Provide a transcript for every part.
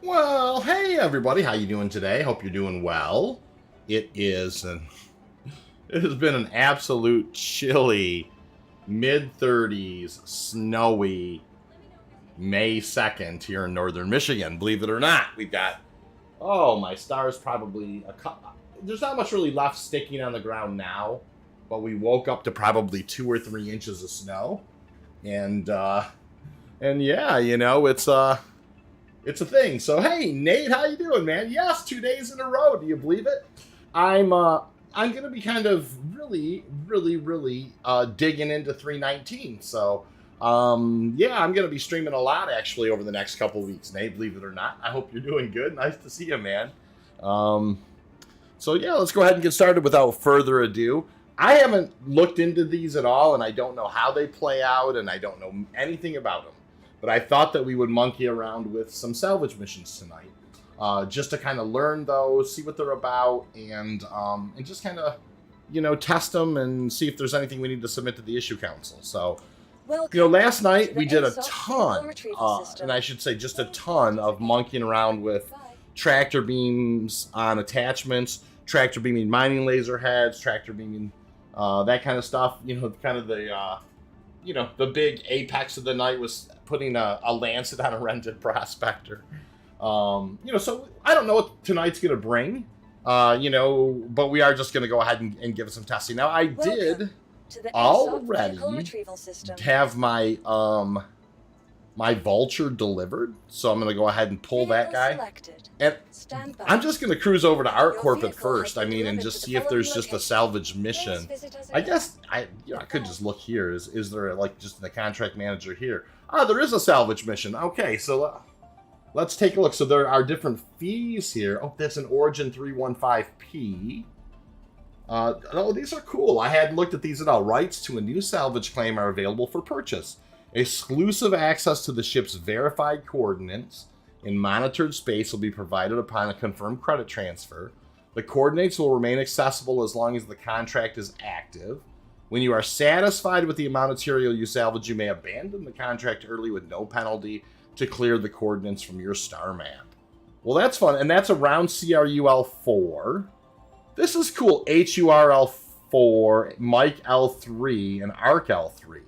Well, hey everybody, how you doing today? Hope you're doing well. It is it has been an absolute chilly mid-30s snowy May 2nd here in northern Michigan. Believe it or not, we've got my stars probably there's not much really left sticking on the ground now, but we woke up to probably 2 or 3 inches of snow. And yeah, it's a thing. So hey, Nate, how you doing, man? Yes, 2 days in a row. Do you believe it? I'm gonna be kind of really digging into 319. So yeah, I'm gonna be streaming a lot actually over the next couple weeks, Nate. Believe it or not. I hope you're doing good. Nice to see you, man. Um, so yeah, let's go ahead and get started without further ado. I haven't looked into these at all, and I don't know how they play out, and I don't know anything about them. But I thought that we would monkey around with some salvage missions tonight, just to kind of learn those, see what they're about, and just kind of, test them and see if there's anything we need to submit to the issue council. So, last night we did a ton, and I should say just a ton of monkeying around with tractor beams on attachments, tractor beaming mining laser heads, tractor beaming that kind of stuff. Kind of the big apex of the night was putting a Lancet on a rented prospector. So I don't know what tonight's going to bring, but we are just going to go ahead and give it some testing. Now, I did already have my my vulture delivered, so I'm going to go ahead and pull that guy. And I'm just going to cruise over to ArtCorp at first, and just see if there's just a salvage mission. I guess I could just look here. Is there just the contract manager here? Ah, there is a salvage mission. Okay, so let's take a look. So there are different fees here. Oh, that's an Origin 315P. Oh, these are cool. I hadn't looked at these at all. Rights to a new salvage claim are available for purchase. Exclusive access to the ship's verified coordinates in monitored space will be provided upon a confirmed credit transfer. The coordinates will remain accessible as long as the contract is active. When you are satisfied with the amount of material you salvage, you may abandon the contract early with no penalty to clear the coordinates from your star map. Well, that's fun, and that's around CRUL4. This is cool. HURL4, Mike L3, and Arc L3.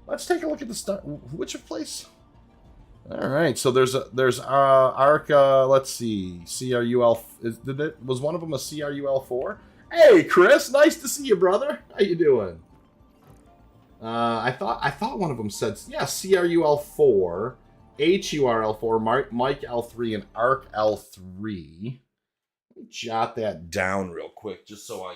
Let's take a look at the star. Which place? All right, so there's Arc. Let's see, CRUL. Was one of them a CRUL4? Hey, Chris, nice to see you, brother. How you doing? I thought one of them said CRUL4, HURL4, Mike L3, and Arc L3. Let me jot that down real quick, just so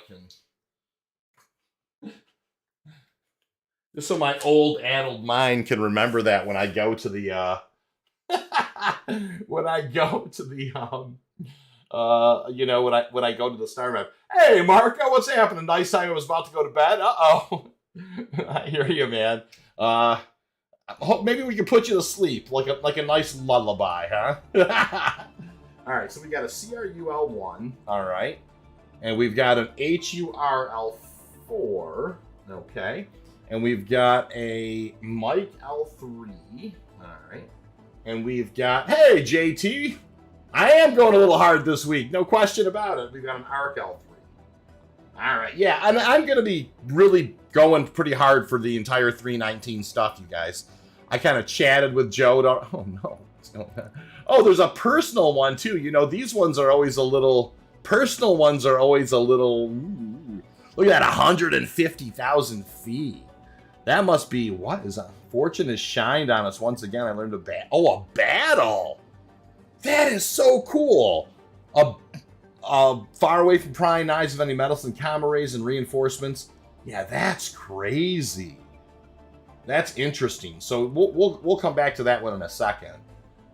my old addled mind can remember that when I go to the when I go to the when I go to the star map. Hey, Marco, what's happening? Nice time I was about to go to bed. Uh-oh. I hear you, man. Maybe we can put you to sleep like a nice lullaby, huh? All right, so we got a CRUL1, all right, and we've got an HURL4, okay, and we've got a Mike L3, all right, and we've got, hey, JT, I am going a little hard this week, no question about it. We've got an Arc L3. All right, yeah, I'm going to be really going pretty hard for the entire 319 stuff, you guys. I kind of chatted with Joe. Oh, no. Oh, there's a personal one, too. These ones are always a little... Personal ones are always a little... Ooh, look at that, 150,000 fee. That must be... What is that? Fortune has shined on us once again. I learned a battle. Oh, a battle! That is so cool. Far away from prying knives of any metals and comma rays and reinforcements. Yeah, that's crazy. That's interesting. So we'll come back to that one in a second.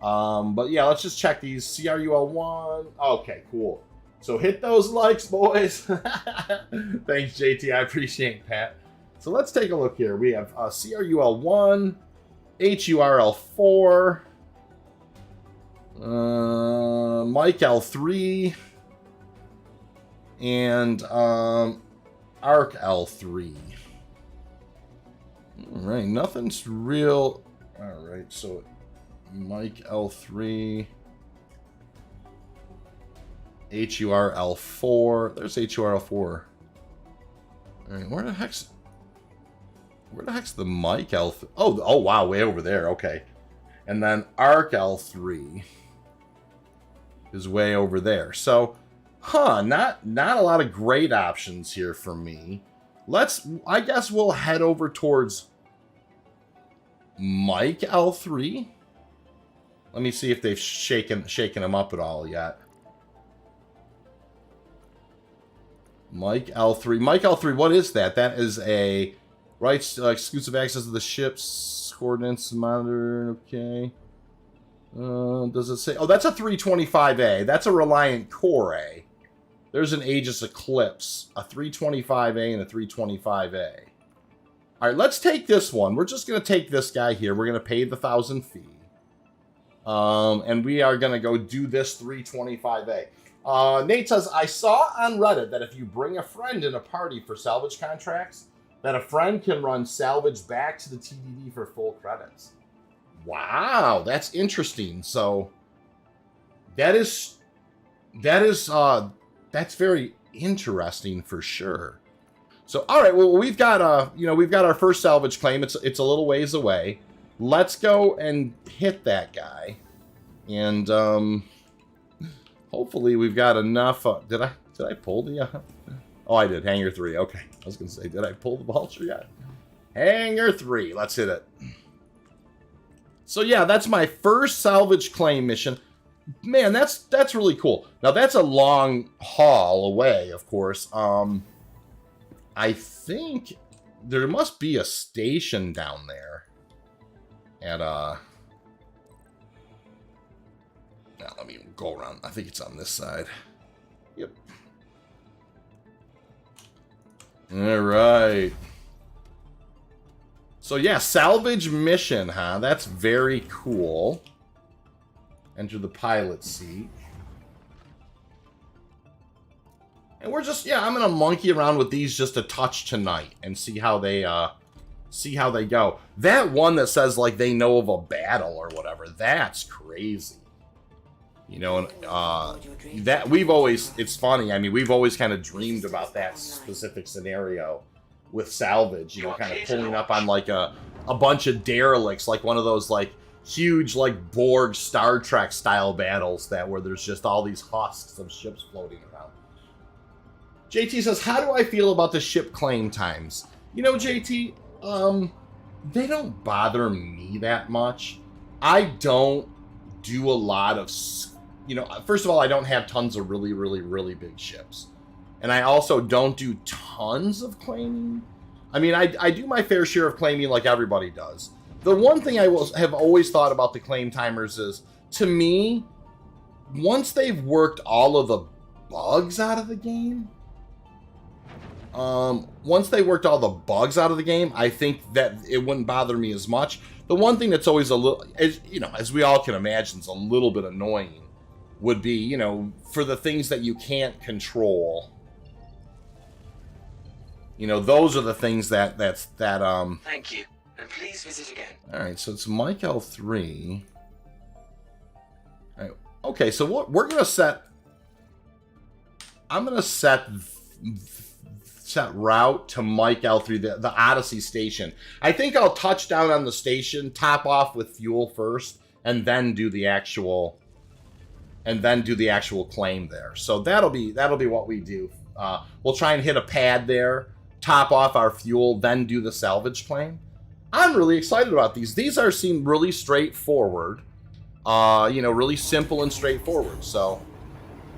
But yeah, let's just check these. CRUL1. Okay, cool. So hit those likes, boys. Thanks, JT. I appreciate it, Pat. So let's take a look here. We have CRUL1, HURL4, Mike L3, and Arc L3. All right, nothing's real. All right, so Mike L3. HURL4. There's HURL4. All right, where the heck's the mic L3? Oh, wow, way over there. Okay. And then Arc L3 is way over there. So, not a lot of great options here for me. I guess we'll head over towards Mike L3. Let me see if they've shaken him up at all yet. Mike L3. Mike L3, what is that? That is a exclusive access to the ship's coordinates monitor. Okay. Does it say? Oh, that's a 325A. That's a Reliant Core A. There's an Aegis Eclipse, a 325A and a 325A. All right, let's take this one. We're just going to take this guy here. We're going to pay the 1,000 fee. And we are going to go do this 325A. Nate says, I saw on Reddit that if you bring a friend in a party for salvage contracts, that a friend can run salvage back to the TDD for full credits. Wow, that's interesting. So that's very interesting for sure. So all right, well we've got our first salvage claim. It's a little ways away. Let's go and hit that guy, and hopefully we've got enough. Did I pull the? Oh, I did. Hangar 3. Okay, I was gonna say, did I pull the vulture yet? Hangar 3. Let's hit it. So yeah, that's my first salvage claim mission. Man, that's really cool. Now that's a long haul away, of course. I think there must be a station down there. And now let me go around. I think it's on this side. Yep. All right. So yeah, salvage mission, huh? That's very cool. Enter the pilot seat. And we're just, I'm gonna monkey around with these just a touch tonight and see how they go. That one that says like they know of a battle or whatever, that's crazy. You know, and that it's funny. I mean, we've always kind of dreamed about that specific scenario with salvage, you know, kind of pulling up on like a bunch of derelicts, like one of those like huge like Borg Star Trek style battles where there's just all these husks of ships floating around. JT says, how do I feel about the ship claim times? You know, JT, they don't bother me that much. I don't do a lot of, first of all, I don't have tons of really, really, really big ships. And I also don't do tons of claiming. I mean, I do my fair share of claiming like everybody does. The one thing I have always thought about the claim timers is, to me, once they've worked all of the bugs out of the game, I think that it wouldn't bother me as much. The one thing that's always a little, as we all can imagine, is a little bit annoying would be, for the things that you can't control. Those are the things that Thank you, and please visit again. All right, so it's Mike L3. All right, okay, so what we're gonna set. I'm gonna set route to Mike L3, the Odyssey station. I think I'll touch down on the station, top off with fuel first, and then do the actual claim there. So that'll be what we do. We'll try and hit a pad there, top off our fuel, then do the salvage claim. I'm really excited about these. These seem really straightforward. Really simple and straightforward. So,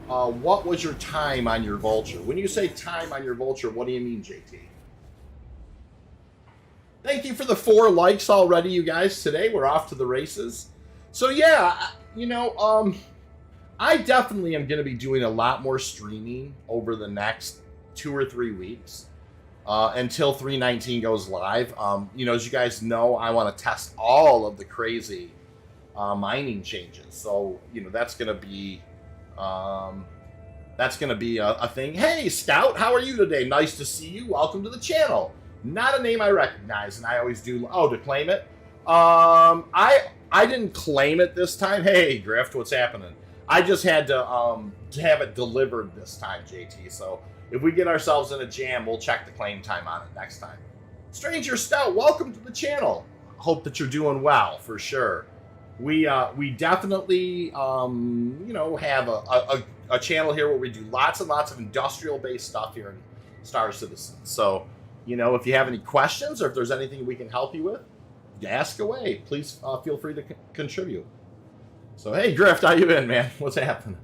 what was your time on your vulture? When you say time on your vulture, what do you mean, JT? Thank you for the 4 likes already, you guys. Today we're off to the races. So yeah, I definitely am going to be doing a lot more streaming over the next 2 or 3 weeks until 3.19 goes live. As you guys know, I want to test all of the crazy mining changes. So, that's going to be a thing. Hey, Scout, how are you today? Nice to see you. Welcome to the channel. Not a name I recognize, and I always do. Oh, to claim it? I didn't claim it this time. Hey, Grift, what's happening? I just had to have it delivered this time, JT. So if we get ourselves in a jam, we'll check the claim time on it next time. Stranger Stout, welcome to the channel. Hope that you're doing well, for sure. We definitely, have a channel here where we do lots and lots of industrial-based stuff here in Star Citizen. So, if you have any questions or if there's anything we can help you with, ask away. Please feel free to contribute. So, hey, Grift, how you been, man? What's happening?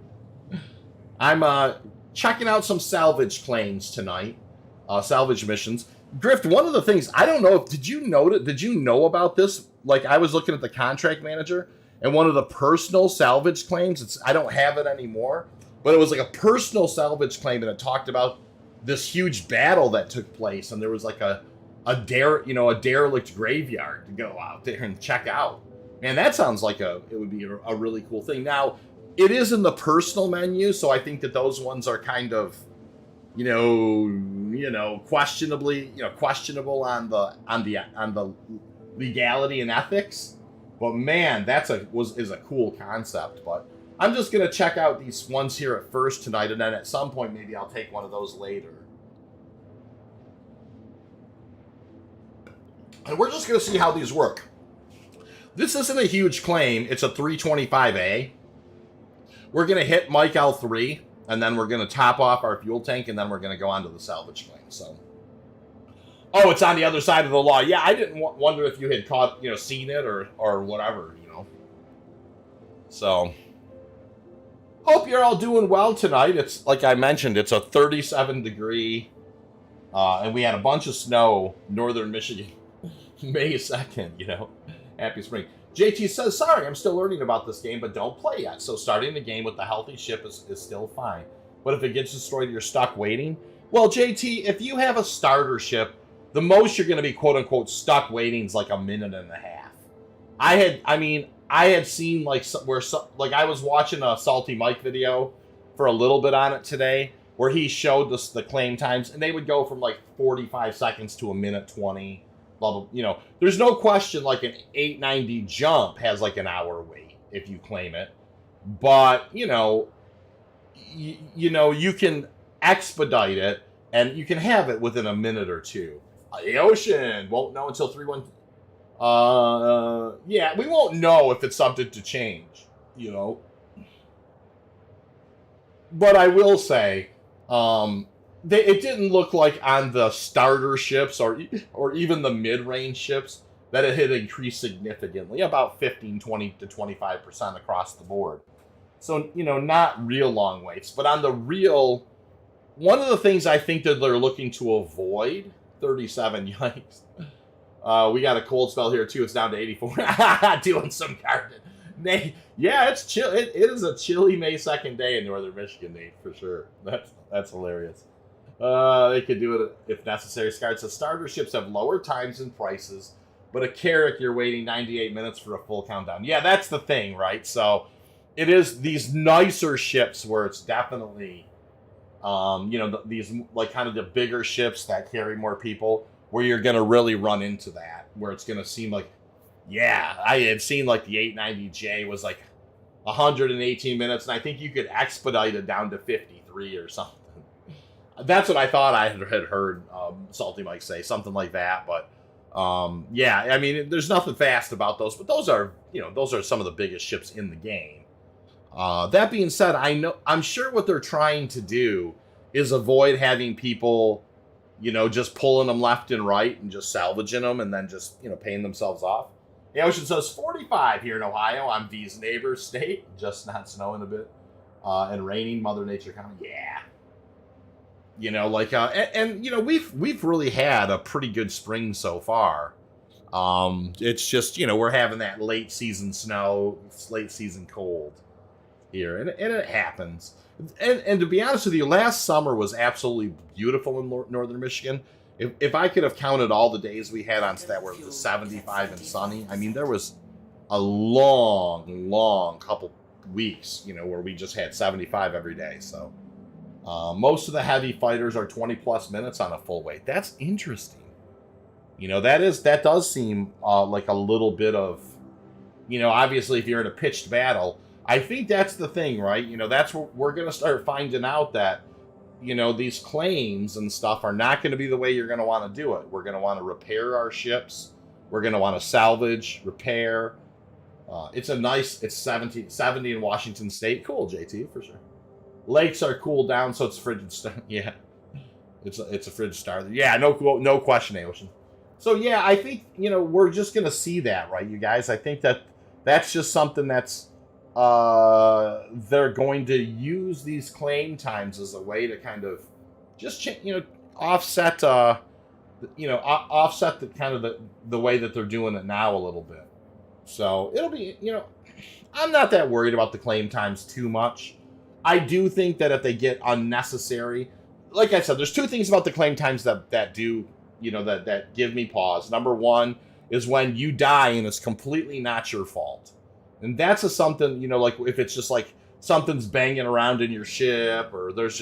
I'm checking out some salvage claims tonight, salvage missions. Grift, one of the things, I don't know, did you know about this? Like, I was looking at the contract manager, and one of the personal salvage claims, I don't have it anymore, but it was like a personal salvage claim, and it talked about this huge battle that took place, and there was like a derelict graveyard to go out there and check out. Man, that sounds like it would be a really cool thing. Now, it is in the personal menu, so I think that those ones are kind of, questionable on the legality and ethics. But man, is a cool concept. But I'm just gonna check out these ones here at first tonight, and then at some point maybe I'll take one of those later. And we're just gonna see how these work. This isn't a huge claim. It's a 325A. We're gonna hit Mike L3. And then we're going to top off our fuel tank, and then we're going to go on to the salvage claim. So, oh, it's on the other side of the law. Yeah, I didn't wonder if you had seen it or whatever, So, hope you're all doing well tonight. It's, like I mentioned, it's a 37-degree, and we had a bunch of snow, northern Michigan, May 2nd, Happy spring. JT says, sorry, I'm still learning about this game, but don't play yet. So starting the game with the healthy ship is still fine. But if it gets destroyed, you're stuck waiting. Well, JT, if you have a starter ship, the most you're going to be, quote unquote, stuck waiting is like a minute and a half. I had seen I was watching a Salty Mike video for a little bit on it today, where he showed us the claim times, and they would go from like 45 seconds to a minute 20. Blah, blah, there's no question like an 890 jump has like an hour wait if you claim it, but you can expedite it and you can have it within a minute or two. The ocean won't know until 3-1. Yeah, we won't know if it's subject to change, But I will say, it didn't look like on the starter ships or even the mid-range ships that it had increased significantly, about 15, 20 to 25% across the board. So, not real long waits. But on the real, one of the things I think that they're looking to avoid, 37, yikes. We got a cold spell here, too. It's down to 84. Doing some garden. Yeah, it's chill. It is a chilly May 2nd day in northern Michigan, Nate, for sure. That's hilarious. They could do it if necessary. Scars. So starter ships have lower times and prices, but a Carrack, you're waiting 98 minutes for a full countdown. Yeah, that's the thing, right? So it is these nicer ships where it's definitely, these like kind of the bigger ships that carry more people, where you're going to really run into that, where it's going to seem like, yeah, I had seen like the 890J was like 118 minutes, and I think you could expedite it down to 53 or something. That's what I thought I had heard Salty Mike say, something like that. But yeah, there's nothing fast about those. But those are some of the biggest ships in the game. That being said, I'm sure what they're trying to do is avoid having people, just pulling them left and right and just salvaging them and then just paying themselves off. The ocean says 45 here in Ohio. I'm V's neighbor state. Just not snowing a bit and raining. Mother Nature coming. Yeah. We've really had a pretty good spring so far. It's just, we're having that late season snow, late season cold here, and it happens. And to be honest with you, last summer was absolutely beautiful in northern Michigan. If I could have counted all the days we had on that were 75 and sunny, there was a long couple weeks, where we just had 75 every day. So most of the heavy fighters are 20 plus minutes on a full weight. That's interesting. That does seem like a little bit of, obviously if you're in a pitched battle, I think that's the thing, right? You know, that's what we're going to start finding out, that, you know, these claims and stuff are not going to be the way you're going to want to do it. We're going to want to repair our ships. We're going to want to salvage, repair. It's a nice, it's 70 in Washington State. Cool, JT, for sure. Lakes are cooled down, so it's frigid. Yeah, it's a frigid star. Yeah, no question, Ocean. So yeah, I think, you know, we're just gonna see that, right, you guys? I think that's just something that's they're going to use these claim times as a way to kind of just offset offset the kind of the way that they're doing it now a little bit. So it'll be, you know, I'm not that worried about the claim times too much. I do think that if they get unnecessary, like I said, there's two things about the claim times that do, you know, that give me pause. Number one is when you die and it's completely not your fault. And that's something, you know, like if it's just like something's banging around in your ship, or there's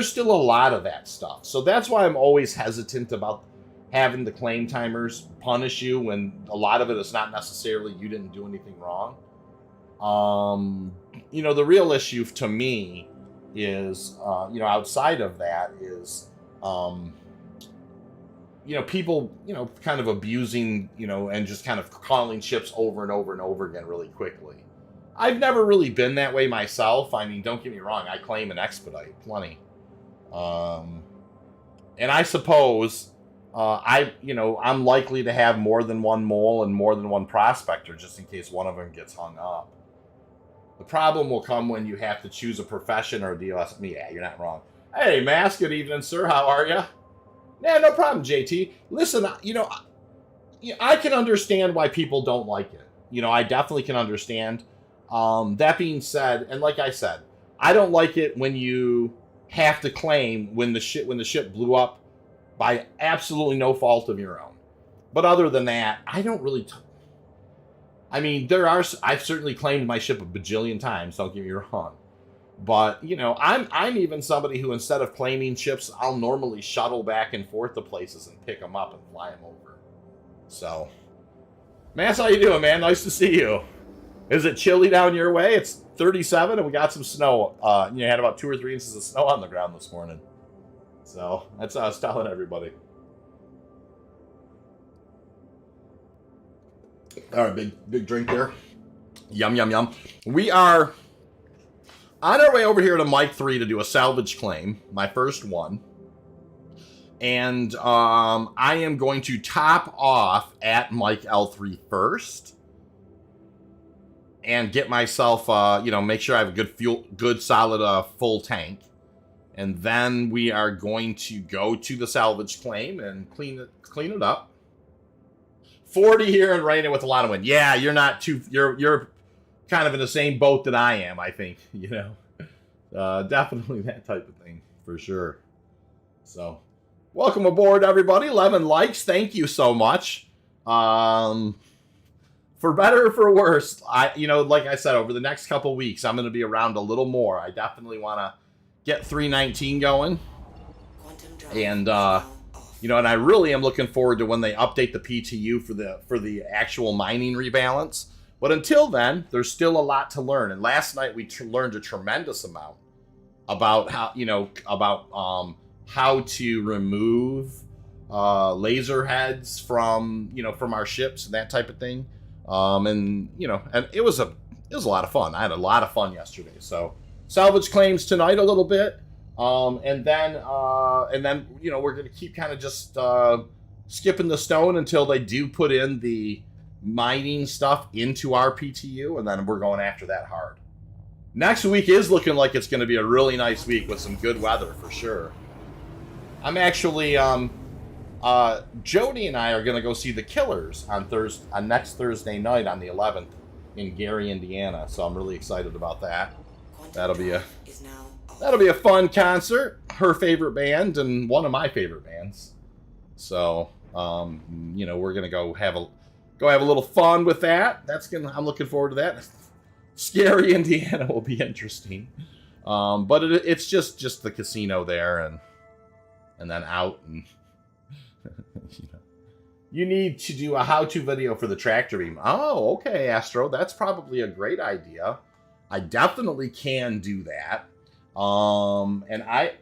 still a lot of that stuff. So that's why I'm always hesitant about having the claim timers punish you when a lot of it is not necessarily you didn't do anything wrong. You know, the real issue to me is, you know, outside of that is, you know, people, you know, kind of abusing, you know, and just kind of calling ships over and over and over again really quickly. I've never really been that way myself. I mean, don't get me wrong, I claim and expedite plenty. And I suppose, I'm likely to have more than one mole and more than one prospector just in case one of them gets hung up. The problem will come when you have to choose a profession or a DOS. Yeah, you're not wrong. Hey, Mass, good evening, sir. How are you? Yeah, no problem, JT. Listen, you know, I can understand why people don't like it. You know, I definitely can understand. That being said, and like I said, I don't like it when you have to claim when the ship blew up by absolutely no fault of your own. But other than that, I don't really. I mean, I've certainly claimed my ship a bajillion times. Don't get me wrong. But, you know, I'm even somebody who, instead of claiming ships, I'll normally shuttle back and forth to places and pick them up and fly them over. So, Mass, how you doing, man? Nice to see you. Is it chilly down your way? It's 37 and we got some snow. You had about 2 or 3 inches of snow on the ground this morning. So, that's what I was telling everybody. All right, big drink there. Yum, yum, yum. We are on our way over here to Mike 3 to do a salvage claim, my first one. And I am going to top off at Mike L3 first. And get myself, make sure I have a good solid full tank. And then we are going to go to the salvage claim and clean it up. 40 here and raining with a lot of wind. Yeah, you're not too. You're kind of in the same boat that I am. I think, you know, definitely that type of thing for sure. So, welcome aboard, everybody. 11 likes. Thank you so much. For better or for worse, like I said, over the next couple weeks, I'm going to be around a little more. I definitely want to get 319 going, and and I really am looking forward to when they update the PTU for the actual mining rebalance. But until then, there's still a lot to learn. And last night we learned a tremendous amount about how to remove laser heads from our ships and that type of thing. And it was a lot of fun. I had a lot of fun yesterday. So salvage claims tonight a little bit. And then we're going to keep kind of just skipping the stone until they do put in the mining stuff into our PTU, and then we're going after that hard. Next week is looking like it's going to be a really nice week with some good weather for sure. I'm actually Jody and I are going to go see the Killers on next Thursday night on the 11th in Gary, Indiana. So I'm really excited about that. That'll be a fun concert. Her favorite band and one of my favorite bands. So, we're gonna go have a little fun with that. I'm looking forward to that. Scary Indiana will be interesting. But it's just the casino there and then out and You need to do a how-to video for the tractor beam. Oh, okay, Astro. That's probably a great idea. I definitely can do that. And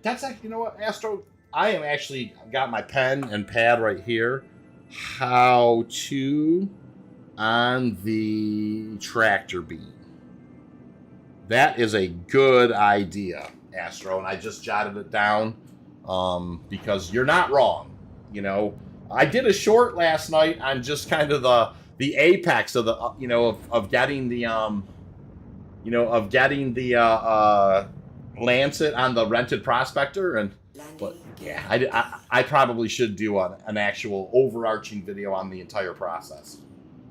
that's actually, you know what, Astro, I am actually got my pen and pad right here. How to on the tractor beam. That is a good idea, Astro, and I just jotted it down because you're not wrong. You know, I did a short last night on just kind of the apex of the of getting the Lancet on the rented prospector, and but yeah, I probably should do an actual overarching video on the entire process.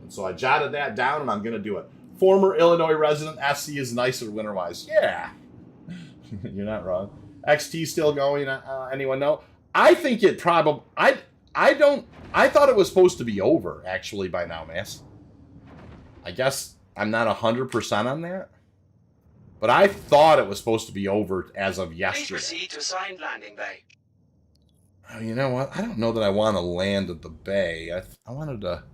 And so I jotted that down, and I'm going to do it. Former Illinois resident, SC is nicer winter-wise. Yeah. You're not wrong. XT still going? Anyone know? I think it probably... I thought it was supposed to be over, actually, by now, Mass. I guess I'm not 100% on that. But I thought it was supposed to be over as of yesterday. Please proceed to assigned landing bay. Oh, you know what? I don't know that I want to land at the bay. I wanted to...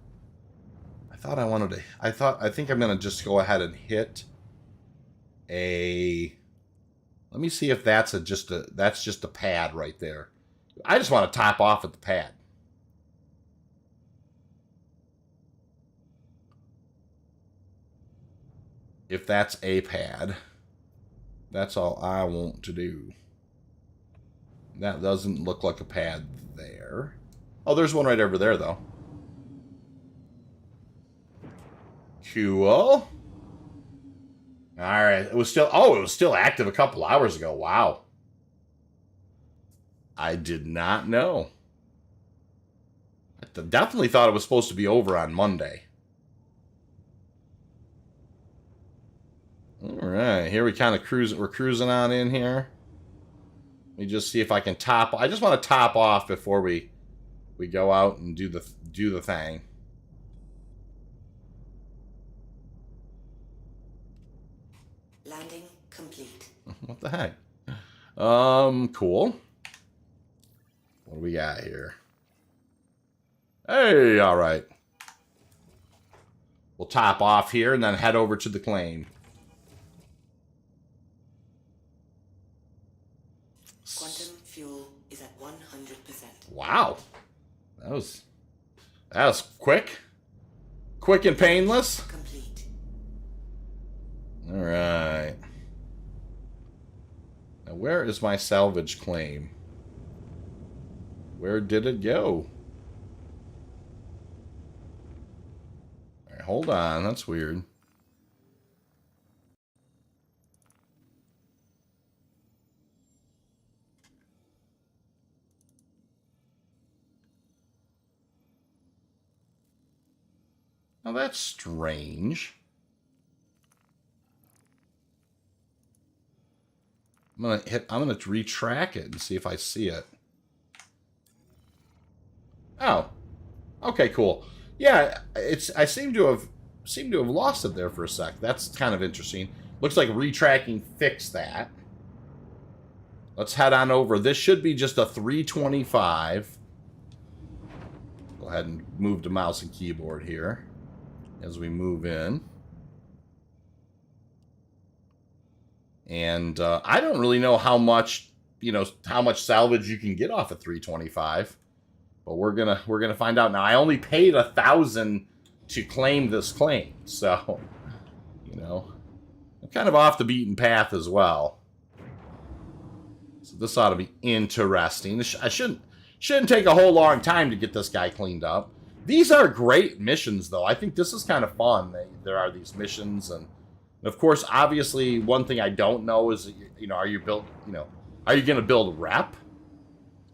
I think I'm going to just go ahead and hit a... Let me see if that's just a pad right there. I just want to top off at the pad. If that's a pad, that's all I want to do. That doesn't look like a pad there. Oh, there's one right over there, though. Cool. All right. It was still active a couple hours ago. Wow. I did not know. I definitely thought it was supposed to be over on Monday. All right. Here we kind of we're cruising on in here. Let me just see if I can top. I just want to top off before we go out and do the thing. Landing complete. What the heck? Cool. What do we got here? Hey, all right. We'll top off here and then head over to the claim. Quantum fuel is at 100%. Wow. That was quick. Quick and painless. Complete. All right. Now, where is my salvage claim? Where did it go? All right, hold on. That's weird. Now, that's strange. I'm gonna retrack it and see if I see it. Oh. Okay, cool. Yeah, I seem to have lost it there for a sec. That's kind of interesting. Looks like retracking fixed that. Let's head on over. This should be just a 325. Go ahead and move the mouse and keyboard here as we move in. And I don't really know how much salvage you can get off of 325, but we're gonna find out. Now, I only paid 1,000 to claim this claim, so I'm kind of off the beaten path as well. So this ought to be interesting. I shouldn't take a whole long time to get this guy cleaned up. These are great missions, though. I think this is kind of fun. There are these missions, and of course, obviously, one thing I don't know is, are you going to build rep?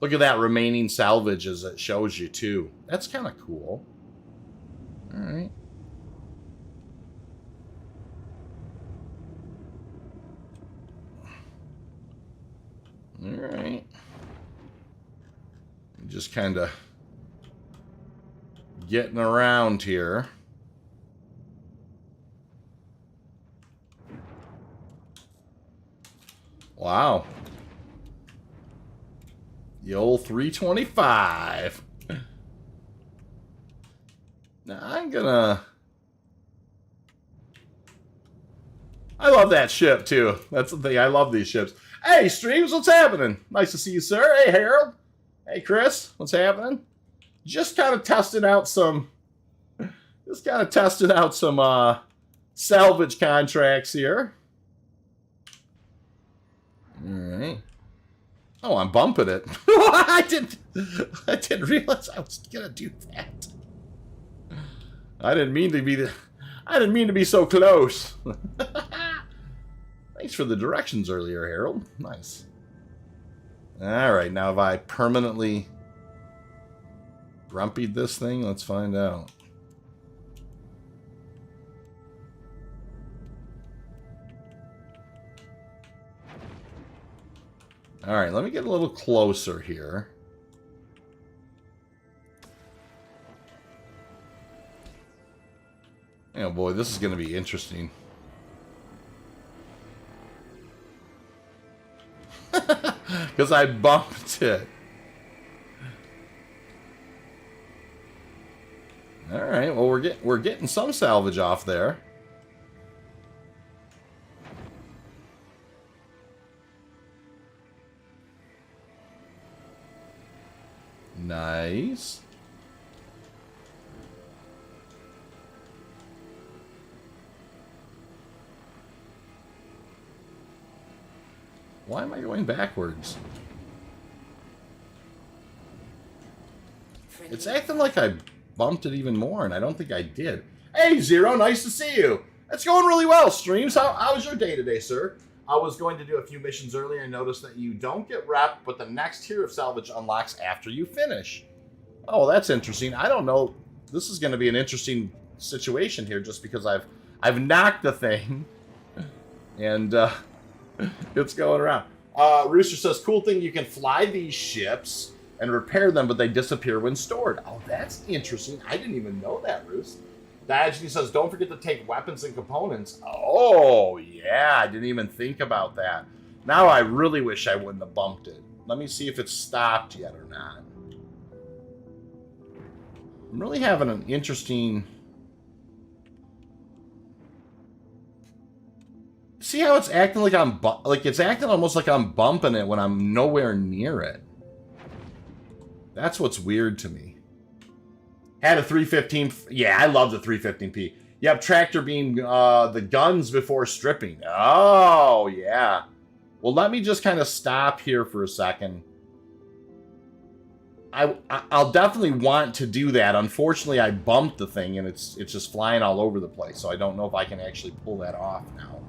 Look at that remaining salvage as it shows you, too. That's kind of cool. All right. All right. Just kind of getting around here. Wow. The old 325. Now I'm gonna I love that ship, too. That's the thing. I love these ships. Hey, Streams, what's happening? Nice to see you, sir. Hey, Harold. Hey, Chris, what's happening? Just kind of testing out some... salvage contracts here. Alright. Oh, I'm bumping it. I didn't realize I was gonna do that. I didn't mean to be so close. Thanks for the directions earlier, Harold. Nice. Alright, now have I permanently grumpied this thing? Let's find out. Alright, let me get a little closer here. Oh boy, this is going to be interesting. Because I bumped it. Alright, well we're getting some salvage off there. Nice. Why am I going backwards? It's acting like I bumped it even more, and I don't think I did. Hey, Zero, nice to see you. It's going really well, Streams. How was your day today, sir? I was going to do a few missions earlier and noticed that you don't get rep, but the next tier of salvage unlocks after you finish. Oh, that's interesting. I don't know. This is going to be an interesting situation here just because I've knocked the thing and it's going around. Rooster says, cool thing, you can fly these ships and repair them, but they disappear when stored. Oh, that's interesting. I didn't even know that, Rooster. Diogenes says, don't forget to take weapons and components. Oh, yeah, I didn't even think about that. Now I really wish I wouldn't have bumped it. Let me see if it's stopped yet or not. I'm really having an interesting... See how it's acting like I'm... it's acting almost like I'm bumping it when I'm nowhere near it. That's what's weird to me. Had a 315... Yeah, I love the 315p. Yep, tractor beam the guns before stripping. Oh, yeah. Well, let me just kind of stop here for a second. I'll definitely want to do that. Unfortunately, I bumped the thing, and it's just flying all over the place, so I don't know if I can actually pull that off now.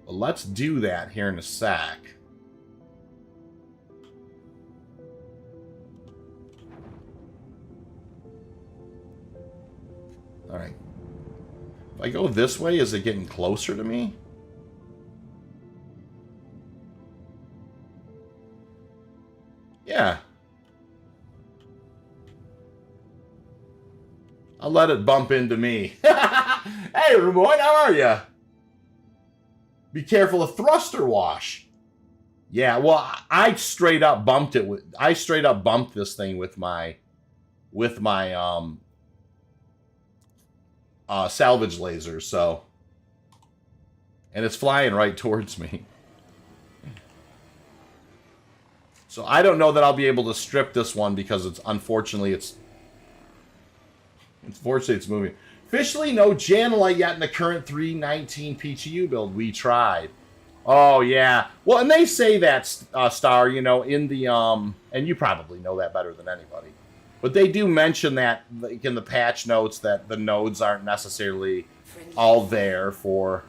But let's do that here in a sec. Alright. If I go this way, is it getting closer to me? Yeah. I'll let it bump into me. Hey, Ramon, how are you? Be careful of thruster wash. Yeah, well, I straight up bumped it with... I straight up bumped this thing with my salvage laser, so... And it's flying right towards me. So I don't know that I'll be able to strip this one because it's... Unfortunately, it's moving. Officially, no Janelite yet in the current 319 PTU build. We tried. Oh, yeah. Well, and they say that, Star, you know, in the... And you probably know that better than anybody. But they do mention that, like, in the patch notes, that the nodes aren't necessarily all there for...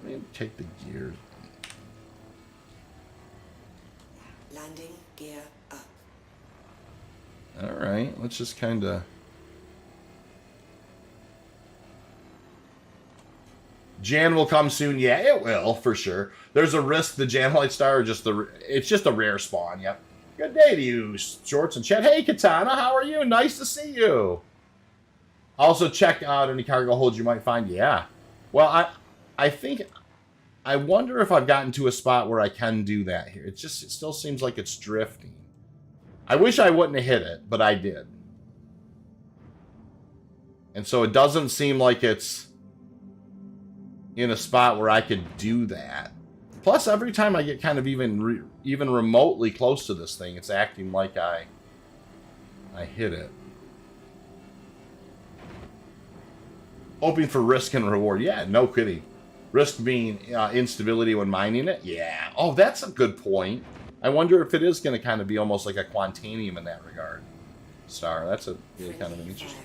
Let me take the gears. Landing gear up. Alright, let's just kind of... Jan will come soon. Yeah, it will, for sure. There's a risk the Janelite Star, it's just a rare spawn, yep. Good day to you, Shorts and Chat. Hey, Katana, how are you? Nice to see you. Also, check out any cargo holds you might find. Yeah. Well, I think... I wonder if I've gotten to a spot where I can do that here. It still seems like it's drifting. I wish I wouldn't have hit it, but I did. And so it doesn't seem like it's in a spot where I could do that. Plus, every time I get kind of even remotely close to this thing, it's acting like I hit it. Hoping for risk and reward. Yeah, no kidding. Risk being instability when mining it. Yeah. Oh, that's a good point. I wonder if it is going to kind of be almost like a Quantanium in that regard. Star. That's a really kind of an interesting.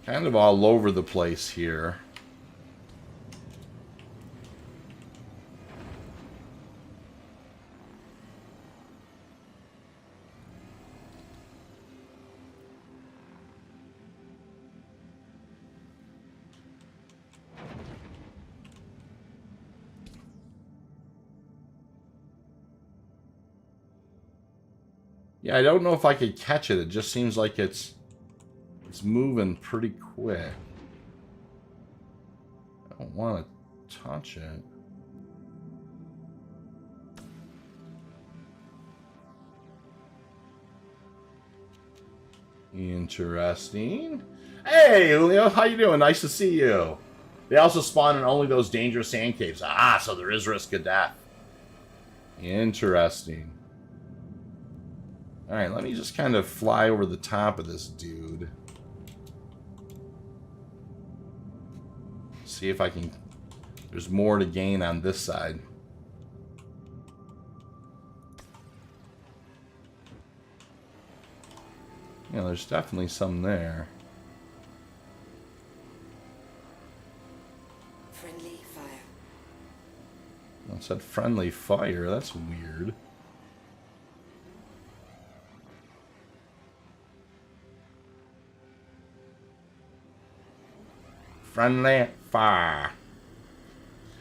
Kind of all over the place here. Yeah, I don't know if I could catch it. It just seems like it's moving pretty quick. I don't want to touch it. Interesting. Hey, Leo, how you doing? Nice to see you. They also spawn in only those dangerous sand caves. Ah, so there is risk of death. Interesting. Alright, let me just kind of fly over the top of this dude. See if I can... There's more to gain on this side. Yeah, there's definitely some there. Friendly fire. It said friendly fire. That's weird. Friendly fire.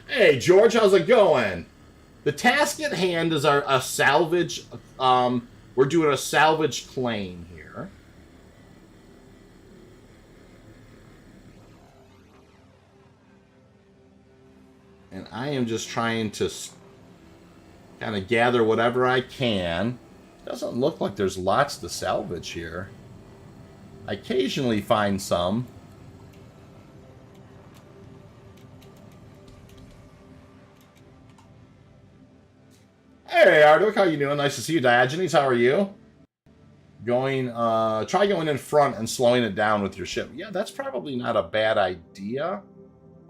Hey, George, how's it going? The task at hand is a salvage. We're doing a salvage claim here. And I am just trying to kind of gather whatever I can. Doesn't look like there's lots to salvage here. I occasionally find some. Hey, Ardoc, how you doing? Nice to see you. Diogenes, how are you? Try going in front and slowing it down with your ship. Yeah, that's probably not a bad idea.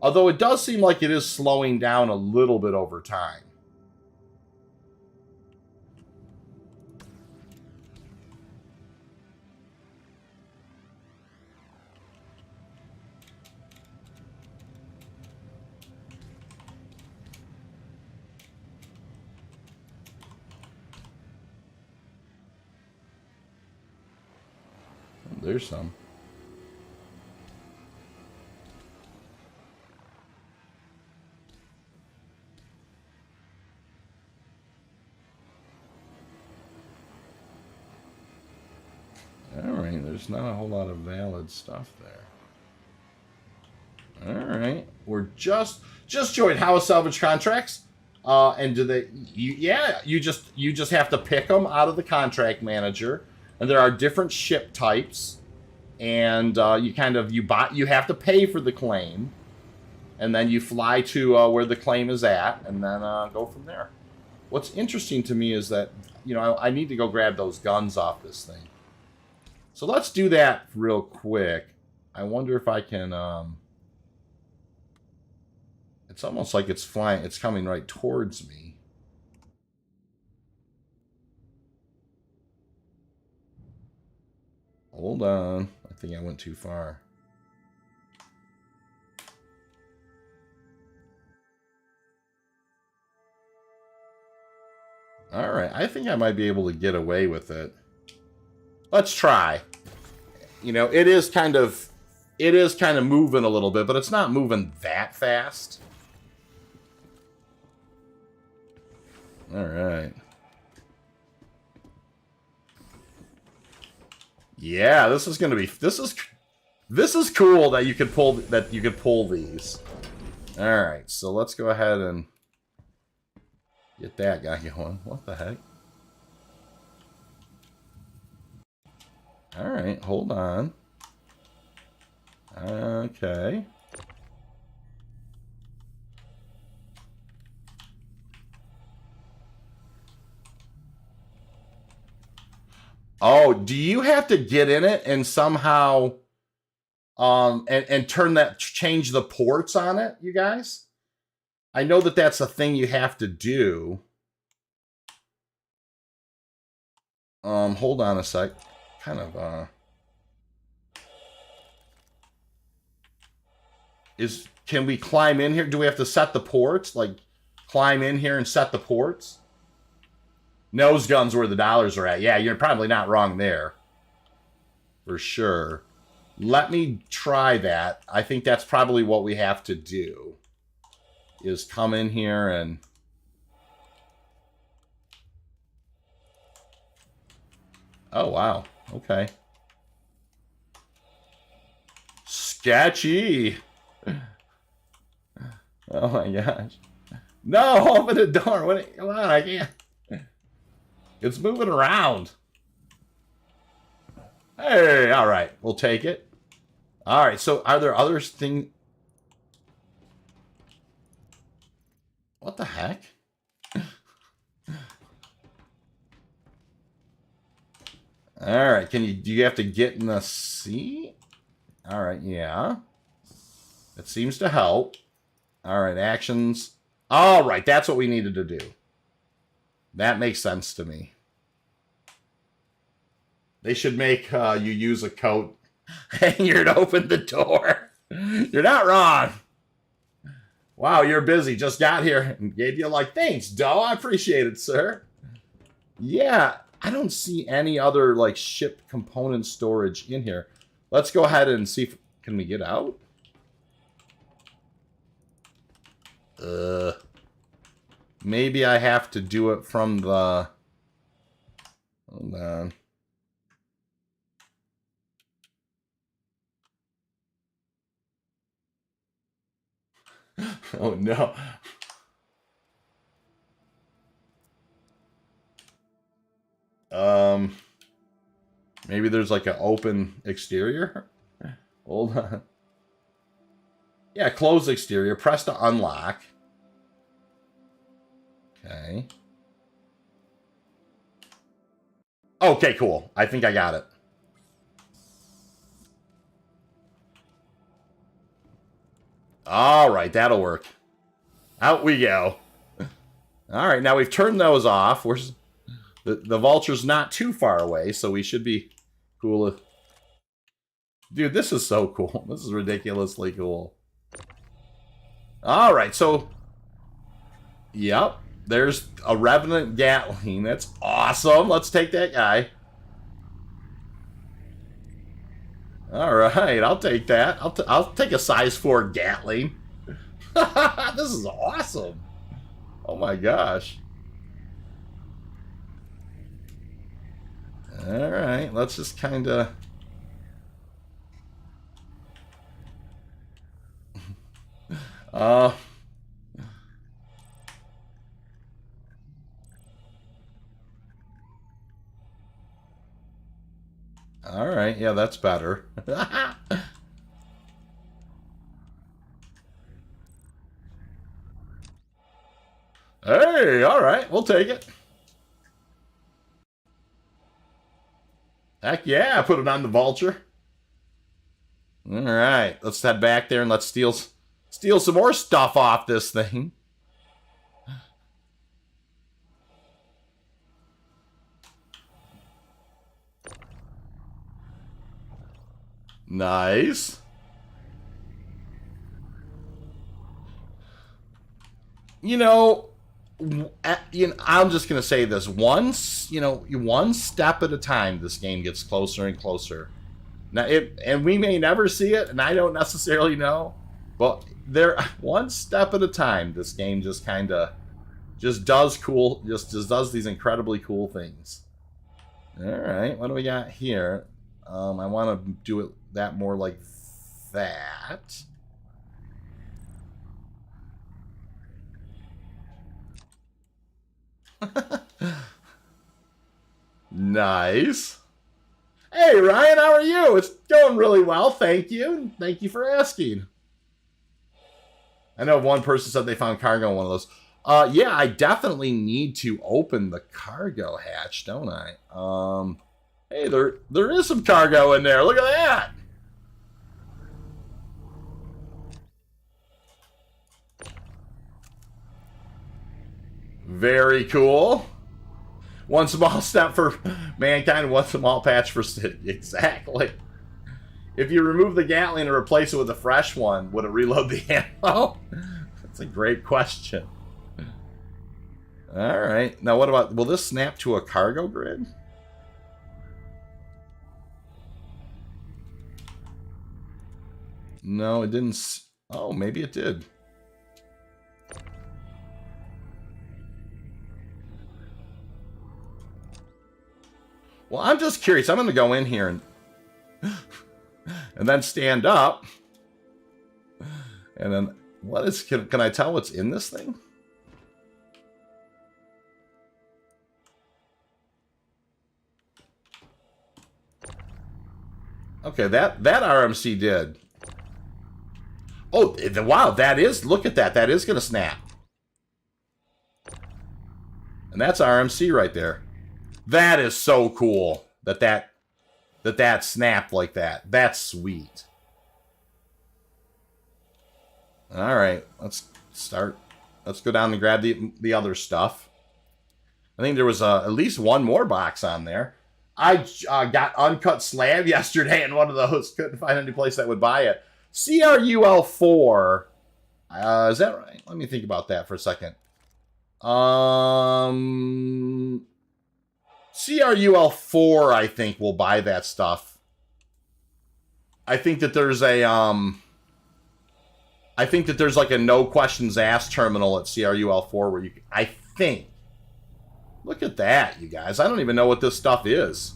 Although it does seem like it is slowing down a little bit over time. There's some. Alright, there's not a whole lot of valid stuff there. Alright, we're just joined. How is salvage contracts? And do they... you just have to pick them out of the contract manager. And there are different ship types. And you have to pay for the claim. And then you fly to where the claim is at. And then go from there. What's interesting to me is that, I need to go grab those guns off this thing. So let's do that real quick. I wonder if I can... It's almost like it's flying. It's coming right towards me. Hold on. I think I went too far. Alright, I think I might be able to get away with it. Let's try. It is kind of moving a little bit, but it's not moving that fast. Alright. Yeah, this is gonna be this is cool that you could pull these. All right, so let's go ahead and get that guy going. What the heck? All right, hold on. Okay. Oh, do you have to get in it and somehow and change the ports on it, you guys? I know that that's a thing you have to do. Hold on a sec. Kind of can we climb in here? Do we have to set the ports? Like climb in here and set the ports? Nose guns where the dollars are at. Yeah, you're probably not wrong there. For sure. Let me try that. I think that's probably what we have to do. Is come in here and... Oh, wow. Okay. Sketchy. Oh my gosh. No, open the door. What? Come on, I can't. It's moving around. Hey, all right. We'll take it. All right, so are there other things? What the heck? All right, do you have to get in the seat? All right, yeah. It seems to help. All right, actions. All right, that's what we needed to do. That makes sense to me. They should make you use a coat hanger to open the door. You're not wrong. Wow, you're busy. Just got here and gave you like, thanks, Doe. I appreciate it, sir. Yeah, I don't see any other like ship component storage in here. Let's go ahead and see if can we get out. Maybe I have to do it from the... Hold on. Oh, no. Maybe there's like an open exterior? Hold on. Yeah, closed exterior. Press to unlock. Okay. Okay, cool. I think I got it. All right, that'll work. Out we go. All right, now we've turned those off. The vulture's not too far away, so we should be cool. Dude, this is so cool. This is ridiculously cool. All right, so... Yep. There's a Revenant Gatling. That's awesome. Let's take that guy. All right, I'll take that. I'll take a size 4 Gatling. This is awesome. Oh my gosh. All right, let's just kind of... All right, yeah, that's better. Hey, all right, we'll take it. Heck yeah, put it on the vulture. All right, let's head back there and let's steal some more stuff off this thing. Nice. You know, I'm just gonna say this once. One step at a time, this game gets closer and closer. Now, and we may never see it, and I don't necessarily know, but one step at a time, this game just kind of does cool, just does these incredibly cool things. All right, what do we got here? I want to do it that more like that. Nice. Hey, Ryan, how are you? It's going really well, thank you. Thank you for asking. I know one person said they found cargo in one of those. Yeah, I definitely need to open the cargo hatch, don't I? Hey, there is some cargo in there. Look at that. Very cool. One small step for mankind, one small patch for city. Exactly. If you remove the Gatling and replace it with a fresh one, would it reload the ammo? That's a great question. All right. Now, what about, will this snap to a cargo grid? No, it didn't. Oh, maybe it did. Well, I'm just curious. I'm going to go in here and then stand up. And then, what is, can I tell what's in this thing? Okay, that RMC did. Oh, wow, that is, look at that. That is going to snap. And that's RMC right there. That is so cool that snapped like that. That's sweet. All right, let's start. Let's go down and grab the other stuff. I think there was at least one more box on there. I got uncut slab yesterday, and one of those couldn't find any place that would buy it. CRUL4. Is that right? Let me think about that for a second. CRUL4, I think, will buy that stuff. I think that there's a I think that there's like a no questions asked terminal at CRUL4 where you, I think. Look at that, you guys. I don't even know what this stuff is.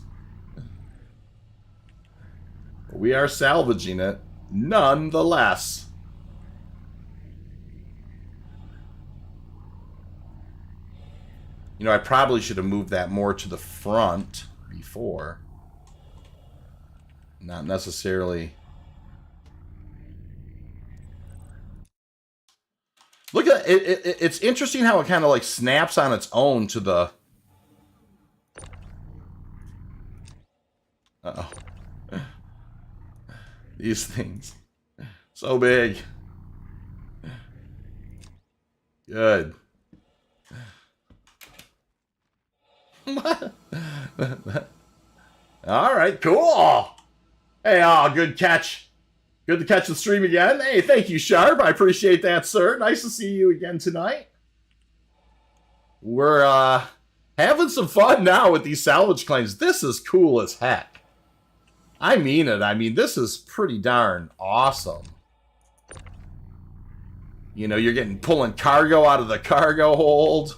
We are salvaging it nonetheless. You know, I probably should have moved that more to the front before. Not necessarily. Look at it. It's interesting how it kind of like snaps on its own to the... Uh-oh. These things. So big. Good. All right, cool. Hey, good catch. Good to catch the stream again. Hey, thank you, Sharp. I appreciate that, sir. Nice to see you again tonight. We're having some fun now with these salvage claims. This is cool as heck. I mean it. I mean, this is pretty darn awesome. You know, you're pulling cargo out of the cargo hold.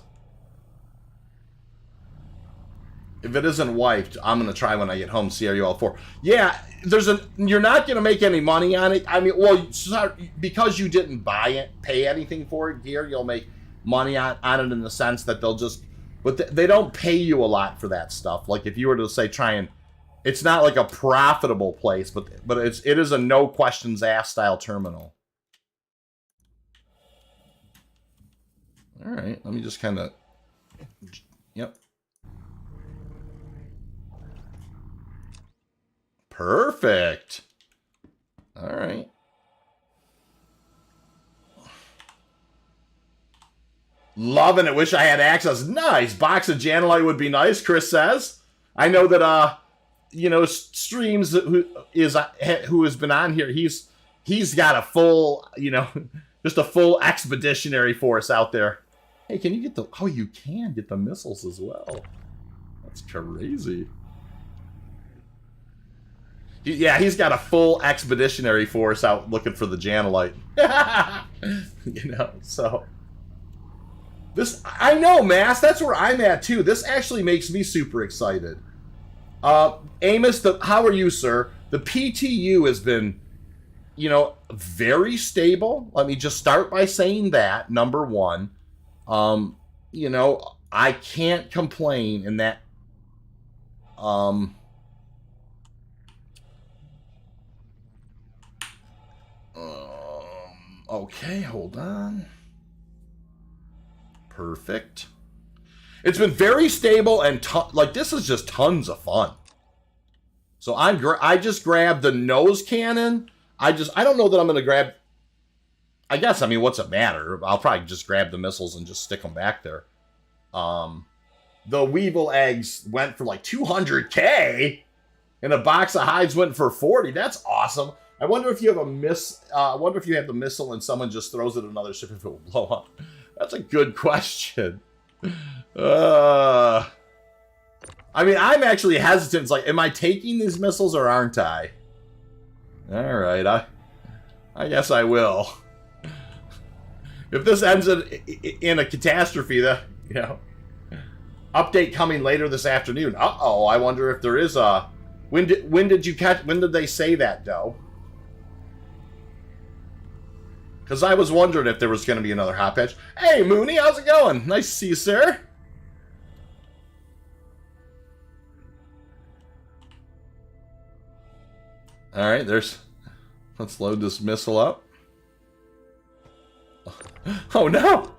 If it isn't wiped, I'm going to try when I get home, CRUL4. Yeah, you're not going to make any money on it. I mean, well, because you didn't buy it, pay anything for it here, you'll make money on it in the sense that they'll just... But they don't pay you a lot for that stuff. Like, if you were to, say, try and... It's not like a profitable place, but it is a no questions asked style terminal. All right, let me just kind of... Yep. Perfect. All right. Loving it. Wish I had access. Nice. Box of Janelite would be nice, Chris says. I know that, you know, Streams, who has been on here, he's got a full, you know, just a full expeditionary force out there. Hey, can you get the... Oh, you can get the missiles as well. That's crazy. Yeah, he's got a full expeditionary force out looking for the Janelite. You know, so... This... I know, Mass, that's where I'm at, too. This actually makes me super excited. Amos, how are you, sir? The PTU has been, you know, very stable. Let me just start by saying that, number one. You know, I can't complain in that. Okay, hold on. Perfect. It's been very stable and like this is just tons of fun. So I just grabbed the nose cannon. I don't know that I'm gonna grab. I guess I mean what's it matter? I'll probably just grab the missiles and just stick them back there. The Weevil eggs went for like 200K, and a box of hides went for 40. That's awesome. I wonder if you have I wonder if you have the missile and someone just throws it at another ship if it will blow up. That's a good question. I mean, I'm actually hesitant. It's like, am I taking these missiles or aren't I? All right, I guess I will. If this ends in a catastrophe, you know, update coming later this afternoon. Uh-oh, I wonder if there is a. When did they say that, Doe? Because I was wondering if there was going to be another hot patch. Hey, Mooney, how's it going? Nice to see you, sir. All right, let's load this missile up. Oh, no.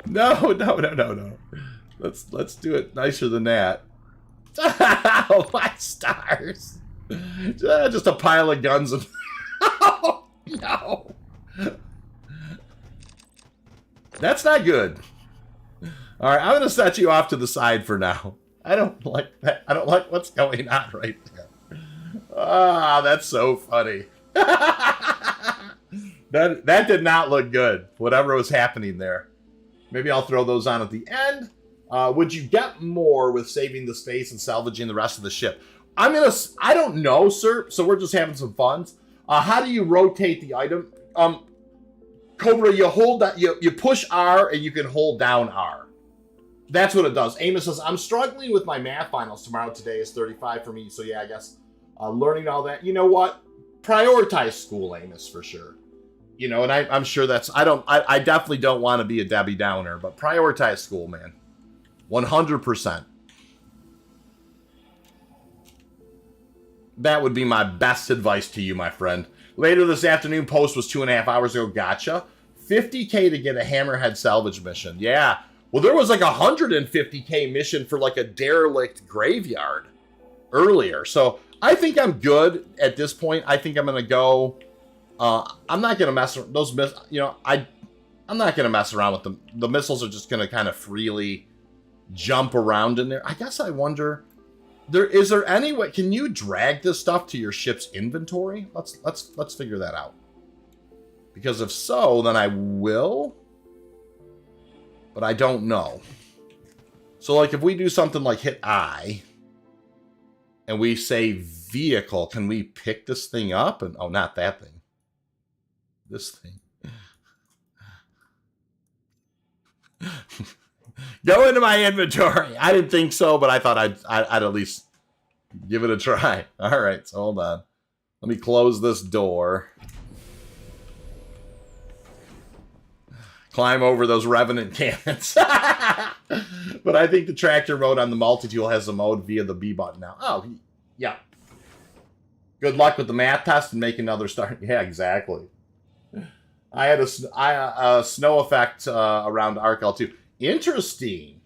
No. Let's do it nicer than that. Oh, my stars. Just a pile of guns. And oh, no. That's not good. All right, I'm going to set you off to the side for now. I don't like that. I don't like what's going on right there. Ah, that's so funny. That did not look good, whatever was happening there. Maybe I'll throw those on at the end. Would you get more with saving the space and salvaging the rest of the ship? I don't know, sir, so we're just having some fun. How do you rotate the item? Cobra, you hold that, you push R and you can hold down R. That's what it does. Amos says, I'm struggling with my math finals tomorrow. Today is 35 for me, so yeah, I guess learning all that. You know what? Prioritize school, Amos, for sure. You know, and I'm sure that's, I definitely don't want to be a Debbie Downer, but prioritize school, man. 100%. That would be my best advice to you, my friend. Later this afternoon, post was 2.5 hours ago. Gotcha. 50K to get a Hammerhead salvage mission. Yeah. Well, there was like 150K mission for like a derelict graveyard earlier. So I think I'm good at this point. I think I'm going to go. I'm not going to mess with those. You know, I'm not going to mess around with them. The missiles are just going to kind of freely jump around in there. I guess I wonder. Is there any way? Can you drag this stuff to your ship's inventory? Let's figure that out. Because if so, then I will. But I don't know. So like if we do something like hit I and we say vehicle, can we pick this thing up? And oh, not that thing. This thing. Go into my inventory. I didn't think so, but I thought I'd at least give it a try. All right, so hold on. Let me close this door. Climb over those Revenant cannons. But I think the tractor mode on the multi-tool has a mode via the B button now. Oh, yeah. Good luck with the math test and make another start. Yeah, exactly. I had a snow effect around RKL2. Interesting.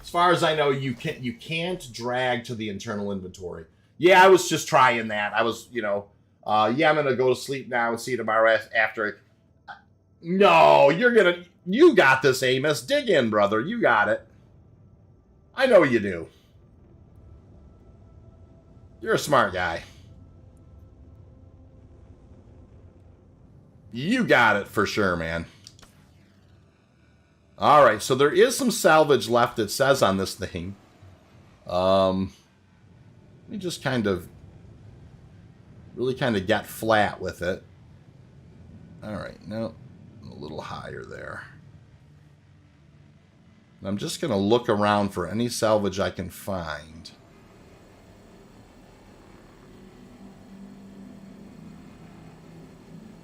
As far as I know, you can't drag to the internal inventory. Yeah, I was just trying that. I was, you know, yeah, I'm going to go to sleep now and see you tomorrow after. No, you got this, Amos. Dig in, brother. You got it. I know you do. You're a smart guy. You got it for sure, man. All right, so there is some salvage left, it says on this thing. Let me just really get flat with it. All right, now a little higher there. And I'm just going to look around for any salvage I can find.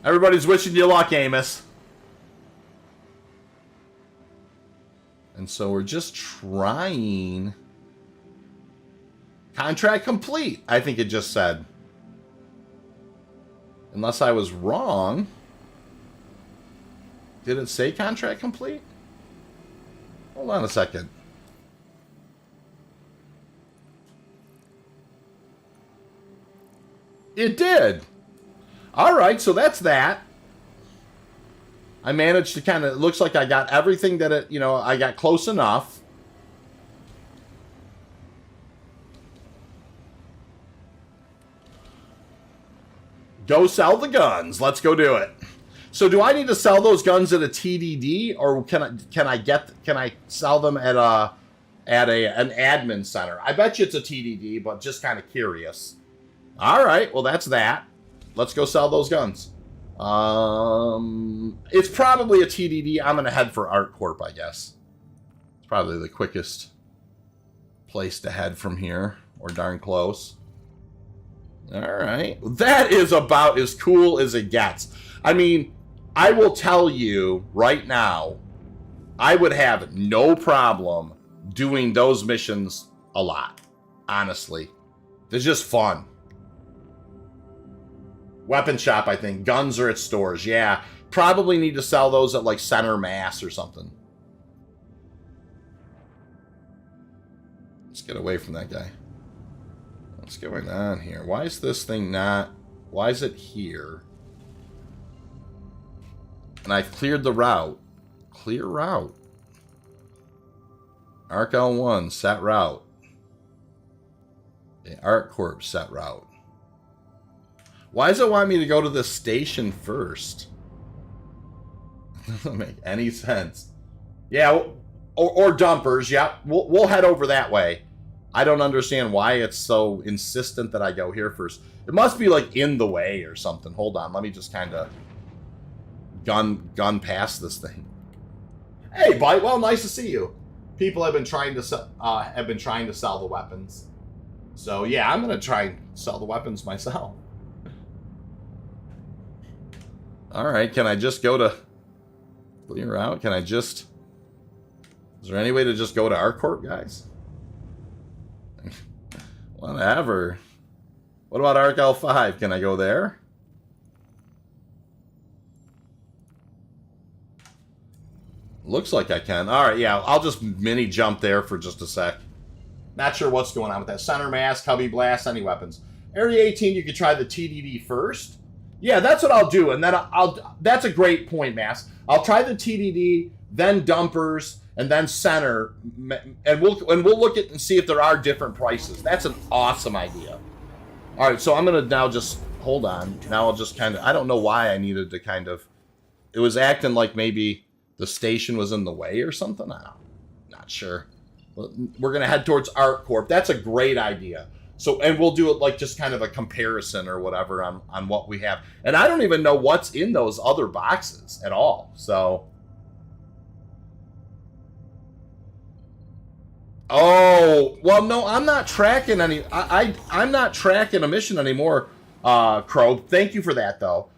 Everybody's wishing you luck, Amos. And so we're just trying. Contract complete, I think it just said. Unless I was wrong. Did it say contract complete? Hold on a second. It did. All right, so that's that. I managed to kind of, it looks like I got everything that it, I got close enough. Go sell the guns. Let's go do it. So do I need to sell those guns at a TDD, or can I sell them at an admin center? I bet you it's a TDD, but just kind of curious. All right, well that's that. Let's go sell those guns. It's probably a TDD. I'm gonna head for ArtCorp, I guess. It's probably the quickest place to head from here, or darn close. All right, that is about as cool as it gets. I mean, I will tell you right now, I would have no problem doing those missions a lot. Honestly, they're just fun. Weapon shop, I think. Guns are at stores. Yeah, probably need to sell those at like Center Mass or something. Let's get away from that guy. What's going on here? Why is this thing not... Why is it here? And I've cleared the route. Clear route. Arc L1, set route. The ArtCorp set route. Why does it want me to go to the station first? Doesn't make any sense. Yeah, or dumpers. Yeah, we'll head over that way. I don't understand why it's so insistent that I go here first. It must be like in the way or something. Hold on, let me just kind of gun past this thing. Hey, Bite. Well, nice to see you. People have been trying to sell the weapons. So yeah, I'm gonna try and sell the weapons myself. All right, can I just go to clear out? Can I just... Is there any way to just go to ArtCorp, guys? Whatever. What about Arc L5? Can I go there? Looks like I can. All right, yeah, I'll just mini jump there for just a sec. Not sure what's going on with that. Center Mass, Cubby Blast, any weapons. Area 18, you could try the TDD first. Yeah, that's what I'll do, and then that's a great point, Mass. I'll try the TDD, then dumpers, and then center, and we'll look at and see if there are different prices. That's an awesome idea. All right, so I'm gonna now just hold on. Now I'll just kind of, I don't know why I needed to kind of. It was acting like maybe the station was in the way or something. Not sure. We're gonna head towards ArtCorp. That's a great idea. So, and we'll do it like just kind of a comparison or whatever on what we have. And I don't even know what's in those other boxes at all. So, oh, well, no, I'm not tracking any. I'm not tracking a mission anymore, Crow. Thank you for that, though.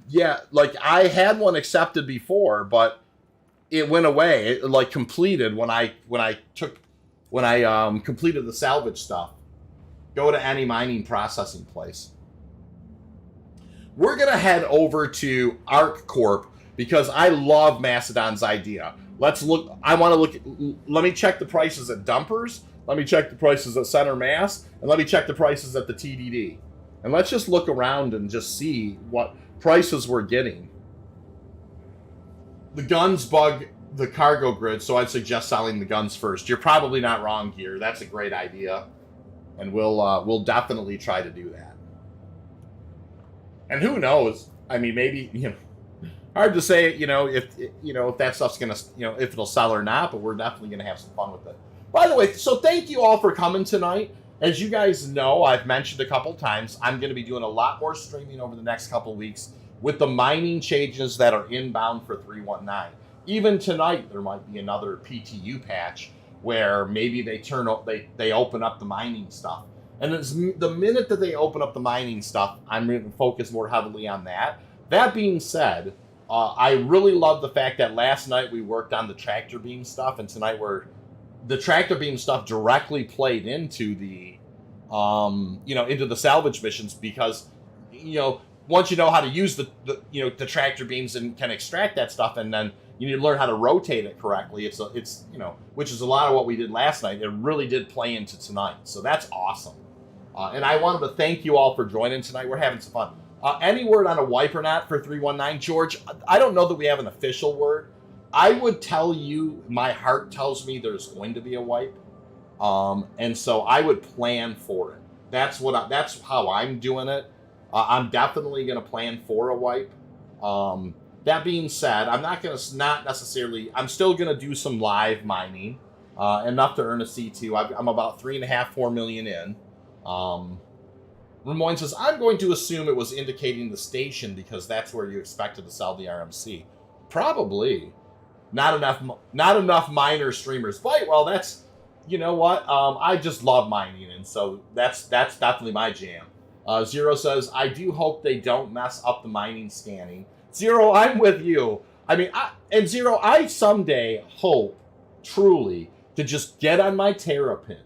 Yeah, like I had one accepted before, but it went away. It like completed when I completed the salvage stuff. Go to any mining processing place. We're gonna head over to ArtCorp because I love Macedon's idea. Let's look. I want to look. Let me check the prices at dumpers. Let me check the prices at Center Mass, and let me check the prices at the TDD. And let's just look around and just see what prices we're getting. The guns bug the cargo grid, so I'd suggest selling the guns first. You're probably not wrong here. That's a great idea. And we'll definitely try to do that. And who knows? I mean, maybe, hard to say, if that stuff's gonna, if it'll sell or not. But we're definitely gonna have some fun with it. By the way, so thank you all for coming tonight. As you guys know, I've mentioned a couple times, I'm gonna be doing a lot more streaming over the next couple weeks with the mining changes that are inbound for 319. Even tonight, there might be another PTU patch where maybe they open up the mining stuff. And it's the minute that they open up the mining stuff, I'm going to focus more heavily on that. That being said, I really love the fact that last night we worked on the tractor beam stuff, and tonight the tractor beam stuff directly played into the, into the salvage missions because, once you know how to use the tractor beams and can extract that stuff, and then you need to learn how to rotate it correctly. It's which is a lot of what we did last night. It really did play into tonight, so that's awesome. And I wanted to thank you all for joining tonight. We're having some fun. Any word on a wipe or not for 319, George? I don't know that we have an official word. I would tell you, my heart tells me there's going to be a wipe, and so I would plan for it. That's how I'm doing it. I'm definitely going to plan for a wipe. That being said, I'm I'm still going to do some live mining, enough to earn a C2. I'm about 3.5-4 million in. Ramon says, I'm going to assume it was indicating the station because that's where you expected to sell the RMC. Probably. Not enough miner streamers. But, well, that's, you know what? I just love mining, and so that's definitely my jam. Zero says, I do hope they don't mess up the mining scanning. Zero, I'm with you. I mean, Zero, I someday hope, truly, to just get on my Terrapin,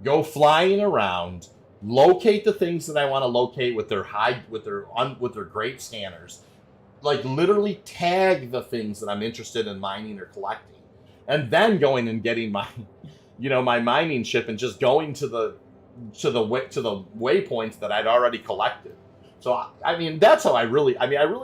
go flying around, locate the things that I want to locate with their great scanners, like literally tag the things that I'm interested in mining or collecting, and then going and getting my, my mining ship and just going to the waypoints that I'd already collected. So I mean, that's how I really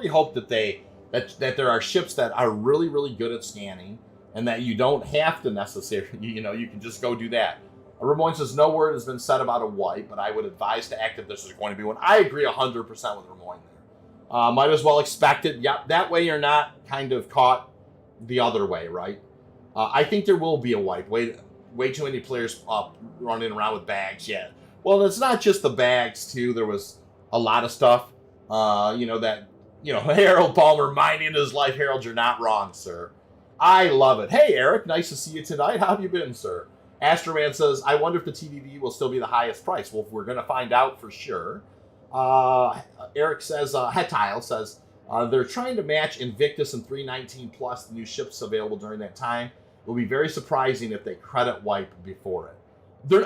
hope that that there are ships that are really, really good at scanning, and that you don't have to necessarily, you can just go do that. Ramon says, no word has been said about a wipe, but I would advise to act if this is going to be one. I agree 100% with Ramon there. Might as well expect it. Yep, that way you're not kind of caught the other way, right? I think there will be a wipe. Way too many players running around with bags yet. Well, it's not just the bags, too. There was a lot of stuff, Harold Palmer mining his life. Harold, you're not wrong, sir. I love it. Hey, Eric, nice to see you tonight. How have you been, sir? Astroman says, I wonder if the TVV will still be the highest price. Well, we're going to find out for sure. Eric says, Hetile says, they're trying to match Invictus and 319 plus the new ships available during that time. It will be very surprising if they credit wipe before it.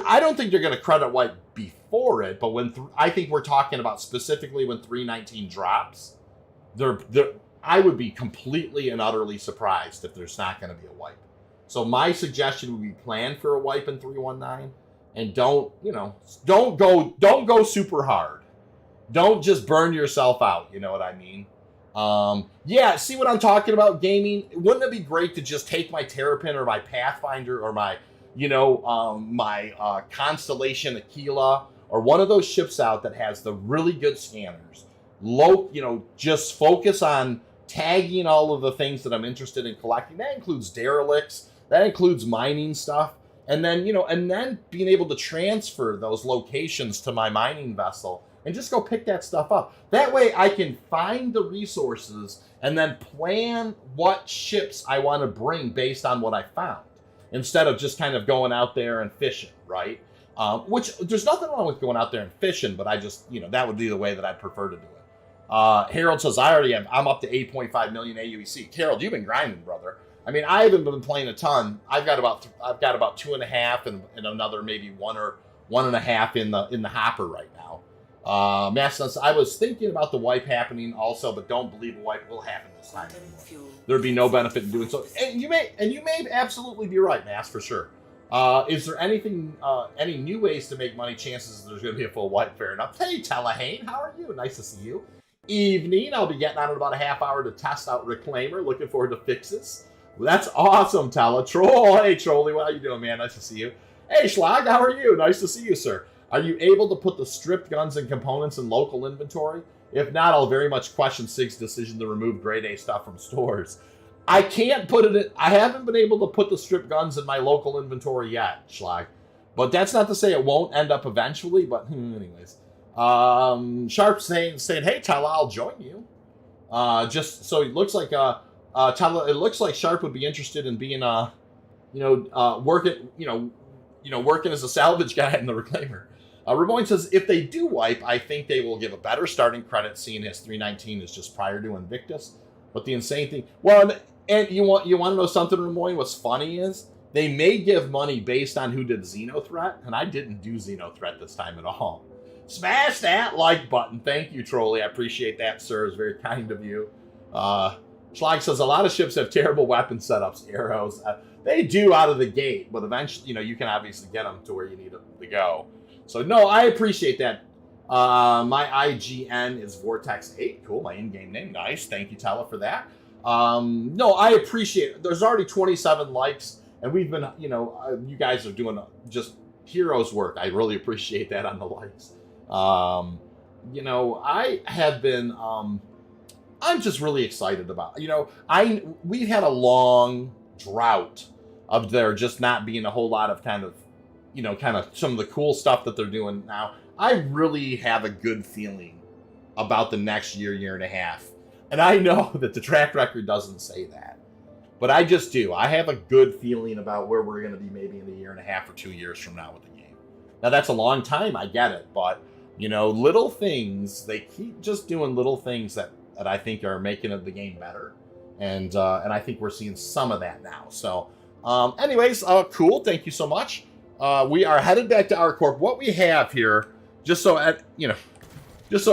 I don't think they're going to credit wipe before it, but I think we're talking about specifically when 319 drops. I would be completely and utterly surprised if there's not going to be a wipe. So my suggestion would be plan for a wipe in 319, and don't go super hard. Don't just burn yourself out. You know what I mean? Yeah, see what I'm talking about, gaming? Wouldn't it be great to just take my Terrapin or my Pathfinder or my, my Constellation Aquila or one of those ships out that has the really good scanners? Just focus on tagging all of the things that I'm interested in collecting. That includes derelicts. That includes mining stuff. And then, being able to transfer those locations to my mining vessel and just go pick that stuff up. That way I can find the resources and then plan what ships I want to bring based on what I found, instead of just kind of going out there and fishing, right? Which, there's nothing wrong with going out there and fishing, but I just, that would be the way that I'd prefer to do it. Harold says, I'm up to 8.5 million AUEC. Harold, you've been grinding, brother. I mean, I haven't been playing a ton. I've got about 2.5 and another maybe 1 or 1.5 in the hopper right now. Master, I was thinking about the wipe happening also, but don't believe a wipe will happen this time anymore. There'd be no benefit in doing so. And you may absolutely be right, Mass, for sure. Is there any new ways to make money? Chances there's going to be a full wipe. Fair enough. Hey, Telehane, how are you? Nice to see you. Evening. I'll be getting on in about a half hour to test out Reclaimer. Looking forward to fixes. Well, that's awesome, Tella. Troll. Hey, Trolly. How you doing, man? Nice to see you. Hey, Schlag. How are you? Nice to see you, sir. Are you able to put the stripped guns and components in local inventory? If not, I'll very much question SIG's decision to remove grade A stuff from stores. I can't put it in. I haven't been able to put the stripped guns in my local inventory yet, Schlag. But that's not to say it won't end up eventually. But anyways, Sharp saying, hey, Tella, I'll join you. Just so it looks like Tella, it looks like Sharp would be interested in being working as a salvage guy in the Reclaimer. Ramoin says, if they do wipe, I think they will give a better starting credit, seeing his 319 is just prior to Invictus. But the insane thing, well, and you want to know something, Ramoin? What's funny is they may give money based on who did Xenothreat, and I didn't do Xenothreat this time at all. Smash that like button. Thank you, Trolley. I appreciate that, sir. It's very kind of you. Schlag says, a lot of ships have terrible weapon setups, arrows. They do out of the gate, but eventually, you can obviously get them to where you need them to go. So, no, I appreciate that. My IGN is Vortex8. Cool, my in-game name. Nice. Thank you, Tella, for that. No, I appreciate it. There's already 27 likes, and we've been, you guys are doing just heroes work. I really appreciate that on the likes. I have been, I'm just really excited about, we've had a long drought of there just not being a whole lot of kind of some of the cool stuff that they're doing now. I really have a good feeling about the next year and a half. And I know that the track record doesn't say that, but I just do. I have a good feeling about where we're going to be maybe in a year and a half or 2 years from now with the game. Now, that's a long time. I get it. But, little things, they keep just doing little things that I think are making the game better. And I think we're seeing some of that now. So, anyways, cool. Thank you so much. We are headed back to ArcCorp. What we have here, just so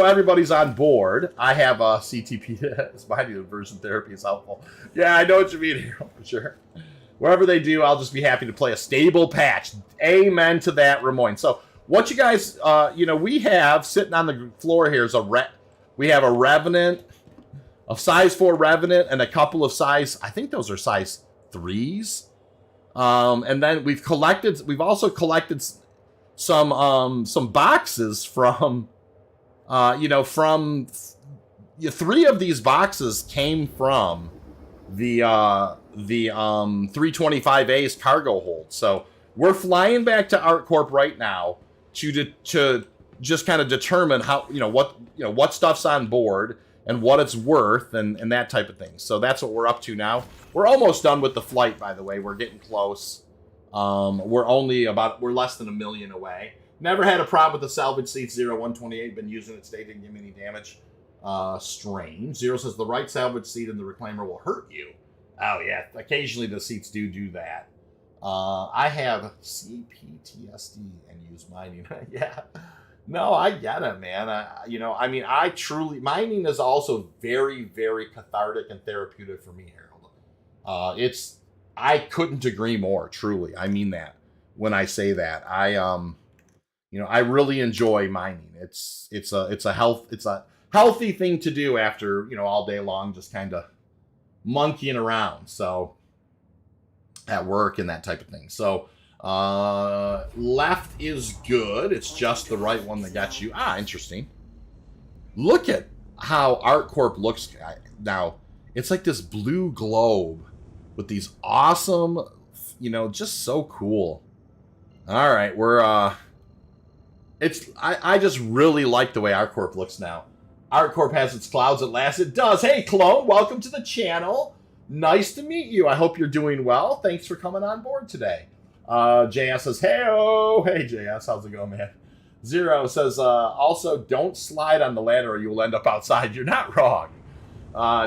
everybody's on board, I have a CTP. It's behind you. Version therapy is helpful. Yeah, I know what you mean here for sure. Wherever they do, I'll just be happy to play a stable patch. Amen to that, Ramoin. So, what you guys, we have sitting on the floor here is we have a Revenant, a size 4 Revenant, and a couple of size, I think those are size 3s. And then we've also collected some boxes from, 3 of these boxes came from the 325A's cargo hold. So we're flying back to ArcCorp right now to just kind of determine how, what stuff's on board and what it's worth and that type of thing. So that's what we're up to now. We're almost done with the flight, by the way. We're getting close. We're less than 1 million away. Never had a problem with the salvage seats. 0128, been using it today, didn't give me any damage. Strange. Zero says the right salvage seat in the reclaimer will hurt you. Oh yeah, occasionally the seats do that. I have CPTSD and use mining. Yeah. No, I get it, man. Mining is also very, very cathartic and therapeutic for me, Harold. I couldn't agree more, truly. I mean that when I say that. I really enjoy mining. It's a healthy thing to do after, all day long, just kind of monkeying around. So at work and that type of thing. So, left is good. It's just the right one that got you. Interesting. Look at how ArcCorp looks now. It's like this blue globe with these awesome, just so cool. All right, I just really like the way ArcCorp looks now. ArcCorp has its clouds at last. It does. Hey, Clone, welcome to the channel. Nice to meet you. I hope you're doing well. Thanks for coming on board today. JS says, hey-oh. Hey, JS, how's it going, man? Zero says, also, don't slide on the ladder or you will end up outside. You're not wrong.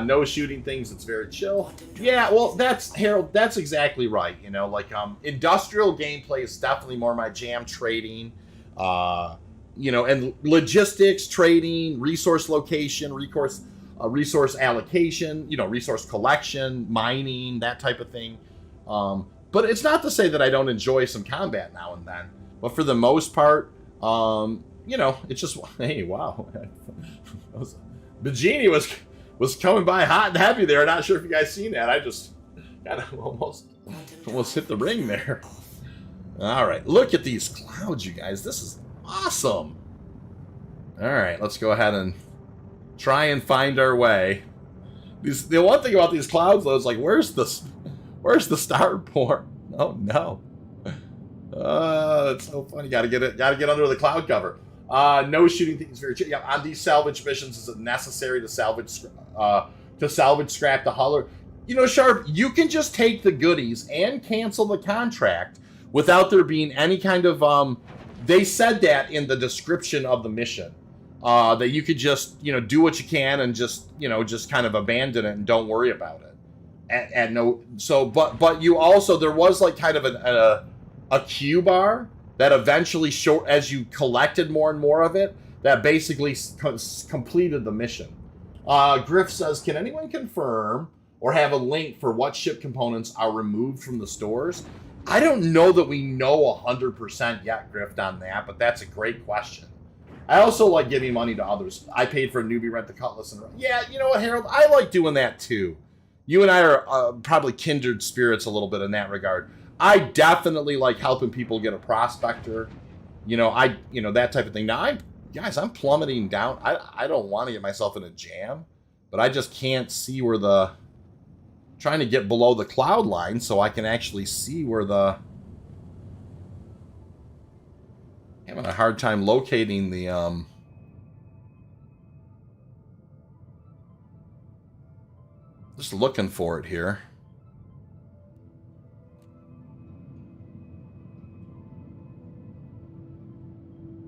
No shooting things. It's very chill. Yeah, well, Harold, that's exactly right. Industrial gameplay is definitely more my jam. Trading, and logistics, trading, resource location, resource allocation, resource collection, mining, that type of thing. But it's not to say that I don't enjoy some combat now and then. But for the most part, it's just, hey, wow. Bajini was coming by hot and heavy there. Not sure if you guys seen that. I just kind of almost hit the ring there. All right, look at these clouds, you guys. This is awesome. All right, let's go ahead and try and find our way. The one thing about these clouds, though, is like, where's the starport? Oh no. It's so funny. Gotta get under the cloud cover. No shooting things very cheap. Yeah, on these salvage missions, is it necessary to salvage scrap the hull? Sharp, you can just take the goodies and cancel the contract without there being any kind of they said that in the description of the mission. That you could just, do what you can and just, just kind of abandon it and don't worry about it. And no, so, but you also, there was like kind of a Q bar that eventually, as you collected more and more of it, that basically completed the mission. Griff says, can anyone confirm or have a link for what ship components are removed from the stores? I don't know that we know 100% yet, Griff, on that, but that's a great question. I also like giving money to others. I paid for a newbie rent the cutlass. And yeah, you know what, Harold? I like doing that too. You and I are probably kindred spirits a little bit in that regard. I definitely like helping people get a prospector. That type of thing. Now, I'm plummeting down. I don't want to get myself in a jam, but I just can't see where trying to get below the cloud line so I can actually see where having a hard time locating the just looking for it here.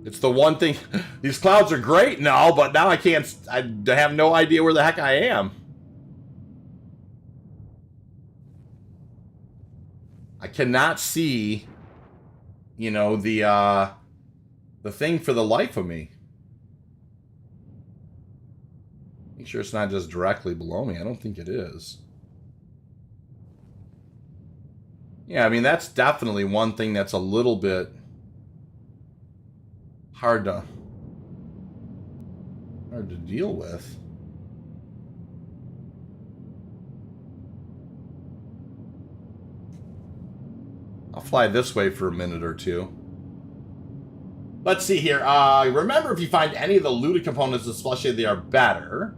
It's the one thing. These clouds are great now, but now I have no idea where the heck I am. I cannot see, the thing for the life of me. Make sure it's not just directly below me. I don't think it is. Yeah, I mean, that's definitely one thing that's a little bit hard to deal with. I'll fly this way for a minute or two. Let's see here. Remember, if you find any of the looted components, especially if they are better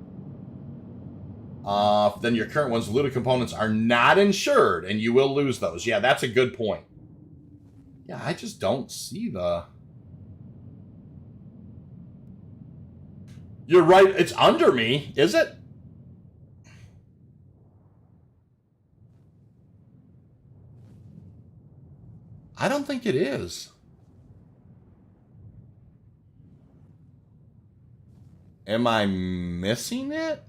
than your current ones, looted components are not insured, and you will lose those. Yeah, that's a good point. Yeah, I just don't see the... You're right. It's under me, is it? I don't think it is. Am I missing it?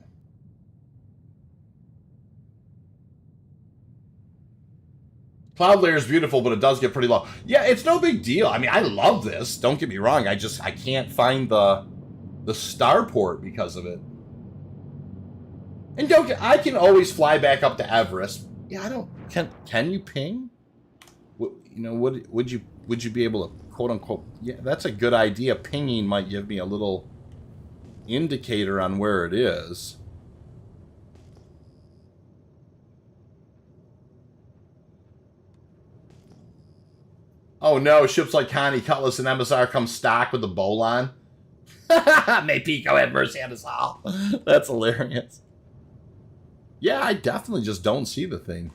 Cloud layer is beautiful, but it does get pretty low. Yeah, it's no big deal. I mean, I love this. Don't get me wrong. I can't find the starport because of it. And I can always fly back up to Everest. Yeah, I don't. Can you ping? Would you be able to quote unquote? Yeah, that's a good idea. Pinging might give me a little indicator on where it is. Oh no, ships like Connie, Cutlass, and MSR come stock with the Bolon. May Pico have mercy on us all. That's hilarious. Yeah, I definitely just don't see the thing.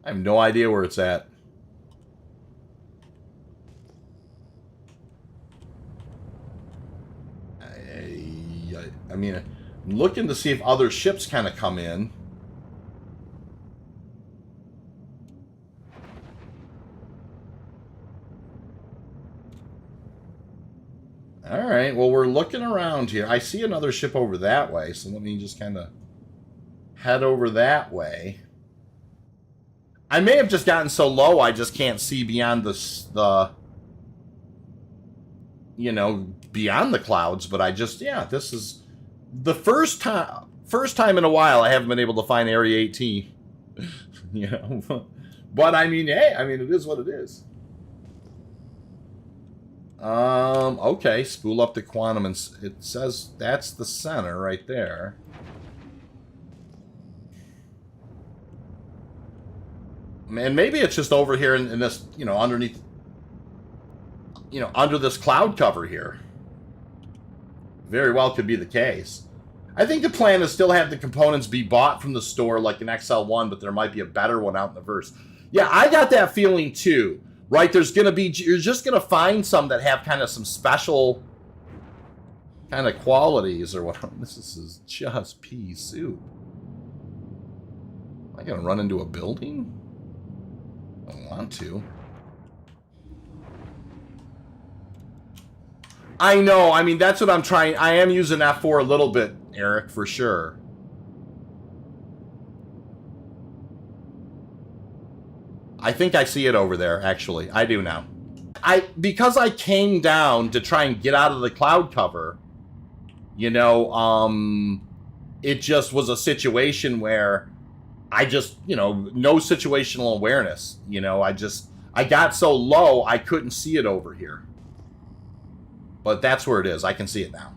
I have no idea where it's at. I mean, I'm looking to see if other ships kind of come in. All right, well, we're looking around here. I see another ship over that way, so let me just kind of head over that way. I may have just gotten so low I just can't see beyond beyond the clouds, but this is the first time in a while I haven't been able to find Area 18. But I mean, hey, it is what it is. Okay, spool up to Quantum, and it says that's the center right there. And maybe it's just over here in this, underneath, under this cloud cover here. Very well could be the case. I think the plan is still have the components be bought from the store like an XL1, but there might be a better one out in the verse. Yeah, I got that feeling too. Right, you're just going to find some that have kind of some special kind of qualities or whatever. This is just pea soup. Am I going to run into a building? I don't want to. I know. I mean, that's what I'm trying. I am using F4 a little bit, Eric, for sure. I think I see it over there, actually. I do now. Because I came down to try and get out of the cloud cover, you know, it just was a situation where I just, you know, no situational awareness. You know, I got so low, I couldn't see it over here. But that's where it is. I can see it now.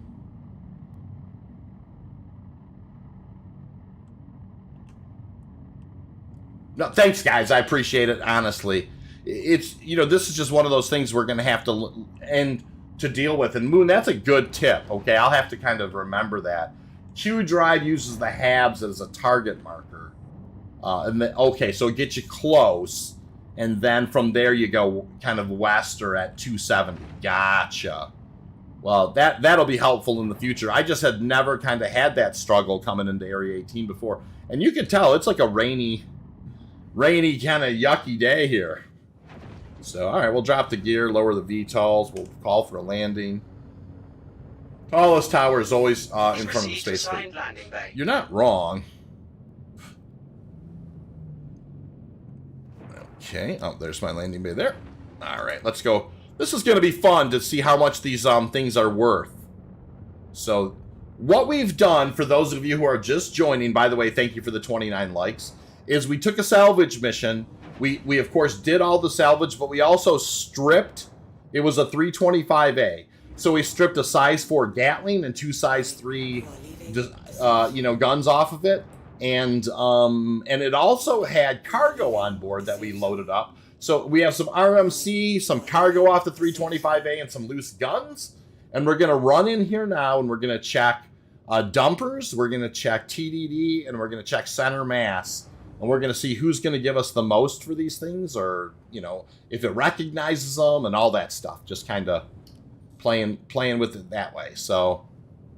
No, thanks, guys. I appreciate it, honestly. It's, you know, this is just one of those things we're going to have to deal with. And Moon, that's a good tip, okay? I'll have to kind of remember that. Q drive uses the halves as a target marker. Okay, so it gets you close, and then from there you go kind of west or at 270. Gotcha. Well, that'll be helpful in the future. I just had never kind of had that struggle coming into Area 18 before. And you can tell it's like a rainy kind of yucky day here. So, all right, we'll drop the gear, lower the VTOLs. We'll call for a landing. Tallest tower is always in front of the space fleet. You're not wrong. Okay. Oh, there's my landing bay there. All right, let's go. This is going to be fun to see how much these things are worth. So, what we've done, for those of you who are just joining, by the way, thank you for the 29 likes, is we took a salvage mission. We of course did all the salvage, but we also stripped. It was a 325A, so we stripped a size 4 Gatling and 2 size 3, guns off of it, and it also had cargo on board that we loaded up. So we have some RMC, some cargo off the 325A, and some loose guns. And we're gonna run in here now, and we're gonna check dumpers. We're gonna check TDD, and we're gonna check center mass. And we're going to see who's going to give us the most for these things, or, you know, if it recognizes them and all that stuff. Just kind of playing with it that way. So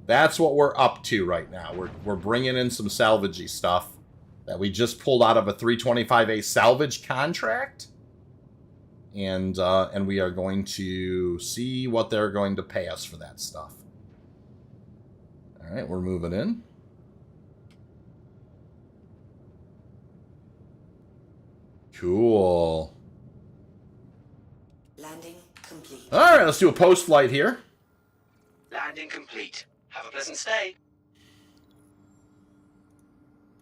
that's what we're up to right now. We're bringing in some salvagey stuff that we just pulled out of a 325A salvage contract. And we are going to see what they're going to pay us for that stuff. All right, we're moving in. Cool. Landing complete. All right, let's do a post flight here. Landing complete. Have a pleasant stay.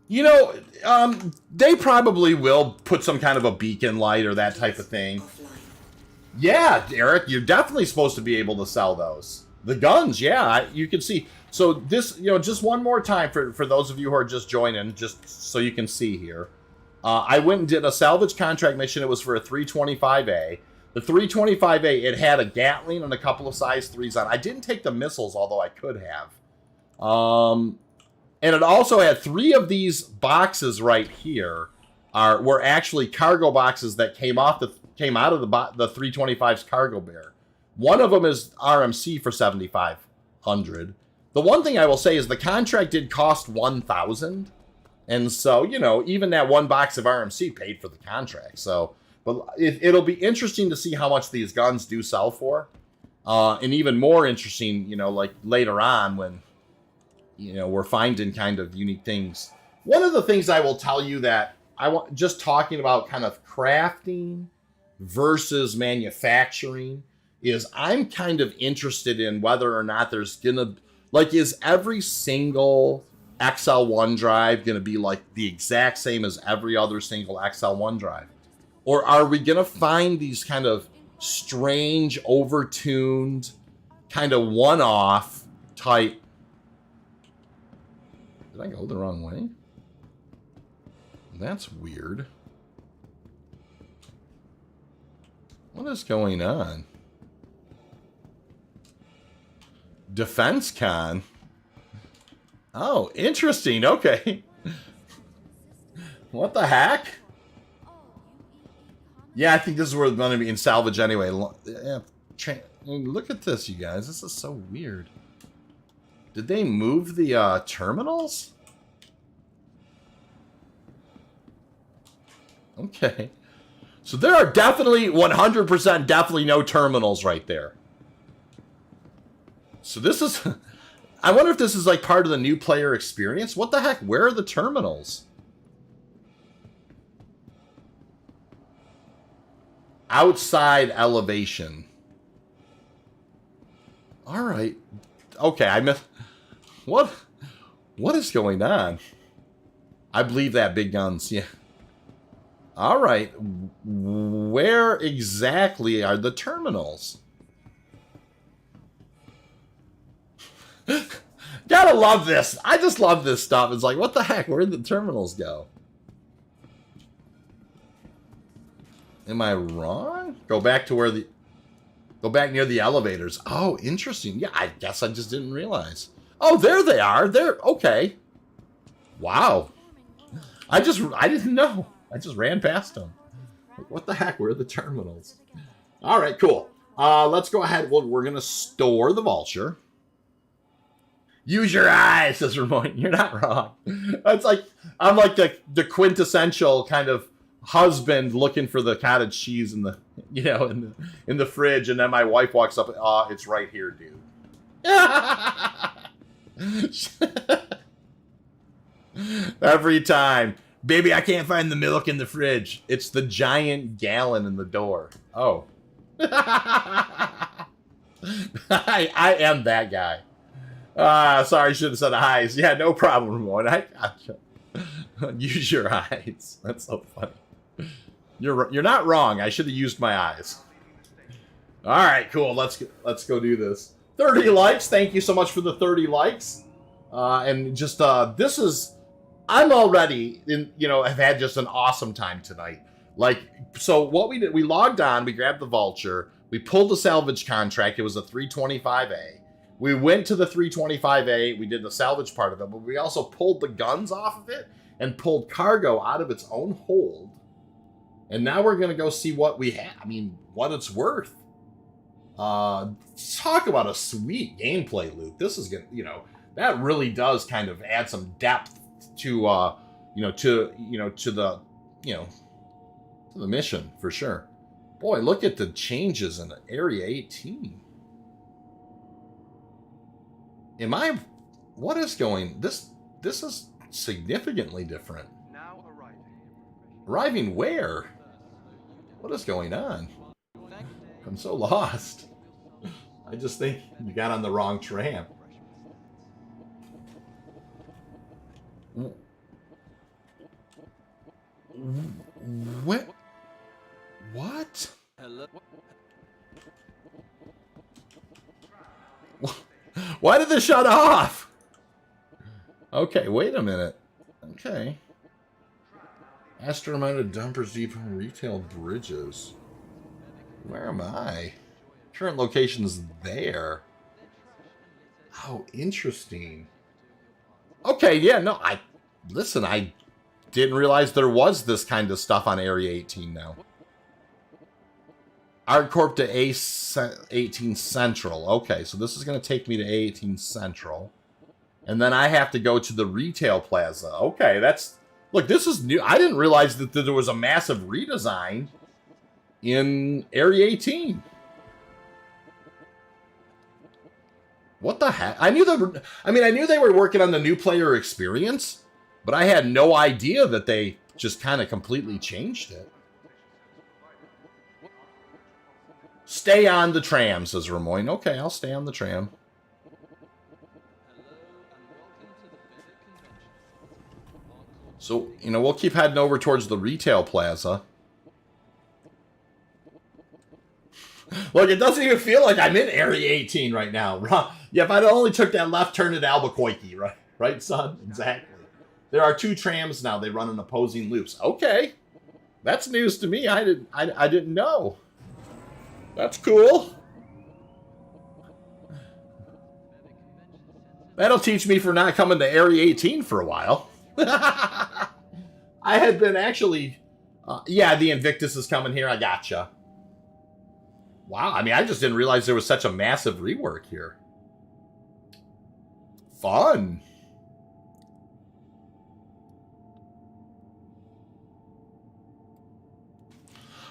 You know, they probably will put some kind of a beacon light or that type of thing. Offline. Yeah, Eric, you're definitely supposed to be able to sell those. The guns, yeah, you can see. So this, you know, just one more time for those of you who are just joining, just so you can see here. I went and did a salvage contract mission. It was for a 325A. The 325A, it had a Gatling and a couple of size 3s on. I didn't take the missiles, although I could have. And it also had 3 of these boxes right here were actually cargo boxes that came out of the 325's cargo bear. One of them is RMC for 7,500. The one thing I will say is the contract did cost 1,000. And so, you know, even that one box of RMC paid for the contract. So, but it'll be interesting to see how much these guns do sell for. And even more interesting, you know, like later on when, you know, we're finding kind of unique things. One of the things I will tell you that I want, just talking about kind of crafting versus manufacturing, is I'm kind of interested in whether or not there's gonna, like, is every single XL1 drive going to be like the exact same as every other single XL1 drive? Or are we going to find these kind of strange, overtuned, kind of one-off type... Did I go the wrong way? That's weird. What is going on? Defense Con? Oh, interesting. Okay. What the heck? Yeah, I think this is where we're going to be in salvage anyway. Yeah, look at this, you guys. This is so weird. Did they move the terminals? Okay. So there are definitely, 100% definitely no terminals right there. So this is... I wonder if this is like part of the new player experience. What the heck? Where are the terminals? Outside elevation. All right. Okay, I missed... What? What is going on? I believe that, big guns. Yeah. All right. Where exactly are the terminals? Gotta love this. I just love this stuff. It's like, what the heck? Where did the terminals go? Am I wrong? Go back to where the... Go back near the elevators. Oh, interesting. Yeah, I guess I just didn't realize. Oh, there they are. They're... Okay. Wow. I didn't know. I just ran past them. What the heck? Where are the terminals? All right, cool. Let's go ahead. Well, we're going to store the vulture. Use your eyes, says Ramon. You're not wrong. It's like, I'm like the quintessential kind of husband looking for the cottage cheese in the, you know, in the fridge, and then my wife walks up, it's right here, dude. Every time. Baby, I can't find the milk in the fridge. It's the giant gallon in the door. Oh. I am that guy. Sorry, I should have said eyes. Yeah, no problem, Ramon. I gotcha. Use your eyes. That's so funny. You're not wrong. I should have used my eyes. All right, cool. Let's go do this. 30 likes. Thank you so much for the 30 likes. And just this is, I'm already have had just an awesome time tonight. Like, so what we did, we logged on, we grabbed the vulture, we pulled the salvage contract. It was a 325A. We went to the 325A, we did the salvage part of it, but we also pulled the guns off of it and pulled cargo out of its own hold. And now we're going to go see what we have. I mean, what it's worth. Talk about a sweet gameplay loop. This is going to, that really does kind of add some depth to, to the mission for sure. Boy, look at the changes in Area 18. What is going, this is significantly different. Now arriving. Arriving where? What is going on? I'm so lost. I just think you got on the wrong tram. What? What? Hello. Why did this shut off? Okay, wait a minute. Okay. Astro mounted dumpers, depot, retail bridges. Where am I? Current location's there. Oh, interesting. Okay, yeah, no, I didn't realize there was this kind of stuff on Area 18 now. ArcCorp to A18 Central. Okay, so this is going to take me to A18 Central. And then I have to go to the retail plaza. Okay, look, this is new. I didn't realize that there was a massive redesign in Area 18. What the heck? I knew they were working on the new player experience, but I had no idea that they just kind of completely changed it. Stay on the tram, says Ramon. Okay, I'll stay on the tram. So, we'll keep heading over towards the retail plaza. Look, it doesn't even feel like I'm in Area 18 right now. Yeah, if I'd only took that left turn at Albuquerque, right? Right, son? Exactly. There are 2 trams now. They run in opposing loops. Okay. That's news to me. I didn't know. That's cool. That'll teach me for not coming to Area 18 for a while. I had been actually... yeah, the Invictus is coming here. I gotcha. Wow, I just didn't realize there was such a massive rework here. Fun.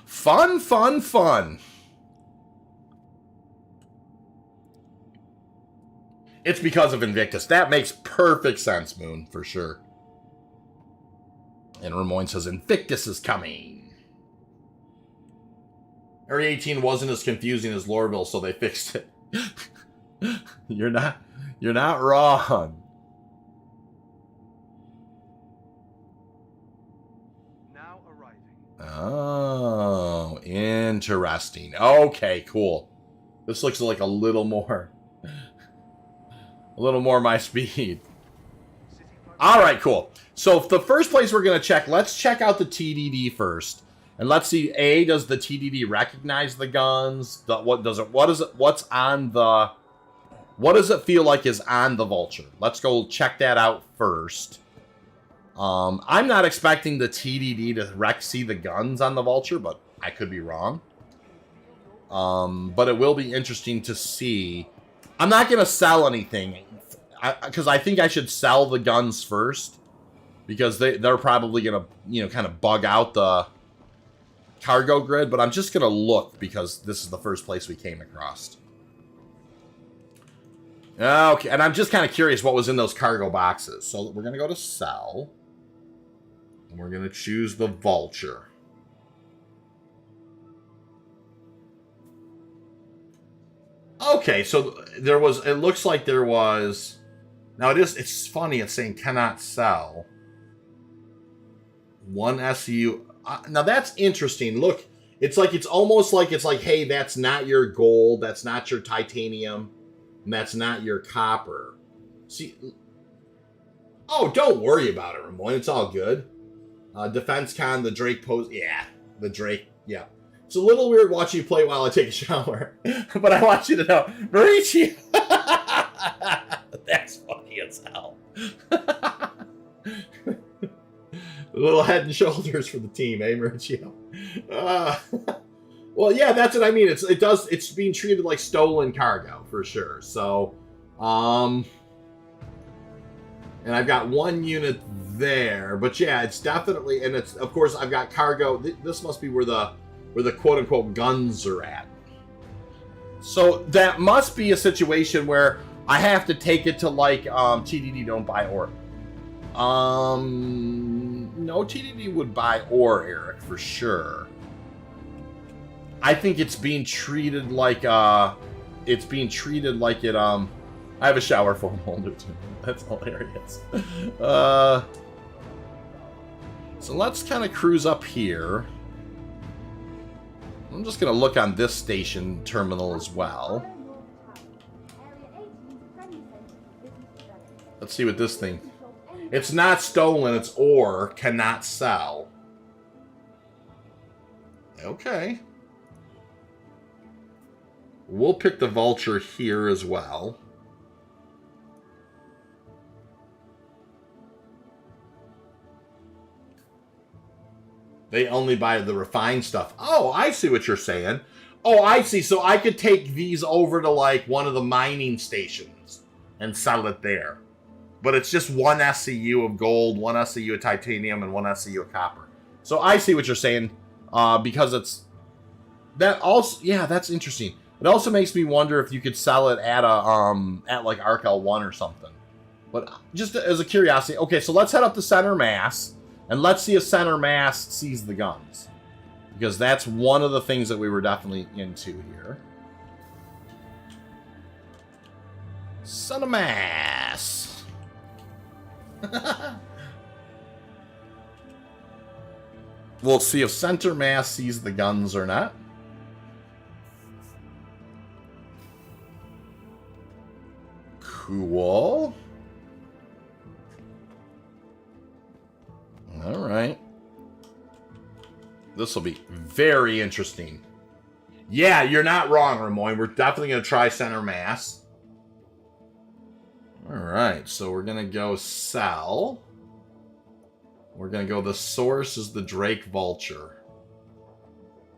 Fun, fun, fun. It's because of Invictus. That makes perfect sense, Moon, for sure. And Ramoin says Invictus is coming. Area 18 wasn't as confusing as Lorville, so they fixed it. You're not wrong. Now arriving. Oh, interesting. Okay, cool. This looks like a little more my speed. All right, cool. So the first place we're going to check, let's check out the TDD first. And let's see, A, does the TDD recognize the guns? What does it feel like is on the Vulture? Let's go check that out first. I'm not expecting the TDD to see the guns on the Vulture, but I could be wrong. But it will be interesting to see. I'm not going to sell anything, because I think I should sell the guns first, because they're probably going to, kind of bug out the cargo grid, but I'm just going to look because this is the first place we came across. Okay, and I'm just kind of curious what was in those cargo boxes. So we're going to go to sell, and we're going to choose the Vulture. Okay, so it looks like there was, now it's funny, it's saying cannot sell. One SU. Now that's interesting. Look, it's almost like, hey, that's not your gold, that's not your titanium, and that's not your copper. See, oh, don't worry about it, Ramon. It's all good. Defense con, the Drake pose, yeah, the Drake, yeah. It's a little weird watching you play while I take a shower, but I want you to know, Mauricio. That's funny as hell. A little head and shoulders for the team, eh, Mauricio? Well, yeah, that's what I mean. It's being treated like stolen cargo for sure. So, and I've got one unit there, but yeah, it's definitely, and it's, of course, I've got cargo. This must be where the quote-unquote guns are at. So that must be a situation where I have to take it to, like, TDD don't buy ore. No, TDD would buy ore, Eric, for sure. I think it's being treated like, I have a shower foam holder, too. That's hilarious. So let's kind of cruise up here. I'm just going to look on this station terminal as well. Let's see what this thing... It's not stolen, it's ore, cannot sell. Okay. We'll pick the Vulture here as well. They only buy the refined stuff. Oh, I see what you're saying. Oh, I see. So I could take these over to, like, one of the mining stations and sell it there. But it's just one SCU of gold, one SCU of titanium, and one SCU of copper. So I see what you're saying. Because it's... That also... Yeah, that's interesting. It also makes me wonder if you could sell it at like ARC-L1 or something. But just as a curiosity. Okay, so let's head up to Center Mass. And let's see if Center Mass sees the guns. Because that's one of the things that we were definitely into here. Center Mass. We'll see if Center Mass sees the guns or not. Cool. All right. This will be very interesting. Yeah, you're not wrong, Ramon. We're definitely going to try Center Mass. All right, so we're going to go sell. We're going to go, the source is the Drake Vulture.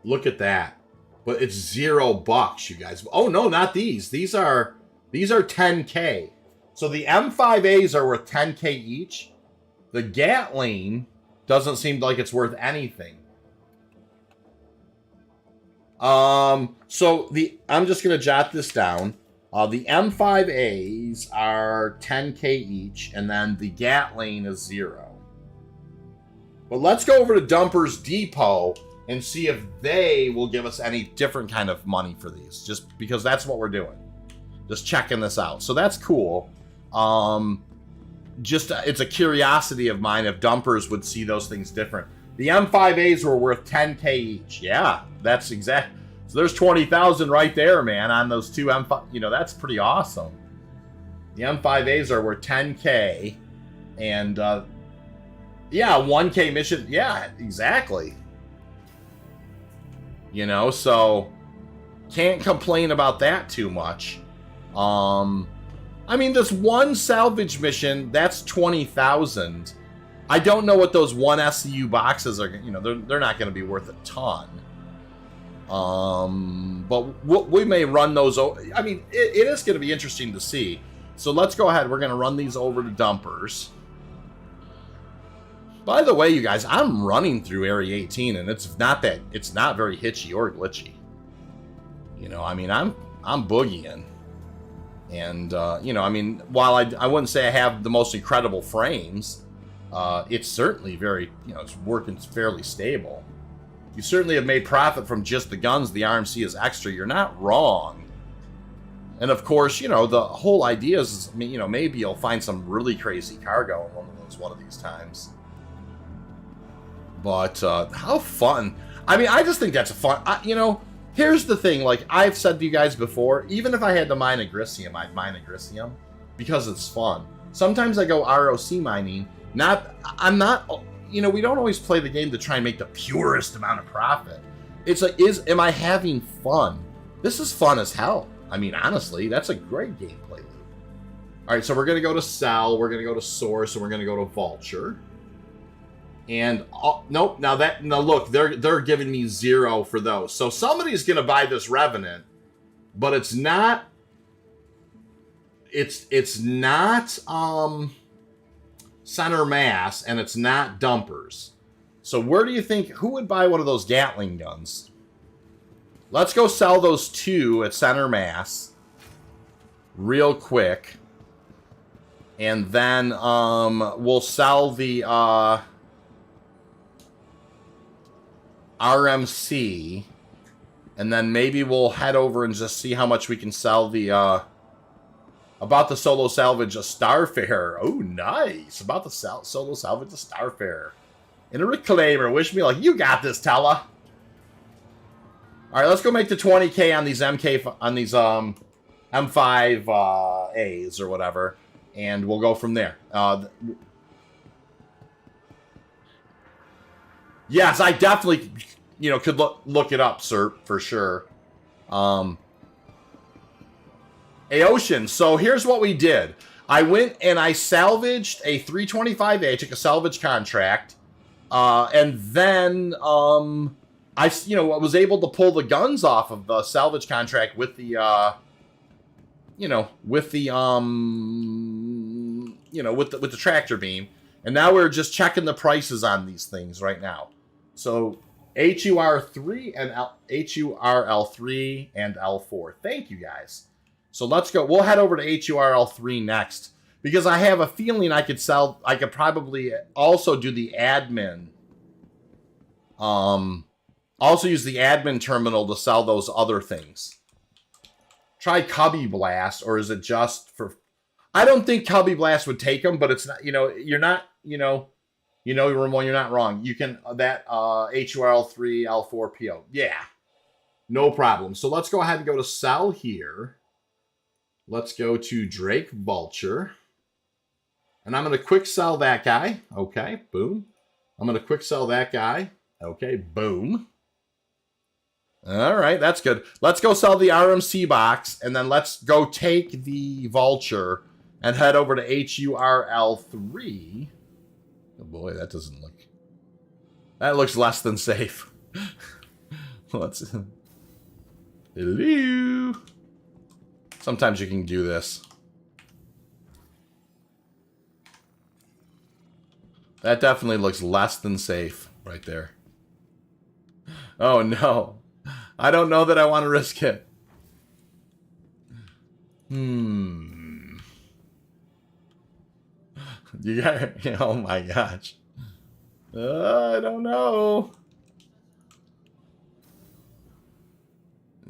Look at that. But it's $0, you guys. Oh, no, not these. These are 10K. So the M5As are worth 10K each. The Gatling doesn't seem like it's worth anything. So I'm just going to jot this down. The M5As are 10K each, and then the Gatling is 0. But let's go over to Dumper's Depot and see if they will give us any different kind of money for these, just because that's what we're doing. Just checking this out. So that's cool. It's a curiosity of mine if Dumpers would see those things different. The M5As were worth 10K each. Yeah, that's exact. So there's 20,000 right there, man, on those two M5. You know, that's pretty awesome. The M5As are worth 10K, and yeah, 1K mission. Yeah, exactly. You know, so can't complain about that too much. I mean, this one salvage mission, that's 20,000. I don't know what those one SCU boxes are. You know, they're not going to be worth a ton. But we may run those. I mean, it is going to be interesting to see. So let's go ahead. We're going to run these over to Dumpers. By the way, you guys, I'm running through Area 18, and it's not very hitchy or glitchy. You know, I mean, I'm boogieing. And, you know, I mean, while I wouldn't say I have the most incredible frames, it's certainly very, you know, it's working fairly stable. You certainly have made profit from just the guns. The RMC is extra. You're not wrong. And, of course, you know, the whole idea is, you know, maybe you'll find some really crazy cargo in one of these times. But how fun. I mean, I just think that's a fun, you know, here's the thing, like I've said to you guys before, even if I had to mine Agricium, I'd mine Agricium because it's fun. Sometimes I go ROC mining. I'm not, you know, we don't always play the game to try and make the purest amount of profit. It's like, am I having fun? This is fun as hell. I mean, honestly, that's a great gameplay loop. All right, so we're going to go to Cell, we're going to go to Source, and we're going to go to Vulture. And nope. Now look, they're giving me 0 for those. So somebody's gonna buy this Revenant, but it's not Center Mass, and it's not Dumpers. So where do you think, who would buy one of those Gatling guns? Let's go sell those 2 at Center Mass real quick, and then we'll sell the RMC, and then maybe we'll head over and just see how much we can sell the about the solo salvage a Starfarer. Oh, nice. About the solo salvage a Starfarer. And a Reclaimer. Wish me luck. You got this, Tella. All right, let's go make the 20K on these M5As or whatever, and we'll go from there. Yes, I definitely, you know, could look it up, sir, for sure. Aocean. So here's what we did. I went and I salvaged a 325A, took a salvage contract, and then I was able to pull the guns off of the salvage contract with the with the tractor beam, and now we're just checking the prices on these things right now. So HUR3 and HURL3 and L4. Thank you guys. So let's go. We'll head over to HURL3 next, because I have a feeling I could probably also do the admin. Also use the admin terminal to sell those other things. Try Cubby Blast, or is it just for... I don't think Cubby Blast would take them, but it's not, you're not, Ramon, you're not wrong. You can, HURL3, L4, PO. Yeah, no problem. So let's go ahead and go to sell here. Let's go to Drake Vulture. And I'm going to quick sell that guy. Okay, boom. I'm going to quick sell that guy. Okay, boom. All right, that's good. Let's go sell the RMC box, and then let's go take the Vulture and head over to HURL3. Oh boy, that doesn't look... That looks less than safe. Let's... Hello? Sometimes you can do this. That definitely looks less than safe right there. Oh no. I don't know that I want to risk it. You got, oh my gosh. I don't know.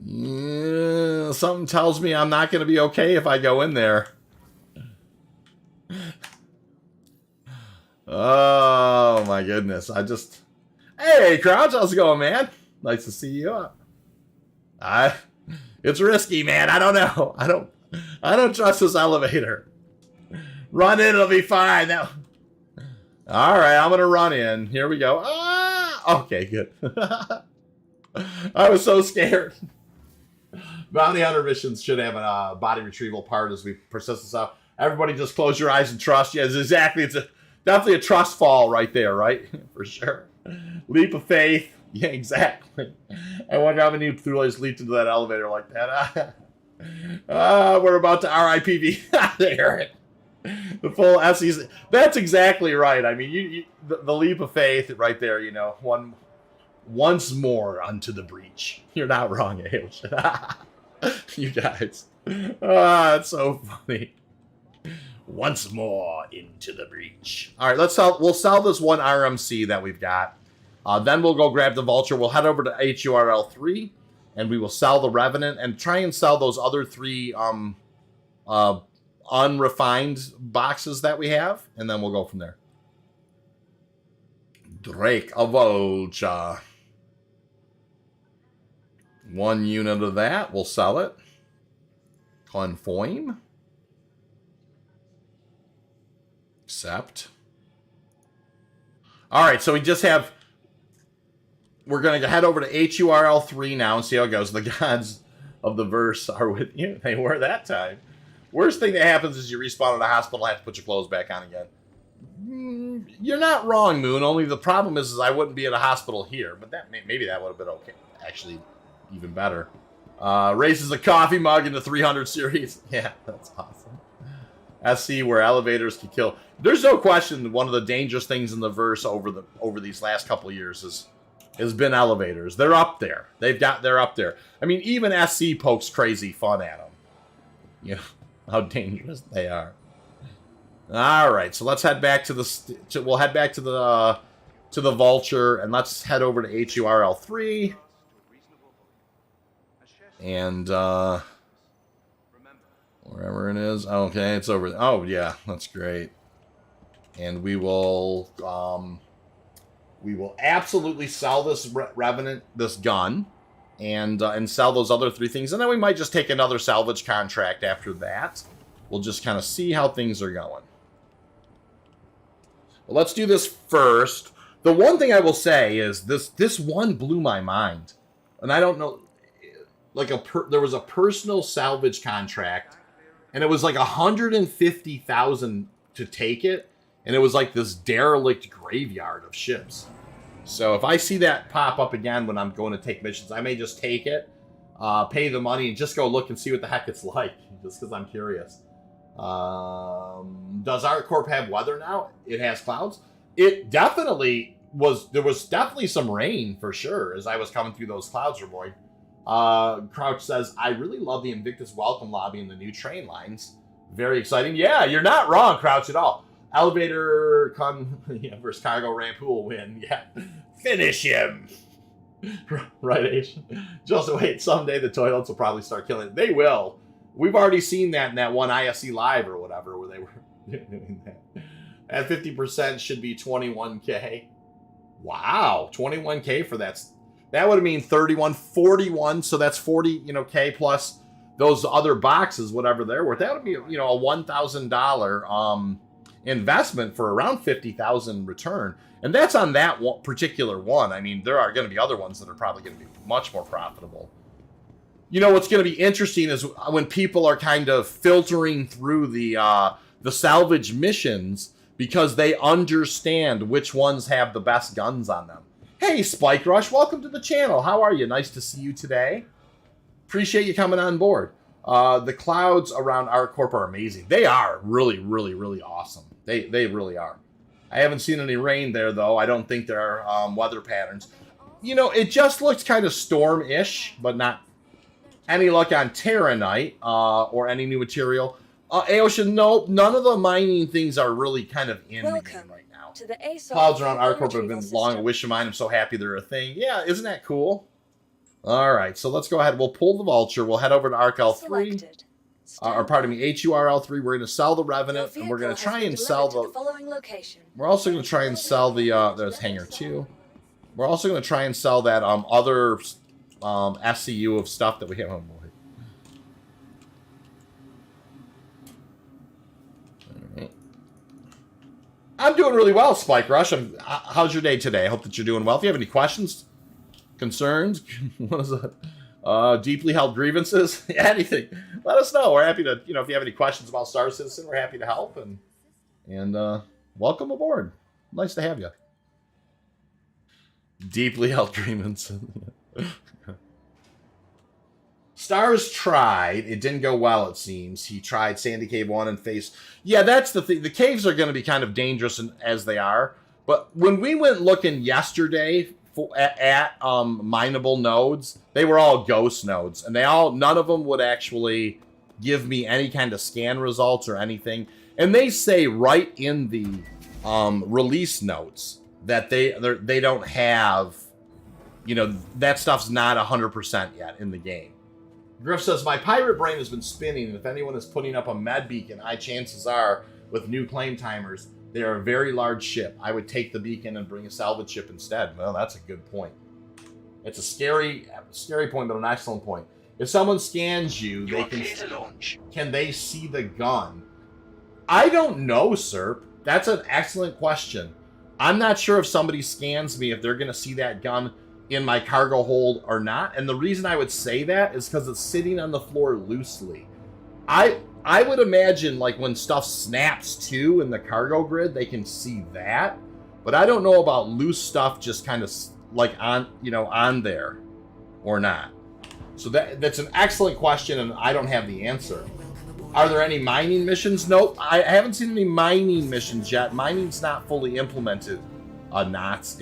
Yeah, something tells me I'm not going to be okay if I go in there. Oh my goodness. Hey, Crouch, how's it going, man? Nice to see you. It's risky, man. I don't know. I don't trust this elevator. Run in, it'll be fine. Now. All right, I'm gonna run in. Here we go. Ah, okay, good. I was so scared. Bounty Hunter missions should have a body retrieval part as we persist this out. Everybody just close your eyes and trust. Yes, exactly. It's definitely a trust fall right there, right? For sure. Leap of faith. Yeah, exactly. I wonder how many throughways leaped into that elevator like that. We're about to RIPV. There. The full SEs. That's exactly right. I mean, the leap of faith right there, you know. Once more unto the breach. You're not wrong, AH. You guys. It's so funny. Once more into the breach. All right, we'll sell this one RMC that we've got. Then we'll go grab the Vulture. We'll head over to HURL3, and we will sell the Revenant and try and sell those other 3 unrefined boxes that we have, and then we'll go from there. Drake a Vulture. 1 unit of that. We'll sell it. Conform. Accept. All right, so we just have... We're going to head over to HURL3 now and see how it goes. The gods of the verse are with you. They were that time. Worst thing that happens is you respawn in a hospital and have to put your clothes back on again. You're not wrong, Moon. Only the problem is I wouldn't be in a hospital here. But maybe that would have been okay. Actually, even better. Raises a coffee mug in the 300 series. Yeah, that's awesome. SC where elevators can kill. There's no question one of the dangerous things in the verse over these last couple of years has been elevators. They're up there. They're up there. I mean, even SC pokes crazy fun at them. You know how dangerous they are. All right, so let's head back to we'll head back to the Vulture, and let's head over to HURL3. And wherever it is. Okay, it's over. Oh yeah, that's great. And we will absolutely sell this Revenant, this gun, and sell those other 3 things, and then we might just take another salvage contract after that. We'll just kind of see how things are going. Well, let's do this first. The one thing I will say is this one blew my mind, and I don't know, like there was a personal salvage contract, and it was like 150,000 to take it, and it was like this derelict graveyard of ships. So if I see that pop up again when I'm going to take missions, I may just take it, pay the money, and just go look and see what the heck it's like, just because I'm curious. Does ArcCorp have weather now? It has clouds. It definitely was. There was definitely some rain for sure as I was coming through those clouds, Roy. Crouch says, I really love the Invictus welcome lobby and the new train lines. Very exciting. Yeah, you're not wrong, Crouch, at all. Elevator versus cargo ramp, who will win? Yeah, finish him. Right, Asian. Just wait, someday the toilets will probably start killing it. They will. We've already seen that in that one ISC live or whatever where they were doing that. At 50% should be 21K. Wow, 21K for that. That would mean 31, 41. So that's 40, K plus those other boxes, whatever they're worth. That would be, a $1,000 investment for around 50,000 return. And that's on that one particular one. I mean, there are going to be other ones that are probably going to be much more profitable. What's going to be interesting is when people are kind of filtering through the salvage missions because they understand which ones have the best guns on them. Hey, Spike Rush, welcome to the channel. How are you? Nice to see you today. Appreciate you coming on board. The clouds around ArcCorp are amazing. They are really, really, really awesome. They really are. I haven't seen any rain there, though. I don't think there are weather patterns. It just looks kind of storm-ish, but not Any luck on Terranite or any new material? Aocean, nope. None of the mining things are really kind of in the game right now. To the Clouds around ArcCorp have been long a wish of mine. I'm so happy they're a thing. Yeah, isn't that cool? All right, so let's go ahead. We'll pull the Vulture. We'll head over to ArcL3. Or pardon me, HURL3. We're going to sell the Revenant, and we're going to try and sell the... We're also going to try and sell the... there's Hangar 2. We're also going to try and sell that other SCU of stuff that we have. Oh, boy. I'm doing really well, Spike Rush. How's your day today? I hope that you're doing well. If you have any questions, concerns, what is that? Deeply held grievances, anything, let us know. We're happy to, if you have any questions about Star Citizen, we're happy to help. And welcome aboard. Nice to have you. Deeply held grievances. Stars tried. It didn't go well, it seems. He tried Sandy Cave 1 and faced... Yeah, that's the thing. The caves are going to be kind of dangerous as they are. But when we went looking yesterday at mineable nodes, they were all ghost nodes. And none of them would actually give me any kind of scan results or anything. And they say right in the release notes that they don't have... that stuff's not 100% yet in the game. Griff says, my pirate brain has been spinning, and if anyone is putting up a med beacon, high chances are, with new claim timers, they are a very large ship. I would take the beacon and bring a salvage ship instead. Well, that's a good point. It's a scary point, but an excellent point. If someone scans you, they can they see the gun? I don't know, sir. That's an excellent question. I'm not sure if somebody scans me, if they're going to see that gun in my cargo hold or not. And the reason I would say that is because it's sitting on the floor loosely. I would imagine, like, when stuff snaps to in the cargo grid, they can see that. But I don't know about loose stuff just kind of like on there or not. So that's an excellent question, and I don't have the answer. Are there any mining missions? Nope, I haven't seen any mining missions yet. Mining's not fully implemented. Knots.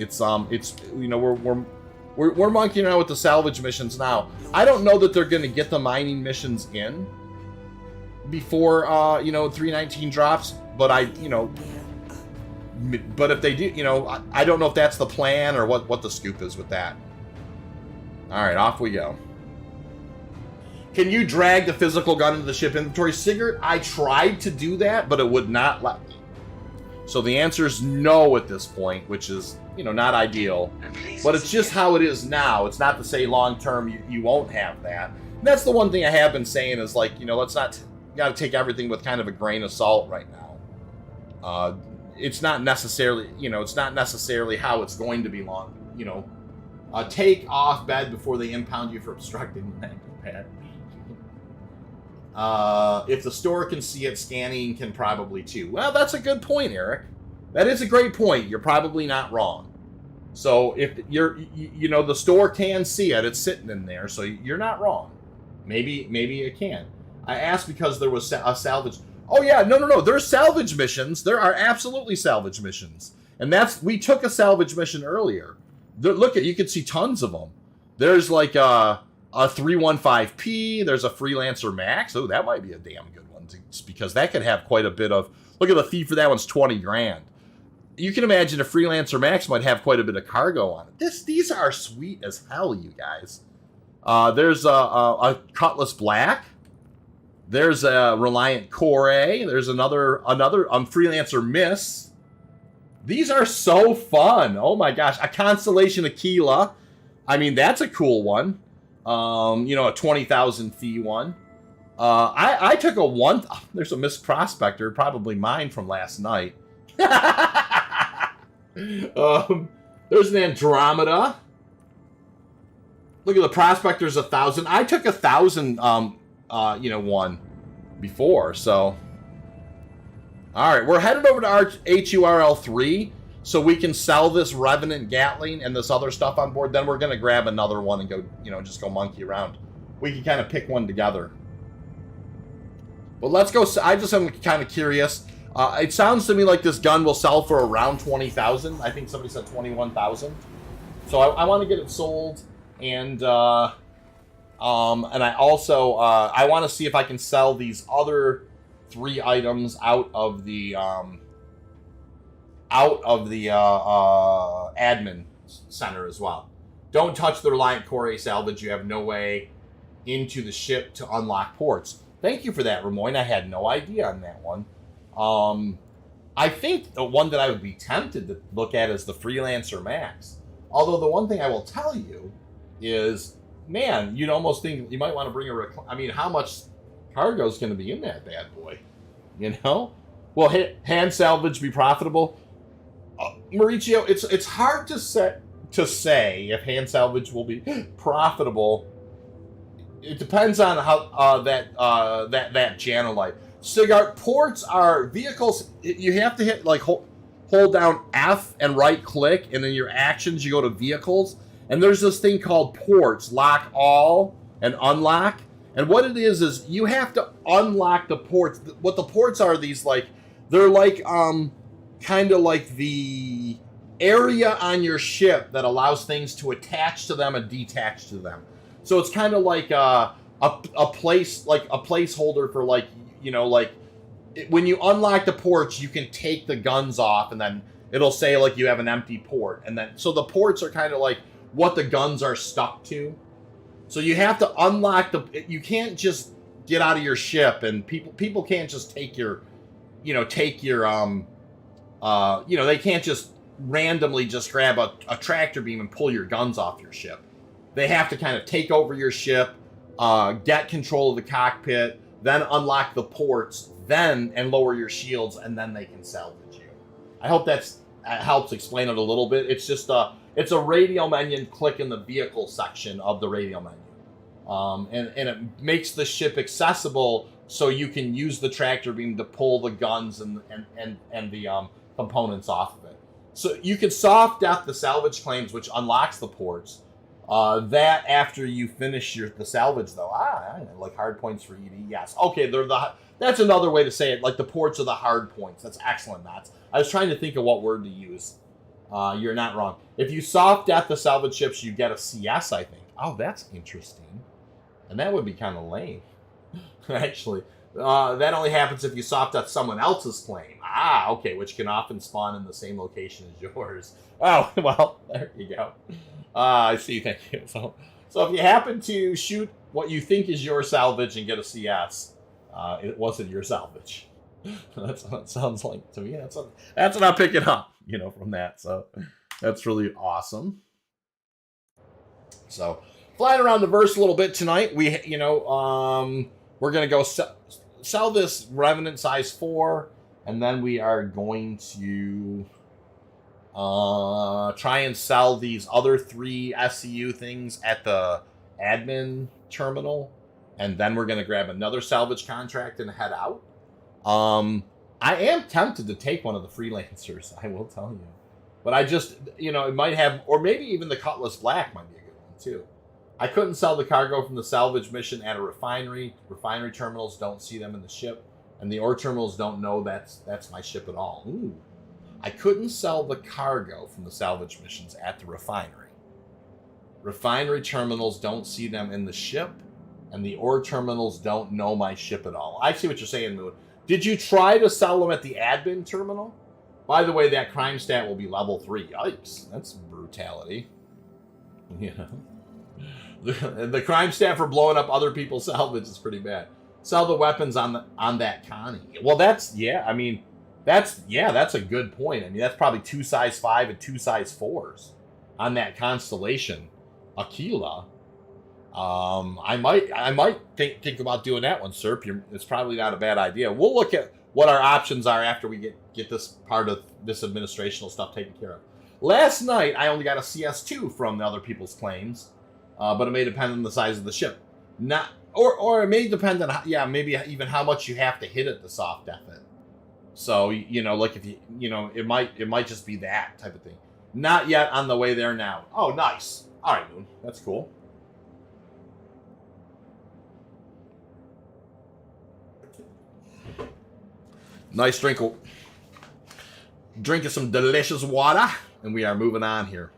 We're monkeying around with the salvage missions now. I don't know that they're going to get the mining missions in before 319 drops, but but if they do, I don't know if that's the plan or what the scoop is with that. All right, off we go. Can you drag the physical gun into the ship inventory? Sigurd, I tried to do that, but it would not let me. So the answer is no at this point, which is, not ideal. But it's just how it is now. It's not to say long-term you won't have that. And that's the one thing I have been saying is, like, let's not... You got to take everything with kind of a grain of salt right now. It's not necessarily, it's not necessarily how it's going to be long. Take off bed before they impound you for obstructing the landing pad. If the store can see it, scanning can probably too. Well, that's a good point, Eric. That is a great point. You're probably not wrong. So if the store can see it, it's sitting in there, so you're not wrong. Maybe it can. I asked because there was a salvage. Oh yeah, no. There's salvage missions. There are absolutely salvage missions, and we took a salvage mission earlier. You can see tons of them. There's like a 315P. There's a Freelancer Max. Oh, that might be a damn good one because that could have quite a bit of. Look at the fee for that one's 20 grand. You can imagine a Freelancer Max might have quite a bit of cargo on it. These are sweet as hell, you guys. There's a Cutlass Black. There's a Reliant Core A. There's another Freelancer Miss. These are so fun. Oh my gosh. A Constellation Aquila. I mean, that's a cool one. A 20,000 fee one. I took a one. There's a Miss Prospector, probably mine from last night. There's an Andromeda. Look at the Prospector's 1,000. I took 1,000. One before, so. Alright, we're headed over to our HURL3 so we can sell this Revenant Gatling and this other stuff on board. Then we're going to grab another one and go, just go monkey around. We can kind of pick one together. But let's go. I just am kind of curious. It sounds to me like this gun will sell for around 20,000. I think somebody said 21,000. So I want to get it sold and, And I also I want to see if I can sell these other 3 items out of the admin center as well. Don't touch the Reliant Core salvage. You have no way into the ship to unlock ports. Thank you for that, Ramoyne. I had no idea on that one. I think the one that I would be tempted to look at is the Freelancer Max. Although the one thing I will tell you is, man, you'd almost think you might want to bring I mean, how much cargo is going to be in that bad boy? You know? Will hand salvage be profitable? Mauricio, it's hard to say if hand salvage will be profitable. It depends on how that channel light. Cigar ports are vehicles. You have to hit like hold down F and right click, and then your actions you go to vehicles. And there's this thing called ports, lock all and unlock. And what it is you have to unlock the ports. What the ports are, these like they're like kind of like the area on your ship that allows things to attach to them and detach to them. So it's kind of like a place, like a placeholder for like, you know, like when you unlock the ports, you can take the guns off and then it'll say like you have an empty port. And then, so the ports are kind of like what the guns are stuck to. So you have to unlock you can't just get out of your ship, and people can't just take your, you know, they can't just randomly just grab a tractor beam and pull your guns off your ship. They have to kind of take over your ship, get control of the cockpit, then unlock the ports, and lower your shields, and then they can salvage you. I hope that helps explain it a little bit. It's just it's a radial menu. Click in the vehicle section of the radial menu, and it makes the ship accessible so you can use the tractor beam to pull the guns and the components off of it. So you can soft death the salvage claims, which unlocks the ports. That after you finish the salvage, though. Like hard points for ED. Yes. Okay, that's another way to say it. Like the ports are the hard points. That's excellent, Matt. I was trying to think of what word to use. You're not wrong. If you soft death the salvage ships, you get a CS, I think. Oh, that's interesting. And that would be kind of lame. Actually. That only happens if you soft death someone else's claim. Okay, which can often spawn in the same location as yours. Oh, well, there you go. I see, thank you. So if you happen to shoot what you think is your salvage and get a CS, it wasn't your salvage. That's what it sounds like to me. That's what I'm picking up, you know, from that. So that's really awesome. So flying around the verse a little bit tonight, we're gonna go sell this Revenant size 4, and then we are going to try and sell these other 3 SCU things at the admin terminal, and then we're going to grab another salvage contract and head out. I am tempted to take one of the freelancers, I will tell you, but I just, it might have, or maybe even the Cutlass Black might be a good one too. I couldn't sell the cargo from the salvage mission at a refinery. Refinery terminals don't see them in the ship, and the ore terminals don't know that's my ship at all. Ooh. I couldn't sell the cargo from the salvage missions at the refinery. Refinery terminals don't see them in the ship, and the ore terminals don't know my ship at all. I see what you're saying, Moon. Did you try to sell them at the admin terminal? By the way, that crime stat will be level 3. Yikes, that's brutality. The crime stat for blowing up other people's salvage is pretty bad. Sell the weapons on that Connie. Well, that's a good point. I mean, that's probably 2 size 5 and 2 size 4s on that constellation, Aquila. I might think about doing that one, Serp. It's probably not a bad idea. We'll look at what our options are after we get this part of this administrational stuff taken care of. Last night, I only got a CS2 from the other people's claims, but it may depend on the size of the ship. Or it may depend on, maybe even how much you have to hit it to soft death it. So, like if it might just be that type of thing. Not yet, on the way there now. Oh, nice. All right, Moon. That's cool. Nice drink of some delicious water, and we are moving on here.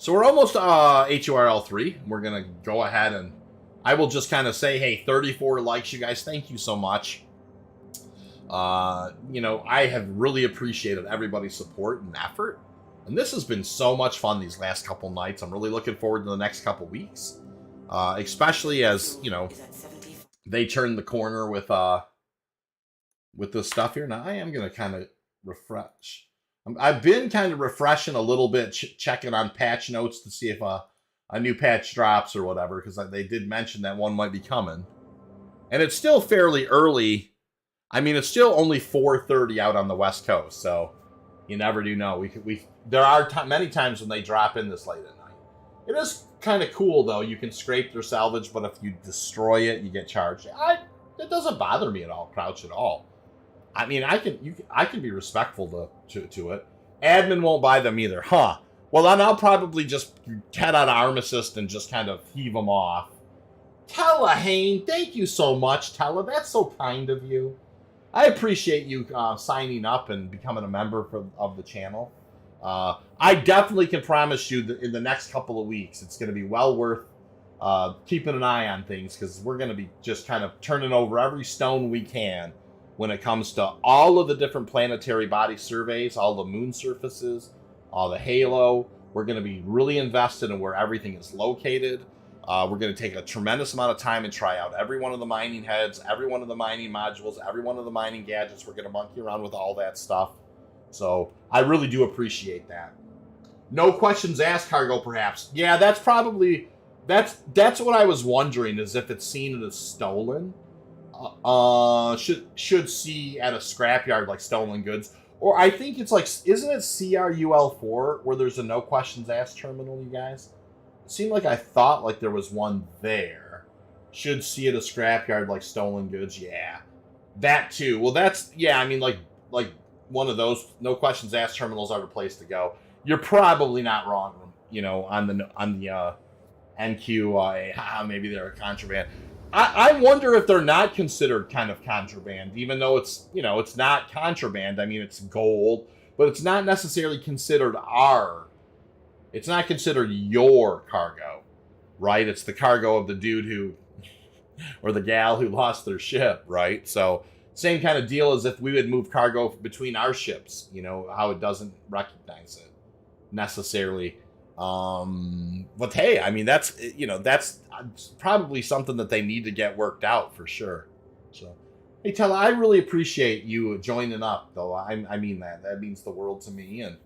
So we're almost HURL3. We're going to go ahead and I will just kind of say, hey, 34 likes, you guys. Thank you so much. You know, I have really appreciated everybody's support and effort. And this has been so much fun these last couple nights. I'm really looking forward to the next couple weeks. Especially as, you know, they turn the corner with this stuff here. Now, I am going to kind of refresh. I've been kind of refreshing a little bit, checking on patch notes to see if a new patch drops or whatever, because they did mention that one might be coming. And it's still fairly early. I mean, it's still only 4:30 out on the West Coast, so you never do know. There are many times when they drop in this late at night. It is kind of cool, though. You can scrape their salvage, but if you destroy it, you get charged. It doesn't bother me at all, Crouch, at all. I mean, I can be respectful to it. Admin won't buy them either, huh? Well, then I'll probably just head on Arm Assist and just kind of heave them off. Telehane, thank you so much, Tele. That's so kind of you. I appreciate you signing up and becoming a member of the channel. I definitely can promise you that in the next couple of weeks, it's going to be well worth keeping an eye on things, because we're going to be just kind of turning over every stone we can when it comes to all of the different planetary body surveys, all the moon surfaces, all the halo. We're going to be really invested in where everything is located. We're going to take a tremendous amount of time and try out every one of the mining heads, every one of the mining modules, every one of the mining gadgets. We're going to monkey around with all that stuff. So I really do appreciate that. No questions asked, cargo, perhaps. Yeah, that's probably... That's what I was wondering, is if it's seen as stolen. Should see at a scrapyard like stolen goods. Or I think it's like, isn't it CRUL4 where there's a no questions asked terminal, you guys? It seemed like I thought like there was one there. Should see at a scrapyard like stolen goods, yeah. That too. Well, that's, yeah, I mean, like one of those no questions asked terminals are the place to go. You're probably not wrong, you know, on the NQA, maybe they're a contraband. I wonder if they're not considered kind of contraband, even though it's, you know, it's not contraband. I mean, it's gold, but it's not necessarily considered it's not considered your cargo, right? It's the cargo of the dude who, or the gal who lost their ship, right? So same kind of deal as if we would move cargo between our ships, you know, how it doesn't recognize it necessarily. But hey, I mean, that's, you know, that's probably something that they need to get worked out for sure. So, hey, Tella, I really appreciate you joining up, though. I mean that means the world to me. And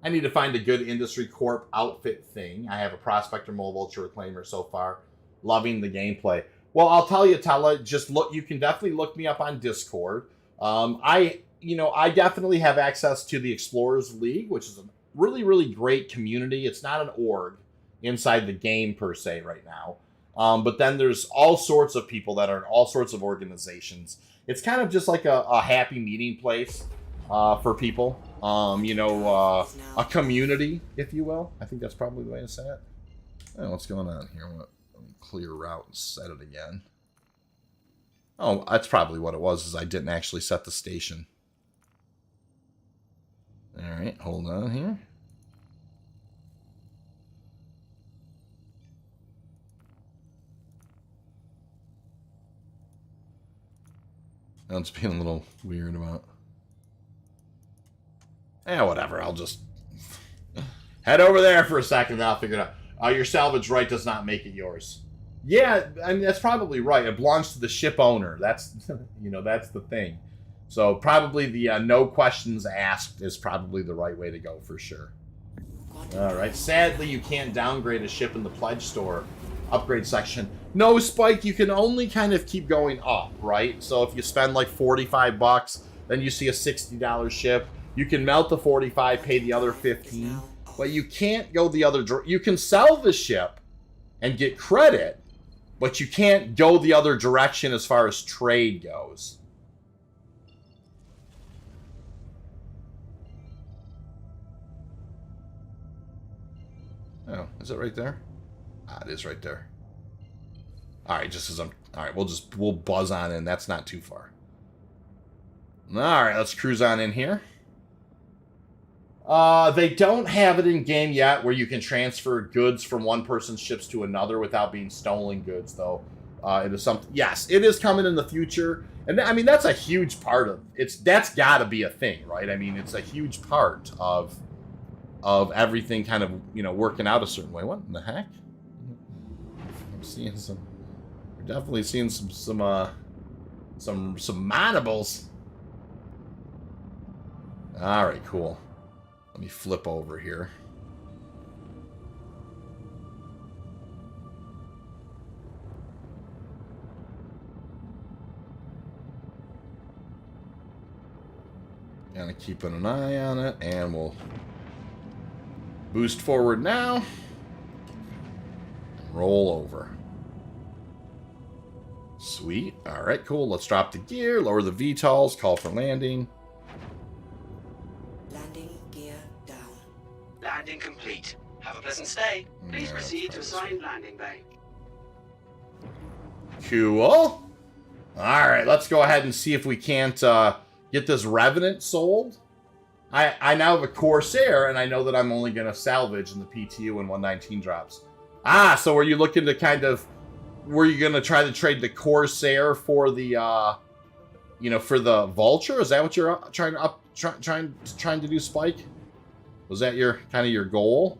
I need to find a good industry corp outfit thing. I have a prospector mobile ultra reclaimer so far. Loving the gameplay. Well, I'll tell you, Tella, just look. You can definitely look me up on Discord. I definitely have access to the Explorers League, which is a really, really great community. It's not an org inside the game per se right now. But then there's all sorts of people that are in all sorts of organizations. It's kind of just like a happy meeting place for people. A community, if you will. I think that's probably the way to say it. Oh, what's going on here? Let me clear route and set it again. Oh, that's probably what it was, is I didn't actually set the station. Alright, hold on here. That's being a little weird about. Whatever, I'll just head over there for a second and I'll figure it out. Your salvage right does not make it yours. Yeah, I mean, that's probably right. It belongs to the ship owner. That's, that's the thing. So probably the no questions asked is probably the right way to go for sure. All right. Sadly, you can't downgrade a ship in the pledge store upgrade section. No, Spike, you can only kind of keep going up, right? So if you spend like $45, then you see a $60 ship. You can melt the 45, pay the other 15, but you can't go the other. You can sell the ship and get credit, but you can't go the other direction as far as trade goes. Oh, is it right there? Ah, it is right there. All right, just as I'm... All right, we'll buzz on in. That's not too far. All right, let's cruise on in here. They don't have it in game yet where you can transfer goods from one person's ships to another without being stolen goods, though. It is something. Yes, it is coming in the future, and I mean that's a huge part of that's got to be a thing, right? I mean, it's a huge part of everything kind of working out a certain way. What in the heck? I'm seeing some. We're definitely seeing some monables. All right, cool. Let me flip over here. Kind of keeping an eye on it, and we'll boost forward now. And roll over. Sweet. All right, cool. Let's drop the gear, lower the VTOLs, call for landing. Landing gear down. Landing complete. Have a pleasant stay. Please Yeah, proceed to assigned landing bay. Cool. All right, let's go ahead and see if we can't get this Revenant sold. I now have a Corsair, and I know that I'm only going to salvage in the PTU when 119 drops. Ah, so are you looking to kind of... Were you going to try to trade the Corsair for the, for the Vulture? Is that what you're trying to do, Spike? Was that your kind of your goal?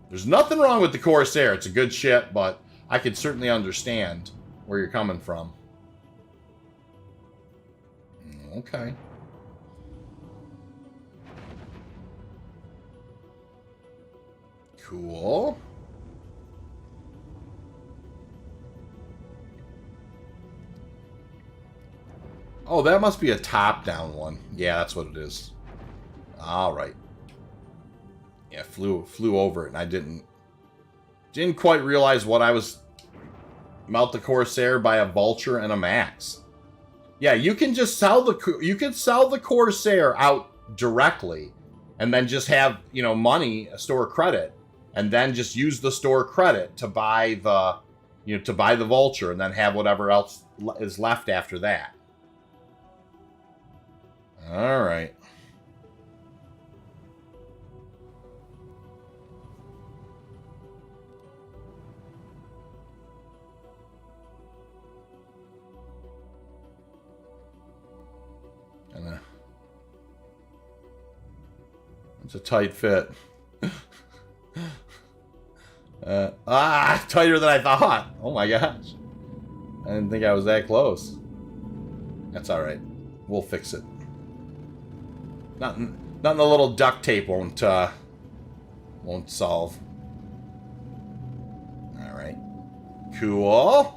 There's nothing wrong with the Corsair. It's a good ship, but I could certainly understand where you're coming from. Okay. Cool. Oh, that must be a top-down one. Yeah, that's what it is. All right. Yeah, flew over it, and I didn't quite realize what I was... Mount the Corsair by a Vulture and a Max. Yeah, you can just sell the Corsair out directly, and then just have money, store credit, and then just use the store credit to buy the Vulture, and then have whatever else is left after that. All right. It's a tight fit. Tighter than I thought. Oh my gosh. I didn't think I was that close. That's all right. We'll fix it. Nothing a little duct tape won't solve. All right. Cool.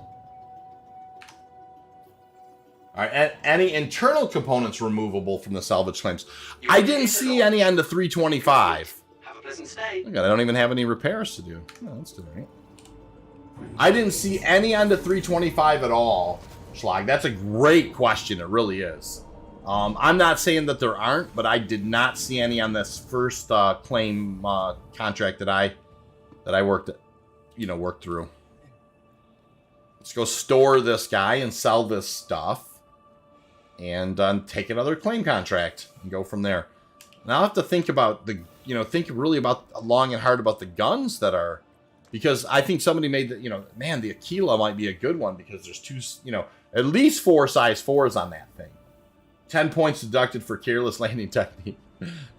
All right, any internal components removable from the salvage claims? I didn't see any on the 325. Have a pleasant stay. I don't even have any repairs to do. Oh, that's all right. I didn't see any on the 325 at all, Schlag. That's a great question. It really is. I'm not saying that there aren't, but I did not see any on this first claim contract that I worked through. Let's go store this guy and sell this stuff. And take another claim contract and go from there. Now I'll have to think about think really about long and hard about the guns that are, because I think somebody made the, man, the Aquila might be a good one because there's two, at least 4 size 4s on that thing. 10 points deducted for careless landing technique.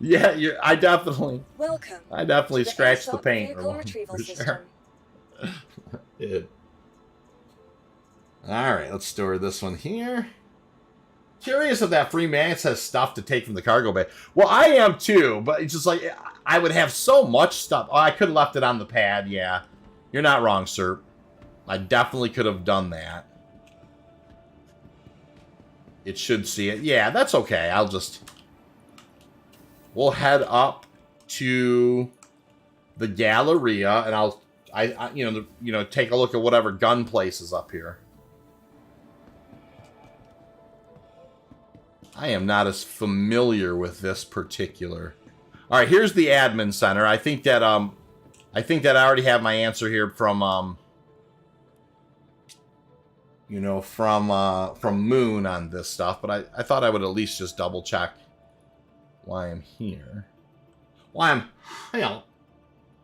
Yeah, I definitely scratched the paint. For sure. All right, let's store this one here. Curious if that free Max has stuff to take from the cargo bay. Well, I am too, but it's just like, I would have so much stuff. Oh, I could have left it on the pad, yeah. You're not wrong, sir. I definitely could have done that. It should see it. Yeah, that's okay. We'll head up to the Galleria, and I'll take a look at whatever gun place is up here. I am not as familiar with this particular. All right, here's the admin center. I think that I already have my answer here from you know, from Moon on this stuff, but I thought I would at least just double check why I'm here. Why I'm, hell,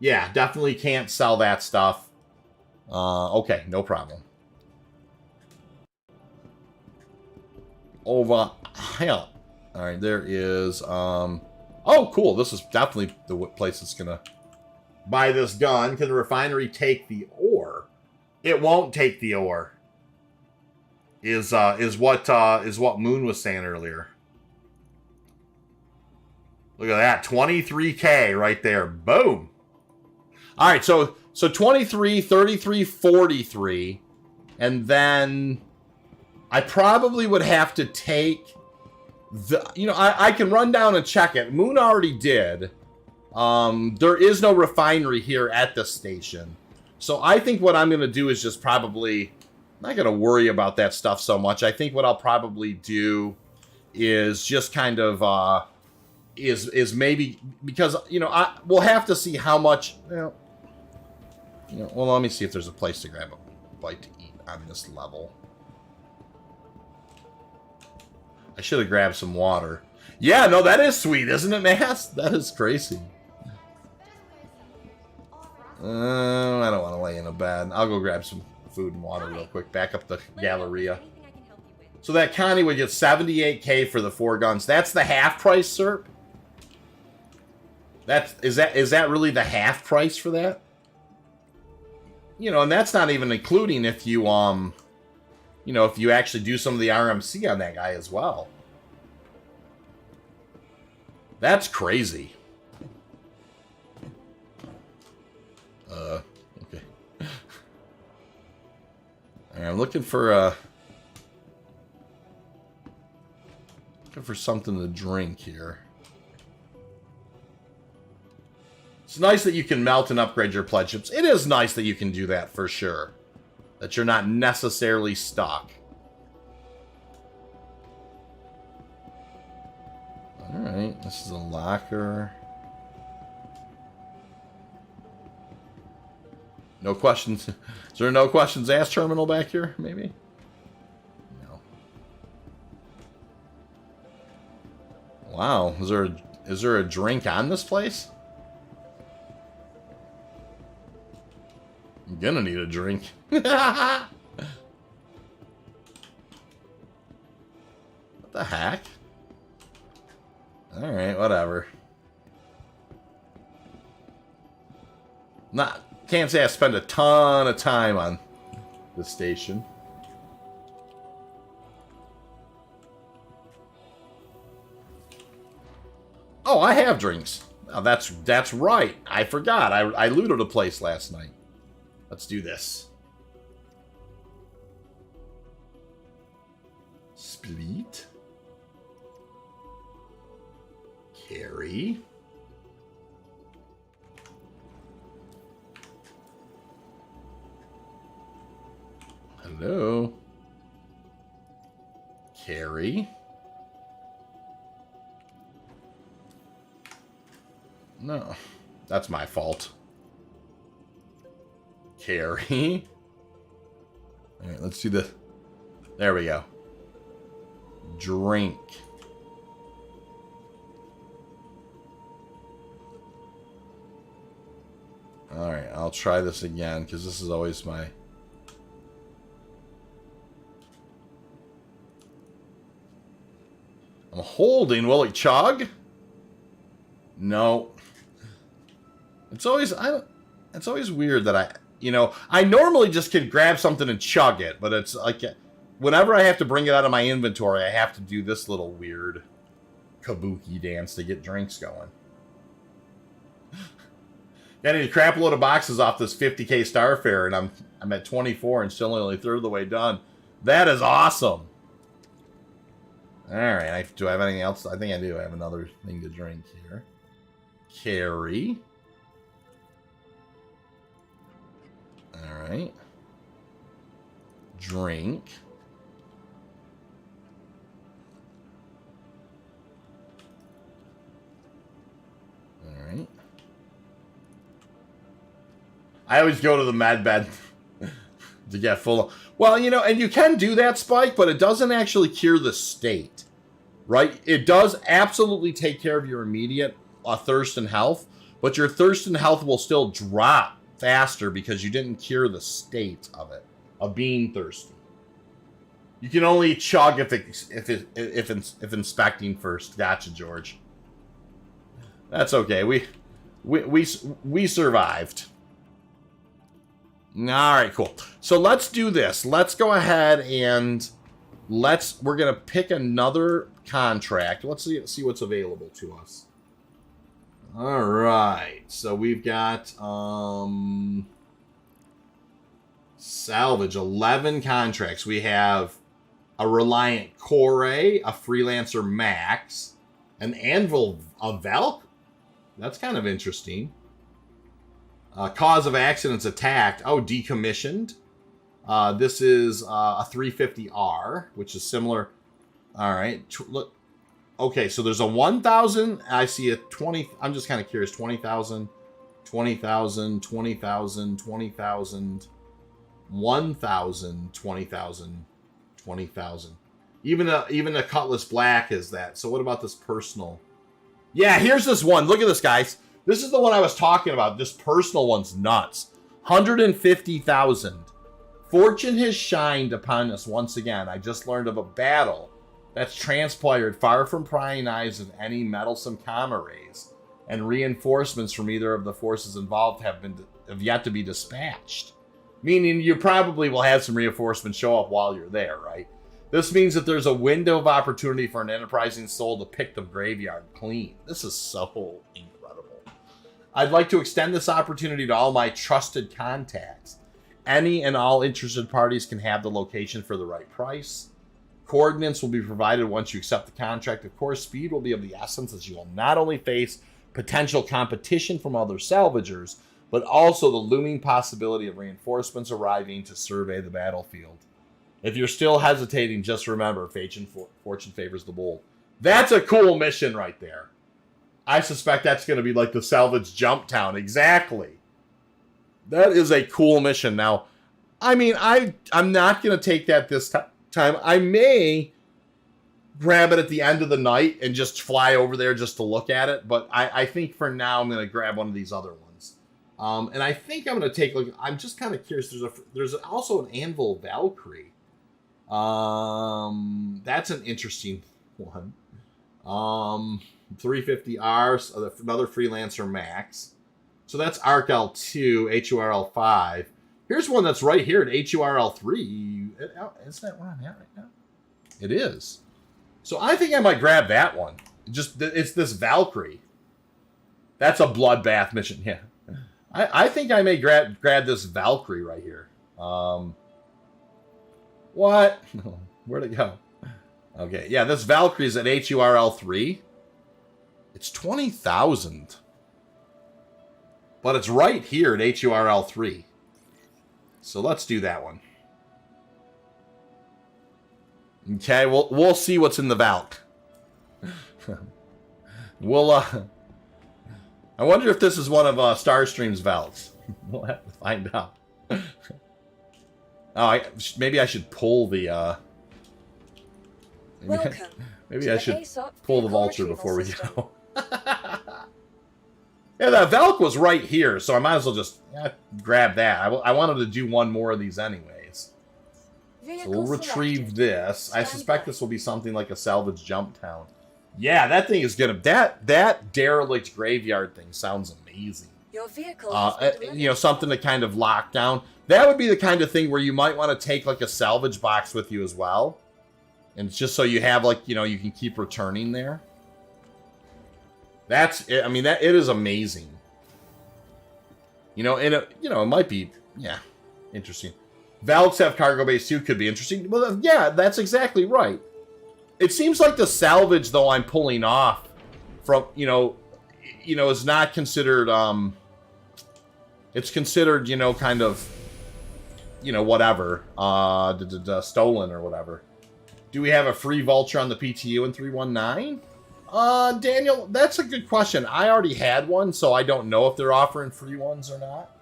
yeah, definitely can't sell that stuff. Okay, no problem. Over, hell. All right, there is, oh, cool. This is definitely the place that's gonna buy this gun. Can the refinery take the ore? It won't take the ore. Is what Moon was saying earlier. Look at that, 23K right there. Boom. All right, so 23, 33, 43, and then I probably would have to take the, you know, I can run down and check it. Moon already did. There is no refinery here at the station. So I think what I'm going to do is just probably, I'm not going to worry about that stuff so much. I think what I'll probably do is just kind of, is maybe, because, you know, we'll have to see how much, well, let me see if there's a place to grab a bite to eat on this level. I should have grabbed some water. Yeah, no, that is sweet, isn't it, Mass? That is crazy. I don't want to lay in a bed. I'll go grab some food and water real quick. Back up the Galleria. So that Connie would get 78K for the 4 guns. That's the half price, Serp? Is that really the half price for that? You know, and that's not even including if you you know, if you actually do some of the RMC on that guy as well. That's crazy. Okay. I'm looking for something to drink here. It's nice that you can melt and upgrade your pledge ships. It is nice that you can do that for sure. That you're not necessarily stuck. Alright, this is a locker. No questions. Is there a no questions asked terminal back here, maybe? No. Wow, is there a drink on this place? I'm gonna need a drink. What the heck? Alright, whatever. Can't say I spend a ton of time on this station. Oh, I have drinks. Oh, that's right. I forgot. I looted a place last night. Let's do this. Split. Carry. Hello. Carry. No, that's my fault. Carry. All right, let's do the. There we go. Drink. All right, I'll try this again because this is always my. I'm holding. Will it chug? No. It's always It's always weird that I normally just can grab something and chug it, but it's like whenever I have to bring it out of my inventory, I have to do this little weird kabuki dance to get drinks going. Got a crap load of boxes off this 50K Starfare, and I'm at 24 and still only a third of the way done. That is awesome. All right, do I have anything else? I think I do. I have another thing to drink here. Carry. All right. Drink. All right. I always go to the med bed To get full. Well, you know, and you can do that, Spike, but it doesn't actually cure the state, right? It does absolutely take care of your immediate thirst and health, but your thirst and health will still drop faster because you didn't cure the state of it, of being thirsty. You can only chug if inspecting first. Gotcha, George. That's okay. We survived. All right, cool. So let's do this. Let's go ahead and we're gonna pick another contract. Let's see what's available to us. All right. So we've got salvage 11 contracts. We have a Reliant Core, a Freelancer Max, an Anvil, a Valk. That's kind of interesting. Cause of accidents attacked. Oh, decommissioned. This is a 350R, which is similar. All right. Look. Okay, so there's a 1,000. I see a 20. I'm just kind of curious. 20,000, 20,000, 20,000, 20,000, 1,000, 20,000, 20,000. Even a Cutlass Black is that. So what about this personal? Yeah, here's this one. Look at this, guys. This is the one I was talking about. This personal one's nuts. 150,000. Fortune has shined upon us once again. I just learned of a battle that's transpired far from prying eyes of any meddlesome comrades, and reinforcements from either of the forces involved have yet to be dispatched. Meaning you probably will have some reinforcements show up while you're there, right? This means that there's a window of opportunity for an enterprising soul to pick the graveyard clean. This is so incredible. I'd like to extend this opportunity to all my trusted contacts. Any and all interested parties can have the location for the right price. Coordinates will be provided once you accept the contract. Of course, speed will be of the essence, as you will not only face potential competition from other salvagers, but also the looming possibility of reinforcements arriving to survey the battlefield. If you're still hesitating, just remember, fortune favors the bold. That's a cool mission right there. I suspect that's going to be like the Salvage Jump Town. Exactly. That is a cool mission. Now, I mean, I'm not going to take that this time. I may grab it at the end of the night and just fly over there just to look at it. But I think for now, I'm going to grab one of these other ones. And I think I'm going to take, like, I'm just kind of curious. There's also an Anvil Valkyrie. That's an interesting one. 350R, another Freelancer Max. So that's ARC-L2, HURL5. Here's one that's right here at HURL3. Is that where I'm at right now? It is. So I think I might grab that one. It's this Valkyrie. That's a bloodbath mission. Yeah. I think I may grab this Valkyrie right here. What? Where'd it go? Okay, yeah, this Valkyrie is at HURL3. It's 20,000. But it's right here at HURL3. So let's do that one. Okay, we'll see what's in the Valk. I wonder if this is one of Starstream's Valks. We'll have to find out. Oh, maybe I should pull the, maybe I should pull the Vulture before we go. Yeah, that Valk was right here, so I might as well just grab that. I wanted to do one more of these anyways. So we'll retrieve this. I suspect this will be something like a Salvage Jump Town. Yeah, that thing is gonna... That derelict graveyard thing sounds amazing. Your vehicle you know, something to kind of lock down. That would be the kind of thing where you might want to take like a salvage box with you as well. And it's just so you have, like, you know, you can keep returning there. That's it. I mean, it is amazing. You know, and it might be, yeah, interesting. Valks have cargo base too, could be interesting. Well, yeah, that's exactly right. It seems like the salvage, though, I'm pulling off from, is not considered, it's considered, kind of, whatever, stolen or whatever. Do we have a free vulture on the PTU in 319? Daniel, that's a good question. I already had one, so I don't know if they're offering free ones or not.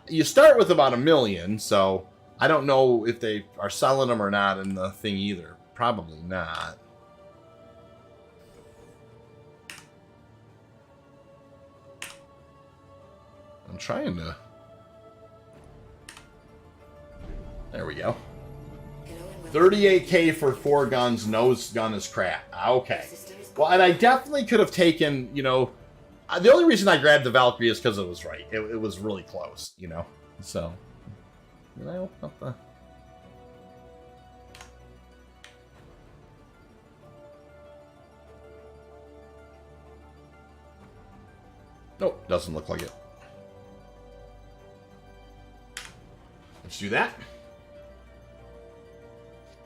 You start with about 1 million, so I don't know if they are selling them or not in the thing either. Probably not. I'm trying to... There we go. 38K for 4 guns. No gun is crap. Okay. Well, and I definitely could have taken, you know... The only reason I grabbed the Valkyrie is because it was right. It was really close, you know? So... Did I open up the... Nope, doesn't look like it. Let's do that.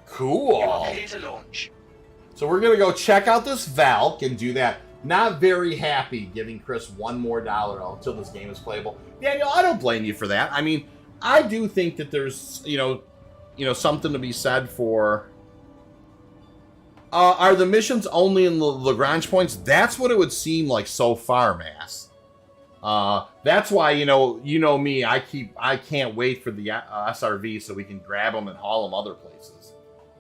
Cool. You are clear to launch. So we're gonna go check out this Valk and do that. Not very happy giving Chris $1 more until this game is playable. Daniel, I don't blame you for that. I mean, I do think that there's, you know, something to be said for. Are the missions only in the Lagrange points? That's what it would seem like so far, Mass. That's why, you know me, I can't wait for the SRV so we can grab them and haul them other places.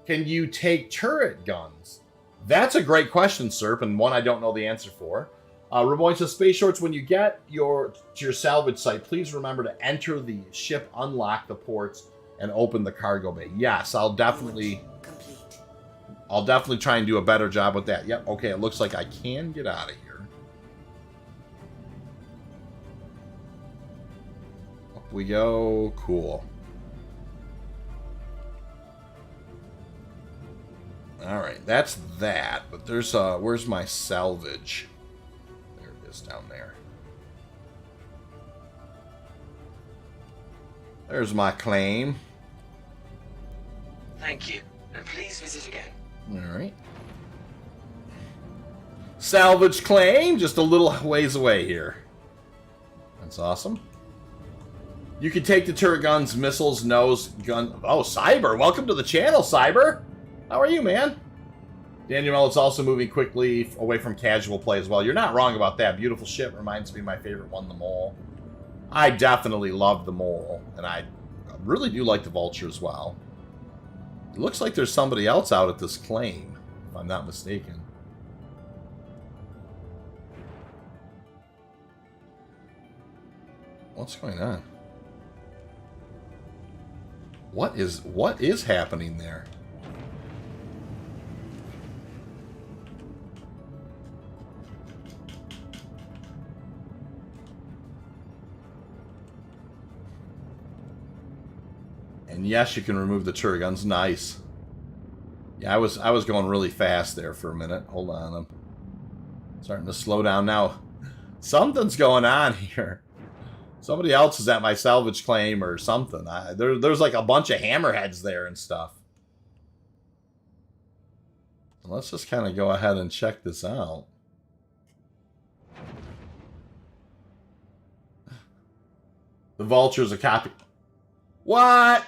Can you take turret guns? That's a great question, Serp, and one I don't know the answer for. Ramoy says, Space Shorts, when you get to your salvage site, please remember to enter the ship, unlock the ports, and open the cargo bay. Yes, I'll definitely try and do a better job with that. Yep, okay, it looks like I can get out of here. Up we go. Cool. Alright, that's that. But there's, where's my salvage? There it is down there. There's my claim. Thank you, and please visit again. Alright. Salvage claim, just a little ways away here. That's awesome. You can take the turret guns, missiles, nose, gun... Oh, Cyber! Welcome to the channel, Cyber! How are you, man? Daniel, it's also moving quickly away from casual play as well. You're not wrong about that. Beautiful ship reminds me of my favorite one, the Mole. I definitely love the Mole, and I really do like the Vulture as well. It looks like there's somebody else out at this claim, if I'm not mistaken. What's going on? What is happening there? And yes, you can remove the turret guns. Nice. Yeah, I was going really fast there for a minute. Hold on, I'm starting to slow down now. Something's going on here. Somebody else is at my salvage claim or something. There's like a bunch of hammerheads there and stuff. Let's just kind of go ahead and check this out. The Vulture's a copy. What?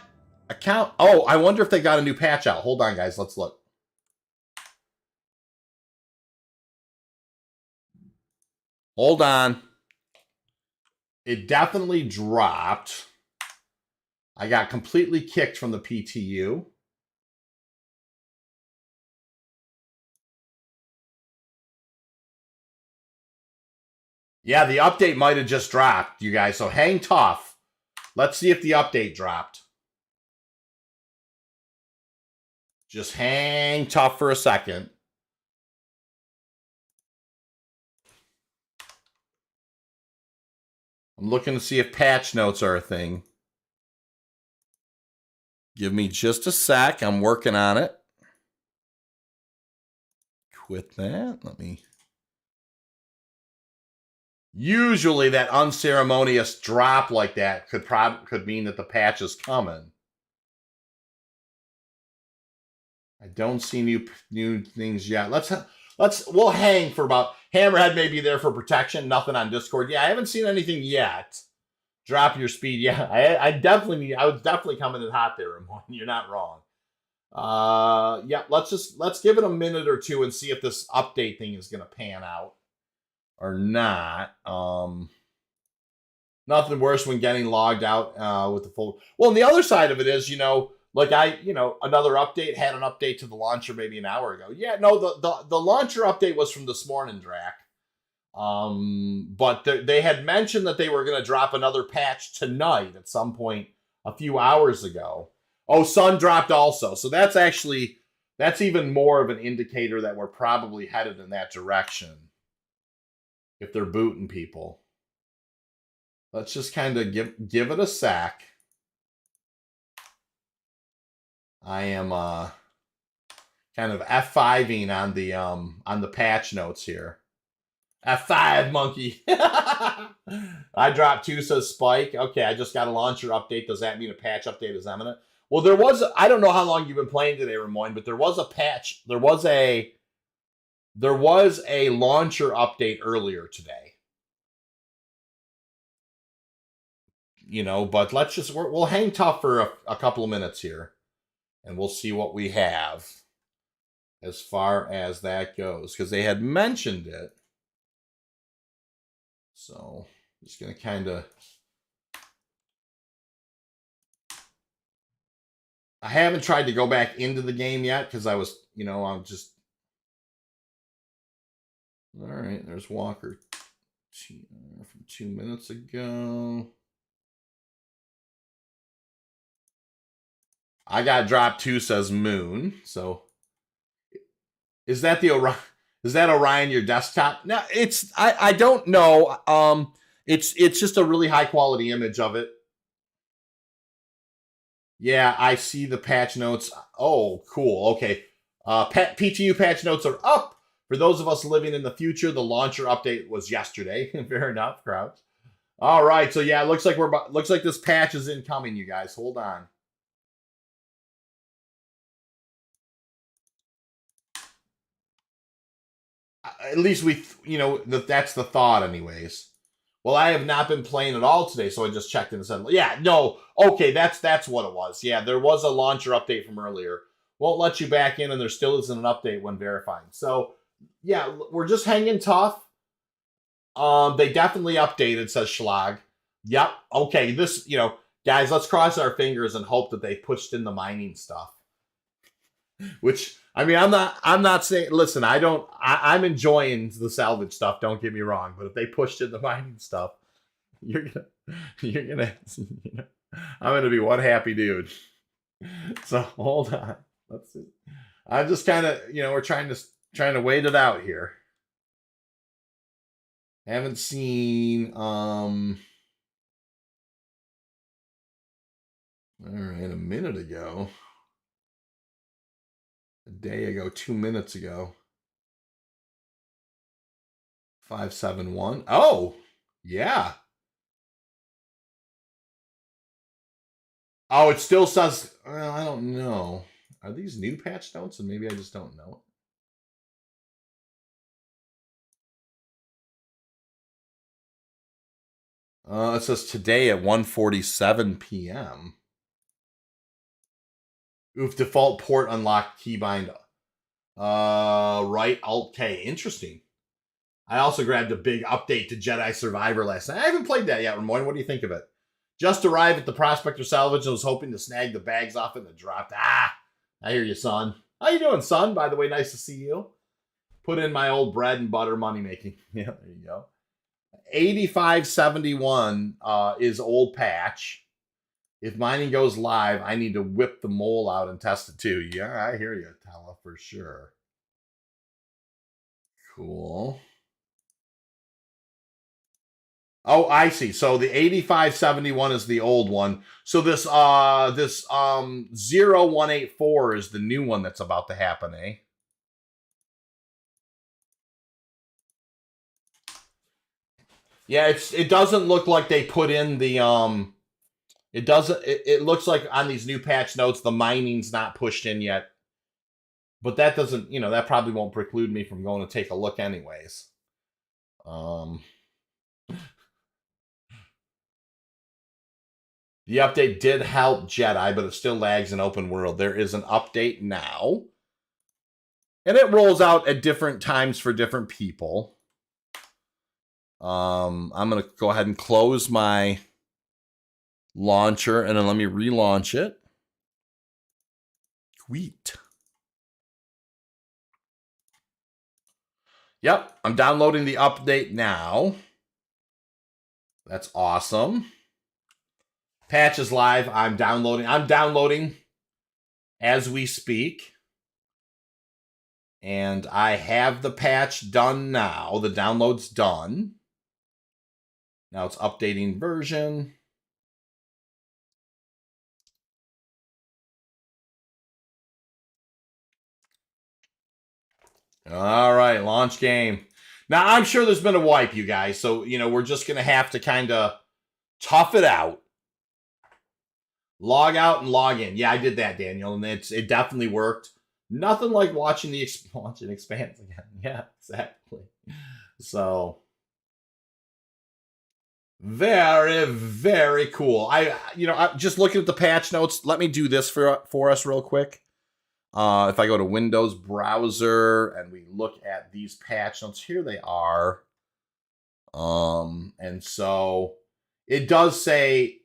Account. Oh, I wonder if they got a new patch out. Hold on, guys. Let's look. Hold on. It definitely dropped. I got completely kicked from the PTU. Yeah, the update might have just dropped, you guys. So hang tough. Let's see if the update dropped. Just hang tough for a second. I'm looking to see if patch notes are a thing. Give me just a sec. I'm working on it. Quit that. Let me... Usually that unceremonious drop like that could mean that the patch is coming. I don't see new things yet. We'll hang for about... Hammerhead may be there for protection. Nothing on Discord. Yeah, I haven't seen anything yet. Drop your speed. Yeah, I was definitely coming in hot there, Ramon. You're not wrong. Yeah, let's give it a minute or two and see if this update thing is gonna pan out or not. Nothing worse when getting logged out with the full. Well, and the other side of it is, like another update had an update to the launcher maybe an hour ago. Yeah, no, the launcher update was from this morning, Drac. But they had mentioned that they were going to drop another patch tonight at some point a few hours ago. Oh, Sun dropped also. So that's even more of an indicator that we're probably headed in that direction. If they're booting people. Let's just kind of give it a sec. I am kind of F5ing on the patch notes here. F5 monkey. I dropped 2, says Spike. Okay, I just got a launcher update. Does that mean a patch update is imminent? Well, I don't know how long you've been playing today, Ramoin, but there was a patch. There was a launcher update earlier today. But we'll hang tough for a couple of minutes here, and we'll see what we have as far as that goes, because they had mentioned it. So, just going to kind of... I haven't tried to go back into the game yet, because I was, I'm just... All right, there's Walker from 2 minutes ago. I got dropped 2, says Moon. So, is that Orion your desktop? No, I don't know. It's just a really high quality image of it. Yeah, I see the patch notes. Oh, cool. Okay. PTU patch notes are up. For those of us living in the future, the launcher update was yesterday. Fair enough, Crouch. All right. So yeah, it looks like this patch is incoming, you guys. Hold on. At least that's the thought anyways. Well, I have not been playing at all today, so I just checked and said, yeah, no, okay, that's what it was. Yeah, there was a launcher update from earlier. Won't let you back in, and there still isn't an update when verifying. So, yeah, we're just hanging tough. They definitely updated, says Schlag. Yep, okay, guys, let's cross our fingers and hope that they pushed in the mining stuff. Which... I mean, I'm not saying, listen, I'm enjoying the salvage stuff, don't get me wrong, but if they pushed in the mining stuff, I'm going to be one happy dude. So hold on. Let's see. I'm just kind of, we're trying to wait it out here. Haven't seen, all right, a minute ago. A day ago, 2 minutes ago. 571. Oh, yeah. Oh, it still says, well, I don't know. Are these new patch notes? And maybe I just don't know. It says today at 1:47 p.m. Oof, default port unlocked keybind. Right, Alt-K. Interesting. I also grabbed a big update to Jedi Survivor last night. I haven't played that yet, Ramon. What do you think of it? Just arrived at the Prospector Salvage and was hoping to snag the bags off it and it dropped. I hear you, son. How you doing, son? By the way, nice to see you. Put in my old bread and butter money making. Yeah, there you go. 8571 is old patch. If mining goes live, I need to whip the mole out and test it too. Yeah, I hear you, Tala, for sure. Cool. Oh, I see. So the 8571 is the old one. So this 0184 is the new one that's about to happen, eh? Yeah, it doesn't look like they put in the it looks like on these new patch notes the mining's not pushed in yet. But that doesn't, that probably won't preclude me from going to take a look anyways. The update did help Jedi, but it still lags in open world. There is an update now. And it rolls out at different times for different people. I'm going to go ahead and close my launcher, and then let me relaunch it. Sweet. Yep, I'm downloading the update now. That's awesome. Patch is live. I'm downloading as we speak. And I have the patch done now. The download's done. Now it's updating version. All right, launch game. Now, I'm sure there's been a wipe, you guys. So, we're just going to have to kind of tough it out. Log out and log in. Yeah, I did that, Daniel, and it definitely worked. Nothing like watching the Expanse again. Yeah, exactly. So, very, very cool. I just looking at the patch notes. Let me do this for us real quick. If I go to Windows browser and we look at these patch notes, here they are. And so it does say,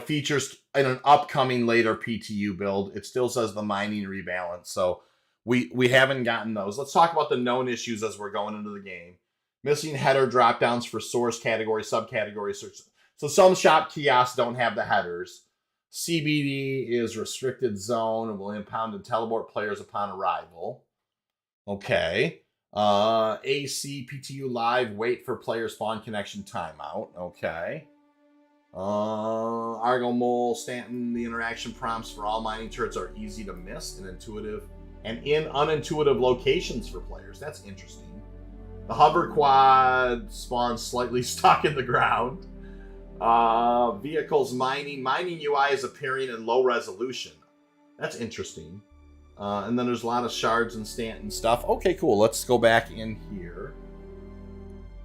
features in an upcoming later PTU build. It still says the mining rebalance. So we haven't gotten those. Let's talk about the known issues as we're going into the game. Missing header dropdowns for source category, subcategory search. So some shop kiosks don't have the headers. CBD is restricted zone and will impound and teleport players upon arrival. Okay. AC PTU live, wait for player spawn connection timeout. Okay. Argo Mole, Stanton, the interaction prompts for all mining turrets are easy to miss and intuitive and in unintuitive locations for players. That's interesting. The hover quad spawns slightly stuck in the ground. Vehicles mining UI is appearing in low resolution. That's interesting. And then there's a lot of shards and Stanton stuff. Okay, cool. Let's go back in here.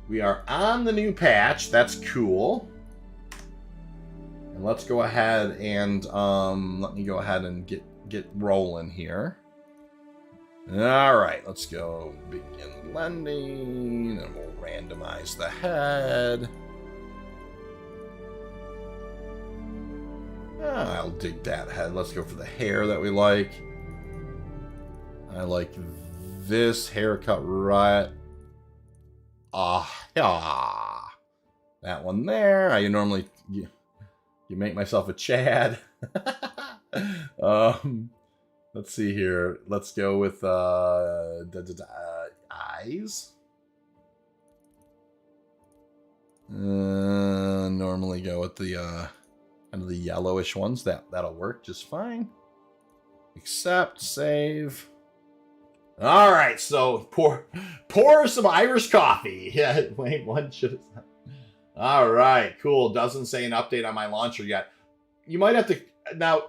We are on the new patch. That's cool. And let's go ahead and let me go ahead and get rolling here. All right, let's go begin blending, and we'll randomize the head. I'll dig that head. Let's go for the hair that we like. I like this haircut right. Yeah. That one there. I normally you make myself a Chad. Let's see here. Let's go with eyes. Normally go with the kind of the yellowish ones. That'll work just fine. Accept, save. All right, so pour some Irish coffee. Yeah, wait, one should. All right, cool. Doesn't say an update on my launcher yet. You might have to now.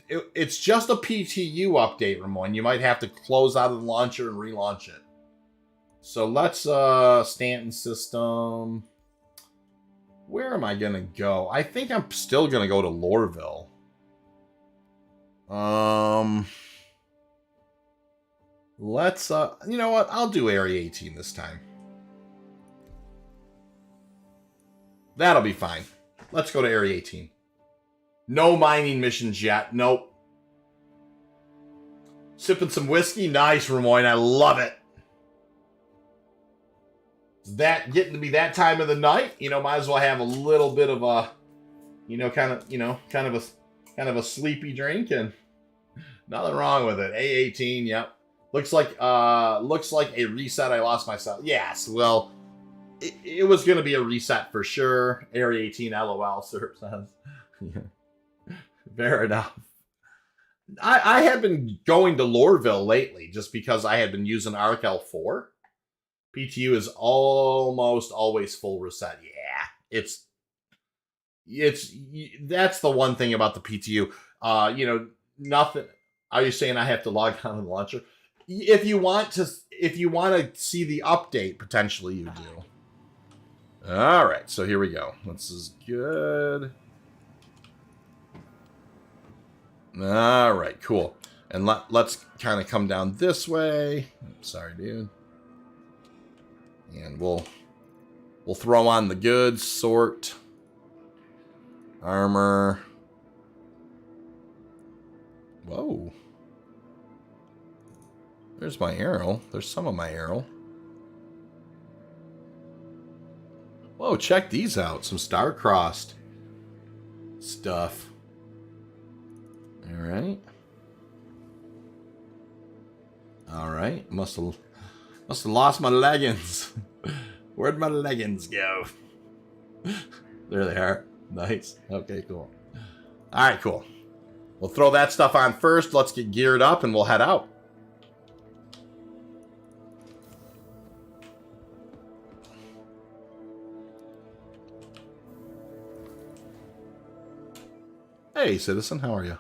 It's just a PTU update, Ramon. You might have to close out of the launcher and relaunch it. So let's Stanton system. Where am I gonna go? I think I'm still gonna go to Lorville. Let's you know what? I'll do Area 18 this time. That'll be fine. Let's go to Area 18. No mining missions yet. Nope. Sipping some whiskey. Nice, Ramon. I love it. Is that getting to be that time of the night? Might as well have a little bit of a, kind of a sleepy drink, and nothing wrong with it. A18. Yep. Looks like a reset. I lost myself. Yes. Well, it was going to be a reset for sure. Area 18. LOL. Sir says. Fair enough. I have been going to Lorville lately just because I had been using ARC-L4. PTU is almost always full reset. Yeah, that's the one thing about the PTU. Nothing. Are you saying I have to log on to the launcher? If you want to see the update, potentially you do. All right, so here we go. This is good. All right, cool. And let's kind of come down this way. Sorry, dude. And we'll We'll throw on the goods, sort, armor. Whoa. There's my arrow. There's some of my arrow. Whoa, check these out. Some star-crossed stuff. Alright. Alright. Must have lost my leggings. Where'd my leggings go? There they are. Nice. Okay, cool. Alright, cool. We'll throw that stuff on first. Let's get geared up and we'll head out. Hey, citizen, how are you?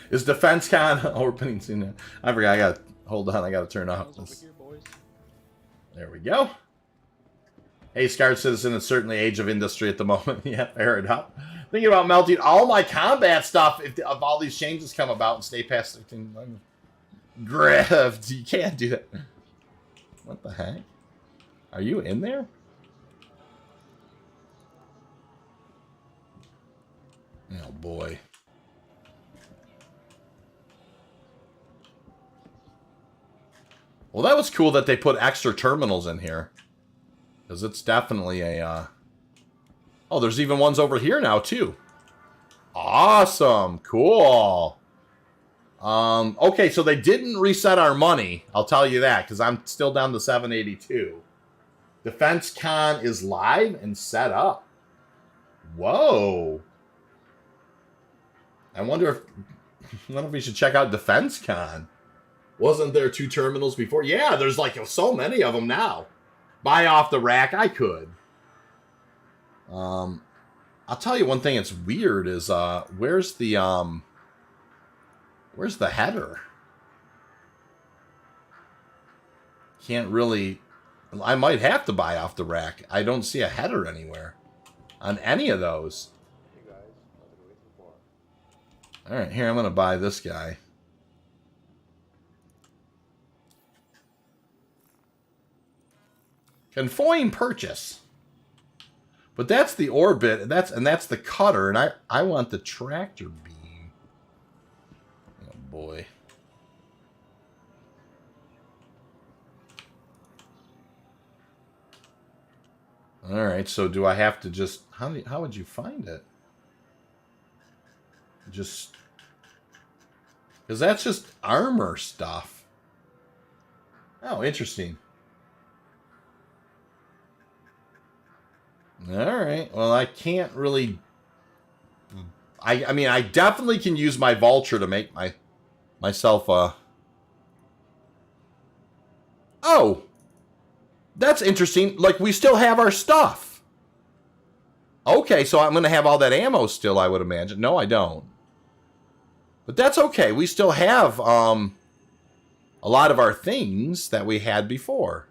Is Defense Con opening soon? I forgot. I got to hold on. I got to turn off this. There we go. Hey, Scarred Citizen, it's certainly age of industry at the moment. Yeah, fair enough. Thinking about melting all my combat stuff if all these changes come about and stay past 13. Grift. You can't do that. What the heck? Are you in there? Oh, boy. Well, that was cool that they put extra terminals in here. Because it's definitely a... Oh, there's even ones over here now, too. Awesome. Cool. Okay, so they didn't reset our money. I'll tell you that, because I'm still down to 782. Defense Con is live and set up. Whoa. I wonder if we should check out Defense Con. Wasn't there 2 terminals before? Yeah, there's like so many of them now. Buy off the rack, I could. I'll tell you one thing that's weird is where's the header? Can't really. I might have to buy off the rack. I don't see a header anywhere on any of those. Hey guys, what are you waiting for? All right, here I'm gonna buy this guy. Confoin purchase. But that's the orbit, and that's the cutter, and I want the tractor beam. Oh boy. All right, so do I have to just how would you find it? Just because that's just armor stuff. Oh, interesting. All right. Well, I can't really. I mean, I definitely can use my vulture to make myself a. Oh, that's interesting. Like we still have our stuff. Okay, so I'm gonna have all that ammo still. I would imagine. No, I don't. But that's okay. We still have a lot of our things that we had before.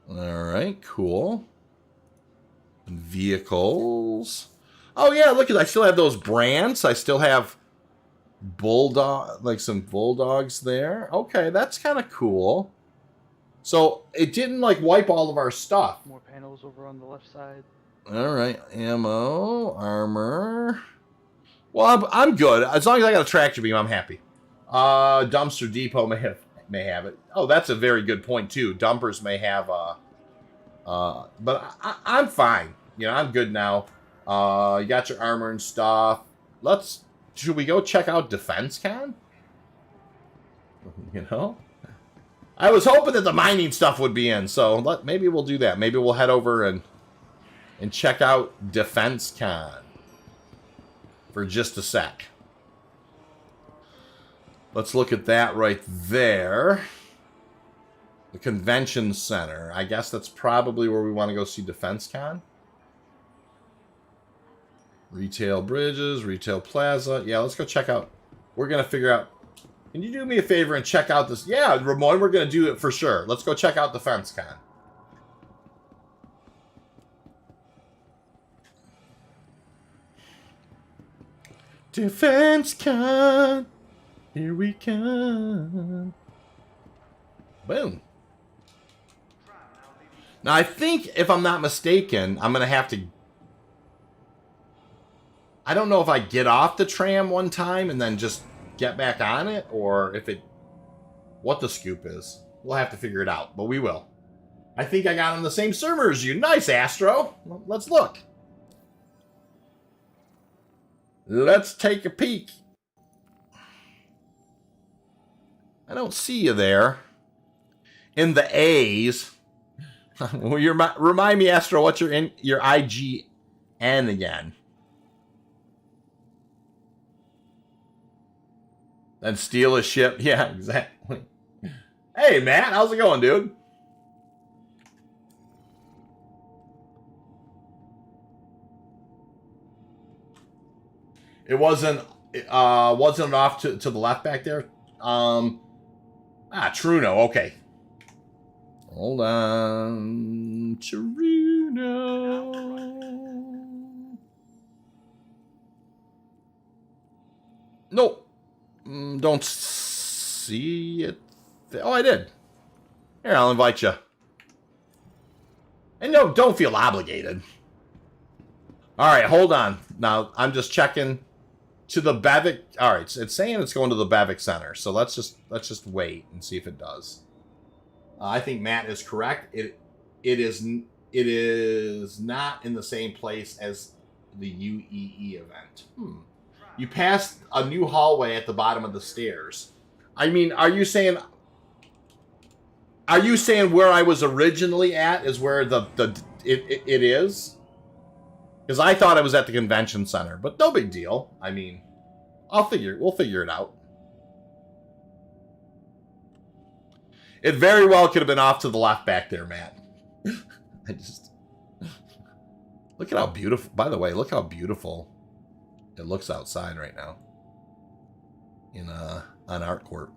All right, cool. Vehicles. Oh yeah, look at I still have those brands. I still have bulldog, like some bulldogs there. Okay, that's kind of cool. So it didn't like wipe all of our stuff. More panels over on the left side. All right, ammo, armor. Well, I'm good as long as I got a tractor beam. I'm happy. Dumpster depot may have it. Oh, that's a very good point too. Dumpers may have but I'm fine. You know, I'm good now. You got your armor and stuff. Should we go check out Defense Con? You know, I was hoping that the mining stuff would be in, so maybe we'll do that. Maybe we'll head over and check out Defense Con for just a sec. Let's look at that right there. The convention center. I guess that's probably where we want to go see Defense Con. Retail bridges, retail plaza. Yeah, let's go check out. We're going to figure out. Can you do me a favor and check out this? Yeah, Ramon, we're going to do it for sure. Let's go check out Defense Con. Defense con. Here we come. Boom. Now, I think, if I'm not mistaken, I'm going to have to... I don't know if I get off the tram one time and then just get back on it, or if it... what the scoop is. We'll have to figure it out, but we will. I think I got on the same server as you. Nice, Astro. Well, let's look. Let's take a peek. I don't see you there. In the A's. Well, remind me, Astro, what's your IGN again? Then steal a ship. Yeah, exactly. Hey, Matt, how's it going, dude? It wasn't off to the left back there. Truno, okay. Hold on. Truno. Nope. Don't see it. Oh, I did. Here, I'll invite you. And no, don't feel obligated. All right, hold on. Now, I'm just checking to the Bevic. All right, it's saying it's going to the Bevic Center. So let's just wait and see if it does. I think Matt is correct. It is not in the same place as the UEE event. You passed a new hallway at the bottom of the stairs. I mean, are you saying where I was originally at is where it is? Because I thought I was at the convention center, but no big deal. I mean, we'll figure it out. It very well could have been off to the left back there, Matt. Look at how beautiful. By the way, look how beautiful it looks outside right now. On ArtCorp.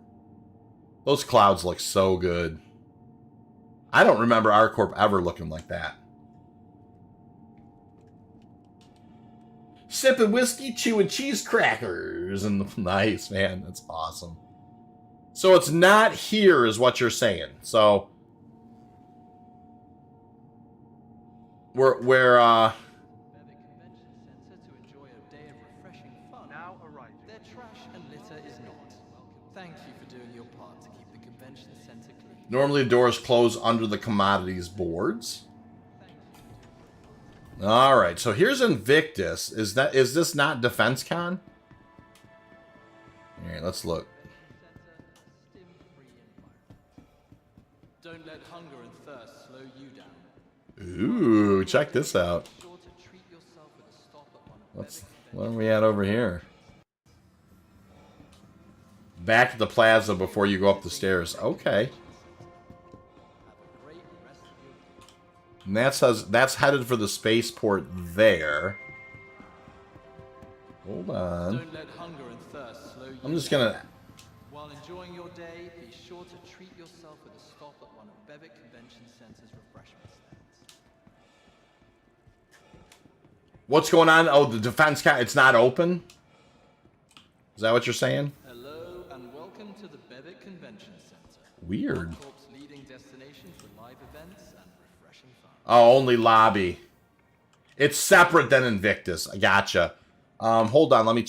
Those clouds look so good. I don't remember ArtCorp ever looking like that. Sipping whiskey, chewing cheese crackers. And nice, man. That's awesome. So it's not here is what you're saying. So we're normally doors close under the commodities boards. All right, so here's Invictus. Is this not Defense Con? All right, let's look. Don't let hunger and thirst slow you down. Ooh, check this out. What are we at over here? Back at the plaza before you go up the stairs. Okay. And that's headed for the spaceport there. Hold on. Don't let hunger and thirst slow you I'm just gonna. While enjoying your day, be sure to treat yourself with a stop at one of Bevic Convention Center's refreshment stands. What's going on? Oh, the defense cat. It's not open. Is that what you're saying? Hello and welcome to the Bevic Convention Center. Weird. ArtCorp's leading destination for live events and refreshing fun. Oh, only lobby. It's separate than Invictus. I gotcha. Hold on. Let me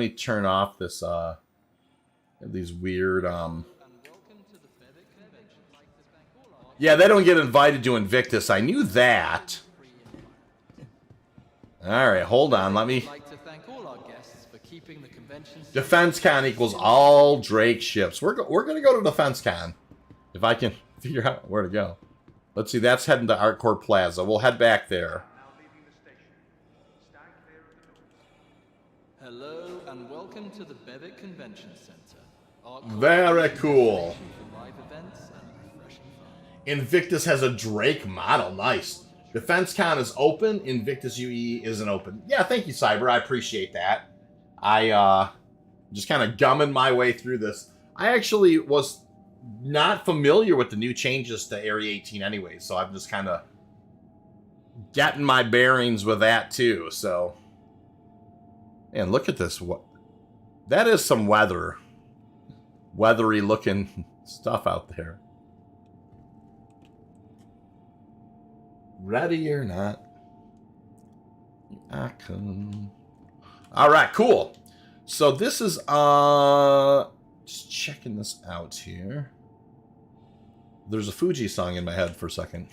turn off this. These weird. Yeah, they don't get invited to Invictus. I knew that. All right, hold on. Let me. Defense Con equals all Drake ships. We're gonna go to Defense Con if I can figure out where to go. Let's see. That's heading to ArtCorp Plaza. We'll head back there. Hello and welcome to the Bevic Convention Center. Very cool. Invictus has a Drake model. Nice. Defense Con is open. Invictus UE isn't open. Yeah, thank you, Cyber. I appreciate that. I just kind of gumming my way through this. I actually was not familiar with the new changes to Area 18 anyway, so I'm just kind of getting my bearings with that too. So, man, look at this. What That is some weathery looking stuff out there. Ready or not, I come. All right, cool. So this is just checking this out here. There's a Fuji song in my head for a second.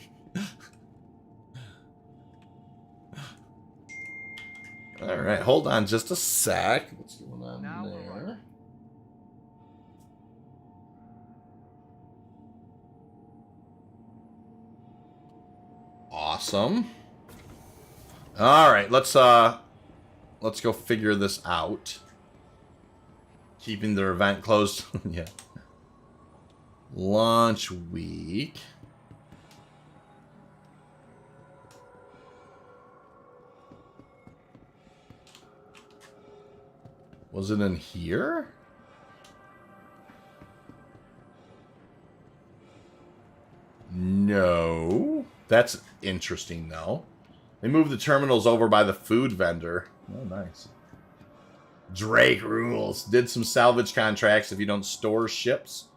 All right, hold on just a sec. What's going on there? Awesome. All right, let's go figure this out. Keeping their event closed. Yeah. Launch week. Was it in here? No. That's interesting, though. They moved the terminals over by the food vendor. Oh, nice. Drake rules. Did some salvage contracts if you don't store ships.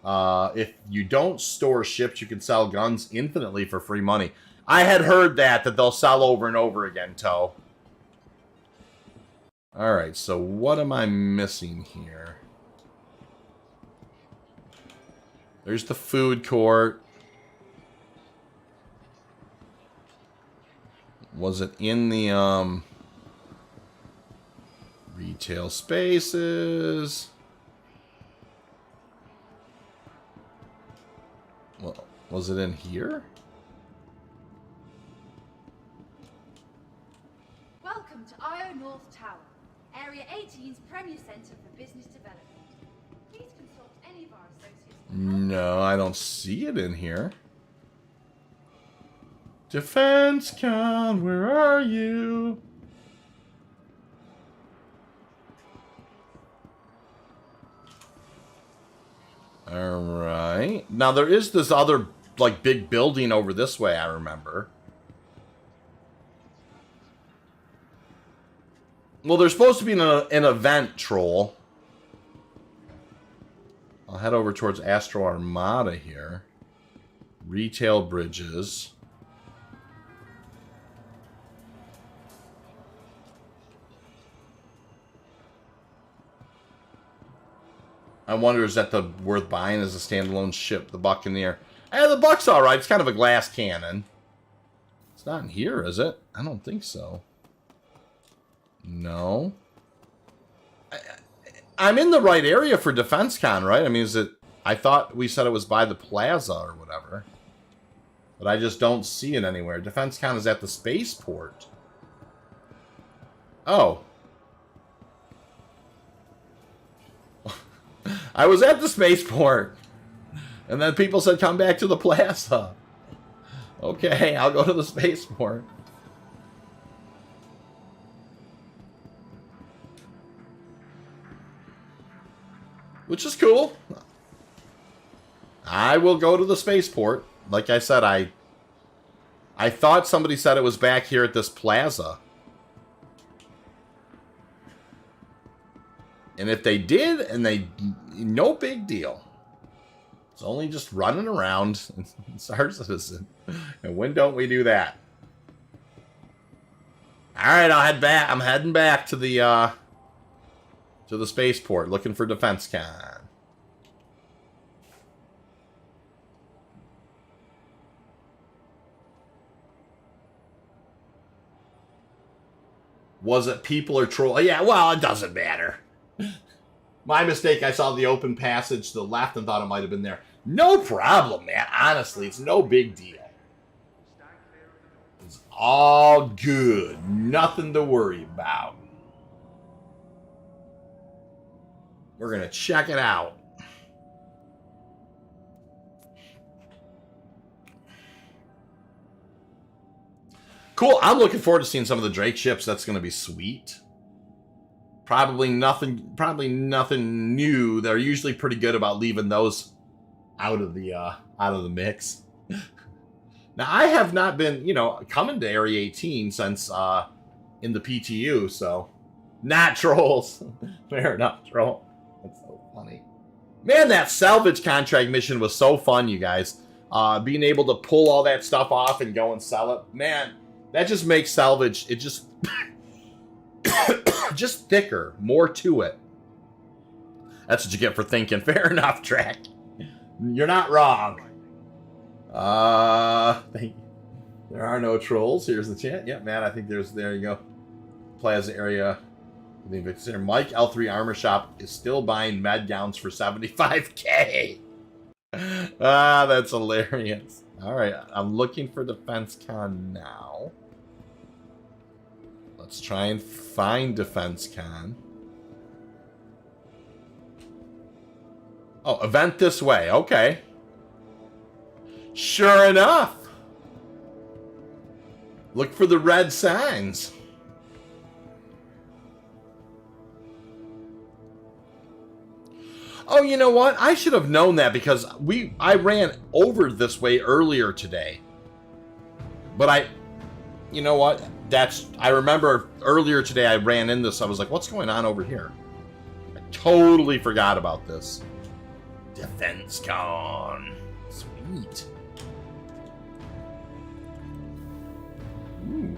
If you don't store ships, you can sell guns infinitely for free money. I had heard that they'll sell over and over again, Toe. Alright, so what am I missing here? There's the food court. Was it in the, retail spaces? Well, was it in here? Welcome to IO North Tower, Area 18's premier centre for business development. Please consult any of our associates. No, I don't see it in here. Defense Con, where are you? Alright. Now there is this other, like, big building over this way, I remember. Well, there's supposed to be an event, Troll. I'll head over towards Astro Armada here. Retail bridges. I wonder, is that worth buying as a standalone ship, the Buccaneer? Eh, the Buck's alright. It's kind of a glass cannon. It's not in here, is it? I don't think so. No. I'm in the right area for Defense Con, right? I mean, is it... I thought we said it was by the plaza or whatever. But I just don't see it anywhere. Defense Con is at the spaceport. Oh. I was at the spaceport. And then people said, come back to the plaza. Okay, I'll go to the spaceport. Which is cool. I will go to the spaceport. Like I said, I thought somebody said it was back here at this plaza. And if they did, no big deal. It's only just running around and Star Citizen. And when don't we do that? Alright, I'll head back. I'm heading back to the spaceport, looking for Defense Con. Was it people or troll? Yeah, well, it doesn't matter. My mistake, I saw the open passage to the left and thought it might have been there. No problem, man. Honestly, it's no big deal. It's all good. Nothing to worry about. We're going to check it out. Cool. I'm looking forward to seeing some of the Drake ships. That's going to be sweet. Probably nothing new. They're usually pretty good about leaving those out of the mix. Now, I have not been, coming to Area 18 since in the PTU, so Not trolls. Fair enough, troll. That's so funny. Man, that salvage contract mission was so fun, you guys. Being able to pull all that stuff off and go and sell it. Man, that just makes salvage, it just... just thicker. More to it. That's what you get for thinking. Fair enough, Track. You're not wrong. Thank you. There are no trolls. Here's the chat. Yeah, Matt, I think there you go. Plaza area. Mike L3 Armor Shop is still buying med gowns for $75K. That's hilarious. All right, I'm looking for Defense Con now. Let's try and find Defense Con. Oh, event this way. Okay. Sure enough. Look for the red signs. Oh, you know what? I should have known that because I ran over this way earlier today. But you know what? I remember earlier today I ran in this. I was like, what's going on over here? I totally forgot about this. Defense Con. Sweet. Ooh.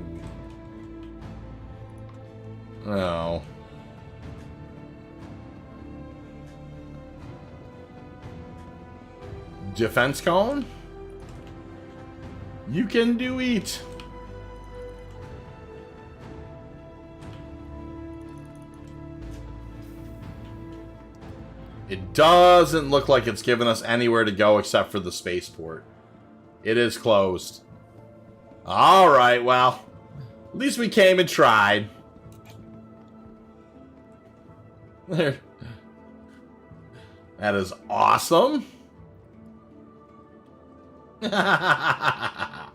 Oh. Defense Con? You can do it. It doesn't look like it's given us anywhere to go except for the spaceport. It is closed. Alright, well. At least we came and tried. There. That is awesome. Oh,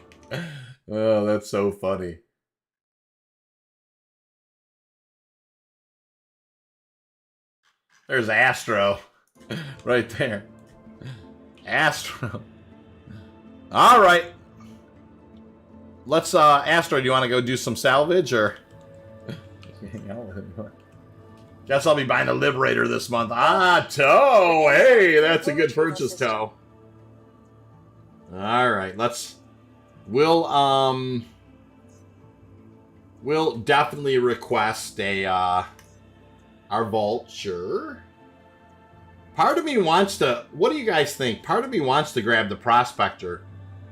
that's so funny. There's Astro. Right there. Astro. Alright. Let's, Astro, do you want to go do some salvage, or... hang out with him. Guess I'll be buying a Liberator this month. Ah, Toe! Hey, that's a good purchase, Toe. Alright, we'll definitely request our Vulture. Part of me wants to, what do you guys think? Part of me wants to grab the Prospector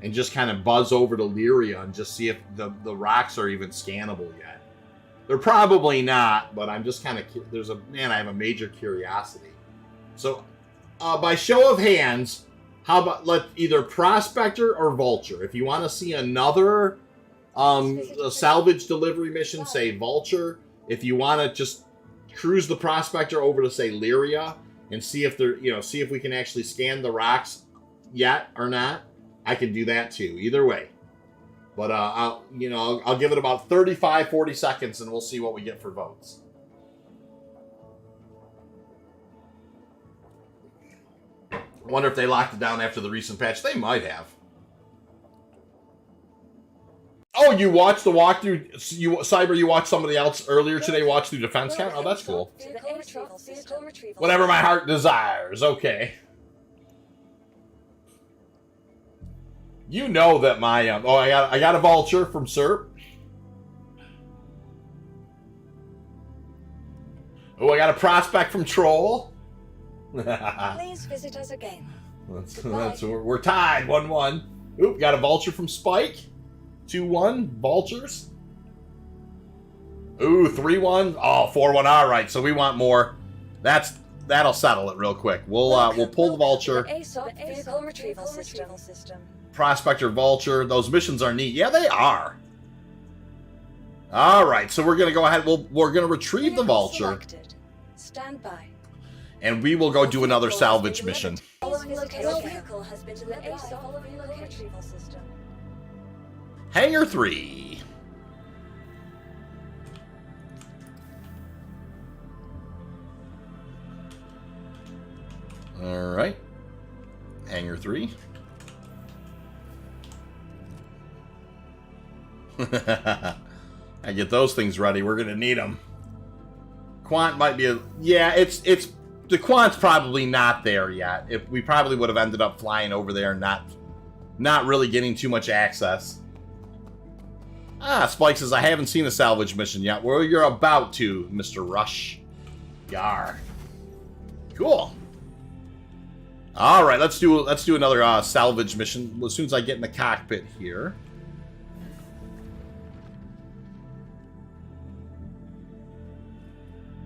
and just kind of buzz over to Lyria and just see if the rocks are even scannable yet. They're probably not, but I'm just kind of, I have a major curiosity. So, by show of hands, how about either Prospector or Vulture? If you want to see another a salvage delivery mission, say Vulture. If you want to just cruise the Prospector over to, say, Lyria and see if see if we can actually scan the rocks yet or not, I can do that too. Either way. But I'll give it about 35, 40 seconds and we'll see what we get for votes. I wonder if they locked it down after the recent patch. They might have. Oh, you watched the walkthrough? Cyber, you watched somebody else earlier today watch through Defense Count? Oh, that's cool. Whatever my heart desires. Okay. You know that my... I got a Vulture from SERP. Oh, I got a Prospect from Troll. Please visit us again. We're tied, 1-1. Oop, got a Vulture from Spike. 2-1, Vultures. Ooh, 3-1. Oh, 4-1. All right, so we want more. That'll settle it real quick. We'll pull the Vulture. Vehicle retrieval system. Prospector, Vulture. Those missions are neat. Yeah, they are. All right, so we're gonna go ahead. We're gonna retrieve the Vulture. Stand by. And we will go do another salvage mission. Vehicle has been to the retrieval system. Hangar 3. All right. Hangar 3. I get those things ready. We're going to need them. Quant might be a... Yeah, it's... The Quant's probably not there yet. If we probably would have ended up flying over there and not really getting too much access. Ah, Spike says, I haven't seen a salvage mission yet. Well, you're about to, Mr. Rush. Yar. Cool. All right, let's do another salvage mission as soon as I get in the cockpit here.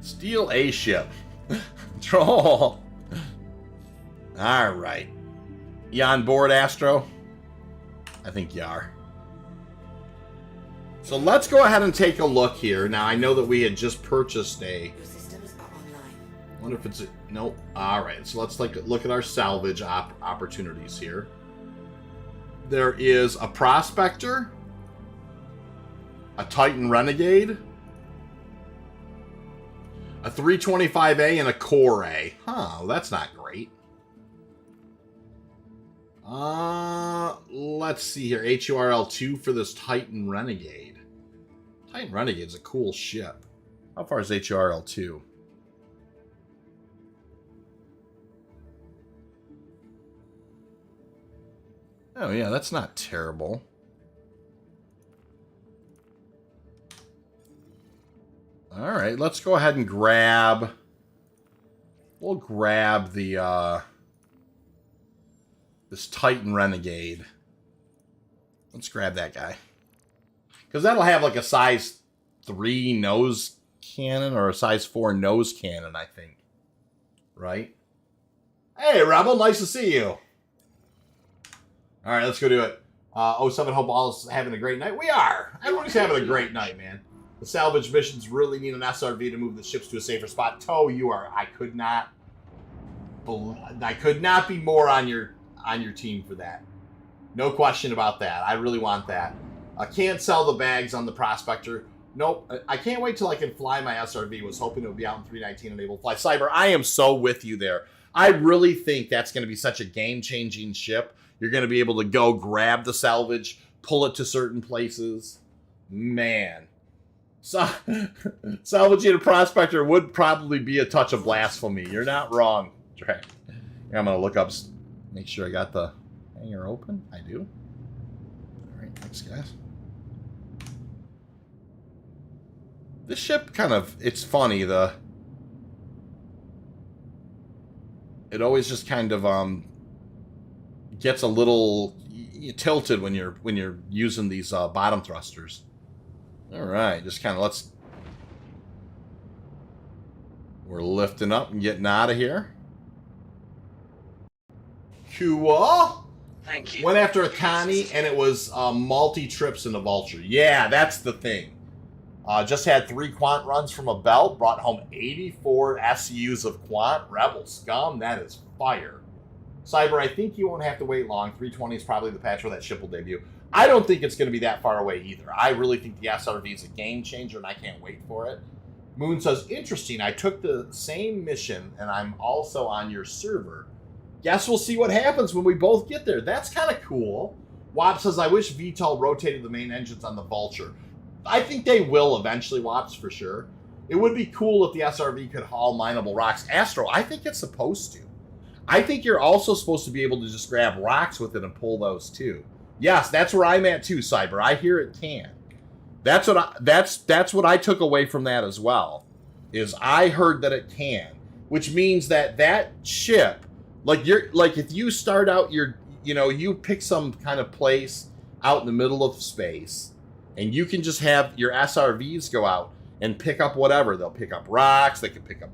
Steal a ship. Troll. All right. You on board, Astro? I think you are. So let's go ahead and take a look here. Now, I know that we had just purchased a... Your systems are online. I wonder if it's... Nope. All right. So let's look at our salvage opportunities here. There is a Prospector, a Titan Renegade, a 325A, and a Core A. Huh, well, that's not great. Let's see here. HURL2 for this Titan Renegade. Titan Renegade's a cool ship. How far is HURL2? Oh, yeah, that's not terrible. All right, let's go ahead and grab... We'll grab the, this Titan Renegade. Let's grab that guy. Because that'll have like a size 3 nose cannon or a size 4 nose cannon, I think. Right? Hey, Rebel, nice to see you. All right, let's go do it. 07, hope all is having a great night. We are. Everybody's having a great night, man. The salvage missions really need an SRV to move the ships to a safer spot. Toe, you are. I could not be more on your team for that. No question about that. I really want that. I can't sell the bags on the Prospector. Nope. I can't wait till I can fly my SRV. Was hoping it would be out in 319 and able to fly. Cyber, I am so with you there. I really think that's going to be such a game-changing ship. You're going to be able to go grab the salvage, pull it to certain places. Man. Salvaging a Prospector would probably be a touch of blasphemy. You're not wrong, Drake. I'm going to look up, make sure I got the hangar open. I do. All right, thanks, guys. This ship kind of, it's funny, it always just kind of gets a little tilted when you're using these bottom thrusters. All right, just kind of we're lifting up and getting out of here. Cool. Thank you. Went after a Connie, and it was multi-trips in the Vulture. Yeah, that's the thing. Just had 3 Quant runs from a belt. Brought home 84 SUs of Quant. Rebel scum. That is fire. Cyber, I think you won't have to wait long. 320 is probably the patch where that ship will debut. I don't think it's going to be that far away either. I really think the SRV is a game changer, and I can't wait for it. Moon says, interesting. I took the same mission, and I'm also on your server. Guess we'll see what happens when we both get there. That's kind of cool. Wop says, I wish VTOL rotated the main engines on the Vulture. I think they will eventually, Wops, for sure. It would be cool if the SRV could haul mineable rocks. Astro, I think it's supposed to. I think you're also supposed to be able to just grab rocks with it and pull those too. Yes, that's where I'm at too, Cyber. I hear it can. That's what I took away from that as well. Is I heard that it can, which means that ship, like if you start out you pick some kind of place out in the middle of space, and you can just have your SRVs go out and pick up whatever. They'll pick up rocks. They can pick up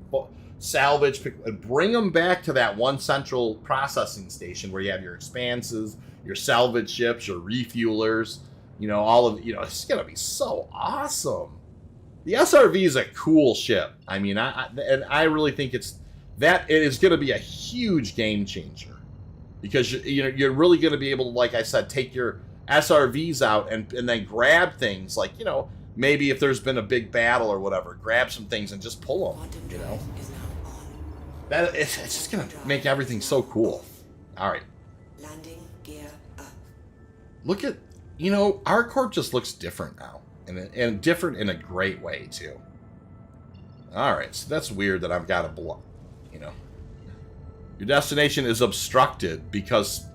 salvage, and bring them back to that one central processing station where you have your expanses, your salvage ships, your refuelers, all of it's gonna be so awesome. The SRV is a cool ship. I mean, I really think it is gonna be a huge game changer, because you're really gonna be able to, like I said, take your SRVs out and then grab things like maybe if there's been a big battle or whatever, grab some things and just pull them. It's just gonna make everything so cool. All right. Landing gear up. Look at our corp just looks different now, and different in a great way too. Alright, so that's weird that I've got a block. You know. Your destination is obstructed because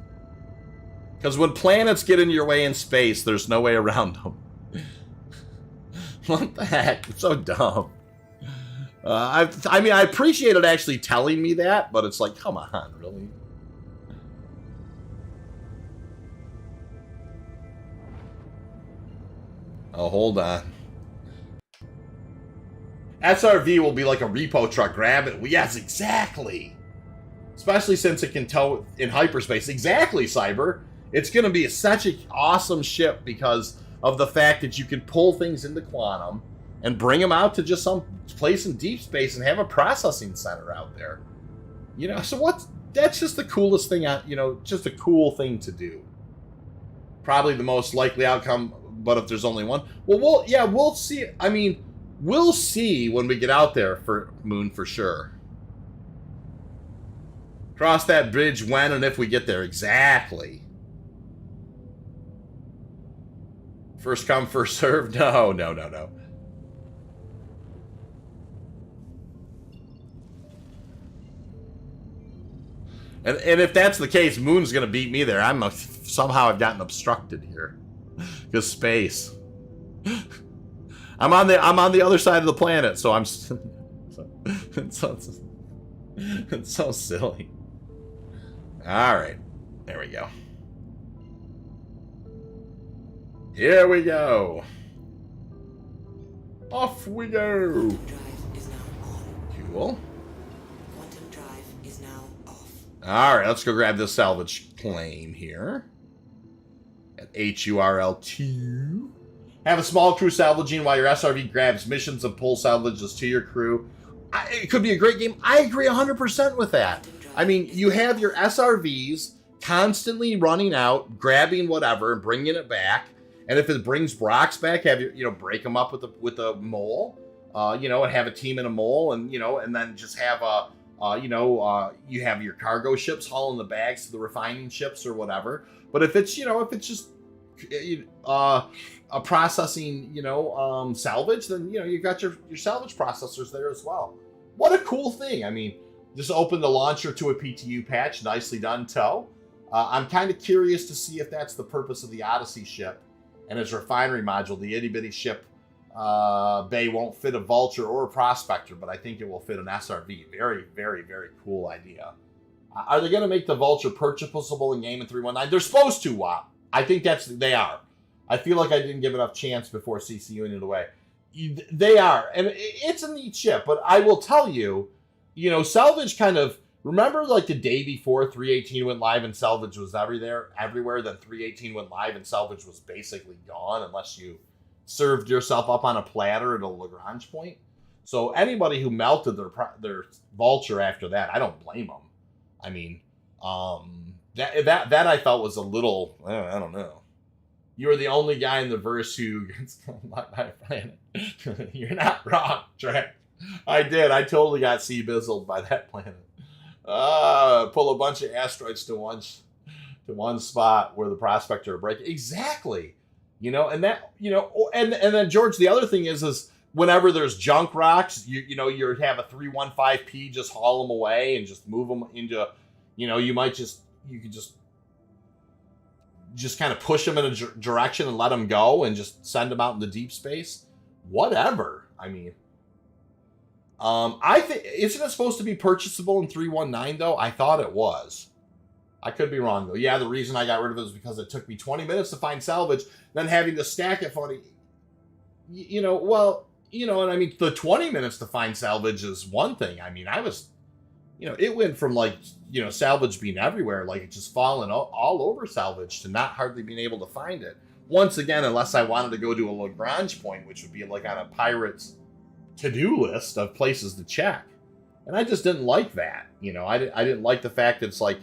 when planets get in your way in space, there's no way around them. What the heck? It's so dumb. I mean, I appreciate it actually telling me that, but it's like, come on, really? Oh, hold on. SRV will be like a repo truck. Grab it. Well, yes, exactly. Especially since it can tow in hyperspace. Exactly, Cyber. It's going to be such an awesome ship because of the fact that you can pull things into Quantum and bring them out to just some place in deep space and have a processing center out there. You know, so that's just the coolest thing, you know, just a cool thing to do. Probably the most likely outcome, but if there's only one. Well, we'll see. I mean, we'll see when we get out there for Moon for sure. Cross that bridge when and if we get there. Exactly. First come, first serve? No. And if that's the case, Moon's going to beat me there. Somehow I've gotten obstructed here. Because space. I'm on the other side of the planet, so I'm... it's so silly. Alright. There we go. Here we go. Off we go. Quantum drive is now on. Cool. Quantum drive is now off. Alright, let's go grab this salvage claim here. At HURL2. Have a small crew salvaging while your SRV grabs missions and pulls salvages to your crew. It could be a great game. I agree 100% with that. I mean, you have your SRVs constantly running out, grabbing whatever, and bringing it back. And if it brings Brock's back, have you break them up with a mole, and have a team in a mole, and and then just have you have your cargo ships hauling the bags to the refining ships or whatever. But if it's just a processing salvage, then you've got your salvage processors there as well. What a cool thing! I mean, just open the launcher to a PTU patch, nicely done, Toe. I'm kind of curious to see if that's the purpose of the Odyssey ship. And its refinery module, the itty-bitty ship bay won't fit a Vulture or a Prospector, but I think it will fit an SRV. Very, very, very cool idea. Are they going to make the Vulture purchasable in game in 319? They're supposed to, WAP. I think they are. I feel like I didn't give enough chance before CCUing it away. They are. And it's a neat ship, but I will tell you, Salvage kind of... Remember, like, the day before 318 went live and Salvage was everywhere, then 318 went live and Salvage was basically gone unless you served yourself up on a platter at a Lagrange point? So anybody who melted their Vulture after that, I don't blame them. I mean, that I felt was a little, I don't know. You were the only guy in the verse who gets by a planet. You're not wrong, Trek. I did. I totally got sea-bizzled by that planet. Pull a bunch of asteroids to one spot where the Prospector will break. Exactly. And that, and then George, the other thing is whenever there's junk rocks, you have a 315P just haul them away and just move them into, you could just kind of push them in a direction and let them go and just send them out into deep space. Whatever. I mean, I think, isn't it supposed to be purchasable in 319 though? I thought it was. I could be wrong though. Yeah, the reason I got rid of it was because it took me 20 minutes to find salvage, then having to stack it funny. And I mean, the 20 minutes to find salvage is one thing. I mean, I was, it went from like, salvage being everywhere, like it just falling all over salvage to not hardly being able to find it. Once again, unless I wanted to go to a Lagrange point, which would be like on a pirate's to-do list of places to check. And I just didn't like that. I didn't like the fact that it's like,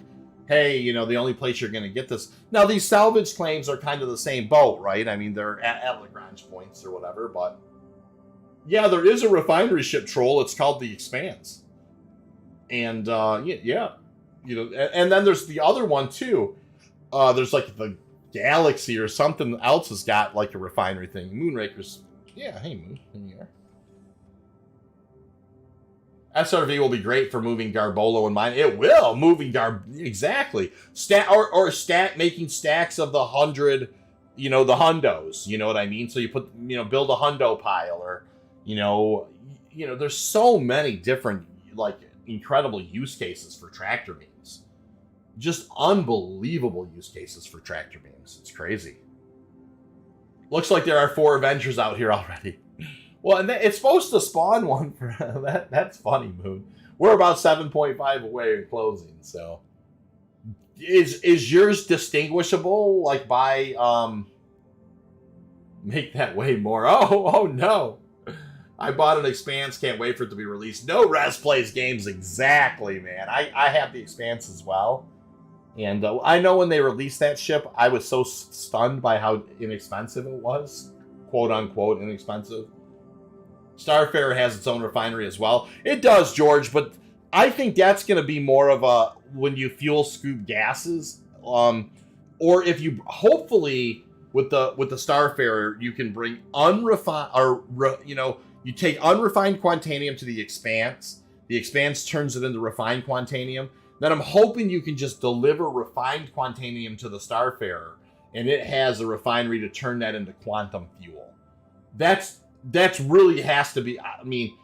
hey, the only place you're going to get this. Now, these salvage claims are kind of the same boat, right? I mean, they're at Lagrange points or whatever, but yeah, there is a refinery ship troll. It's called the Expanse. And, yeah. And then there's the other one, too. There's like the Galaxy or something else has got like a refinery thing. Moonraker's, yeah, hey, Moon, here you are. SRV will be great for moving Garbolo and mine. It will moving exactly. Making stacks of the 100, you know, the hundos. You know what I mean? So you put, you know, build a hundo pile, or you know, there's so many different like incredible use cases for tractor beams. Just unbelievable use cases for tractor beams. It's crazy. Looks like there are 4 Avengers out here already. Well, and it's supposed to spawn one for that. That's funny, Moon. We're about 7.5 away in closing. So, is yours distinguishable? Like by make that way more. Oh no! I bought an Expanse. Can't wait for it to be released. No Res plays games exactly, man. I have the Expanse as well, and I know when they released that ship, I was so stunned by how inexpensive it was, quote unquote inexpensive. Starfarer has its own refinery as well. It does, George, but I think that's going to be more of a when you fuel scoop gases, or if you hopefully with the Starfarer you can bring unrefined or you take unrefined Quantanium to the Expanse. The Expanse turns it into refined Quantanium. Then I'm hoping you can just deliver refined Quantanium to the Starfarer, and it has a refinery to turn that into quantum fuel. That's really has to be, I mean,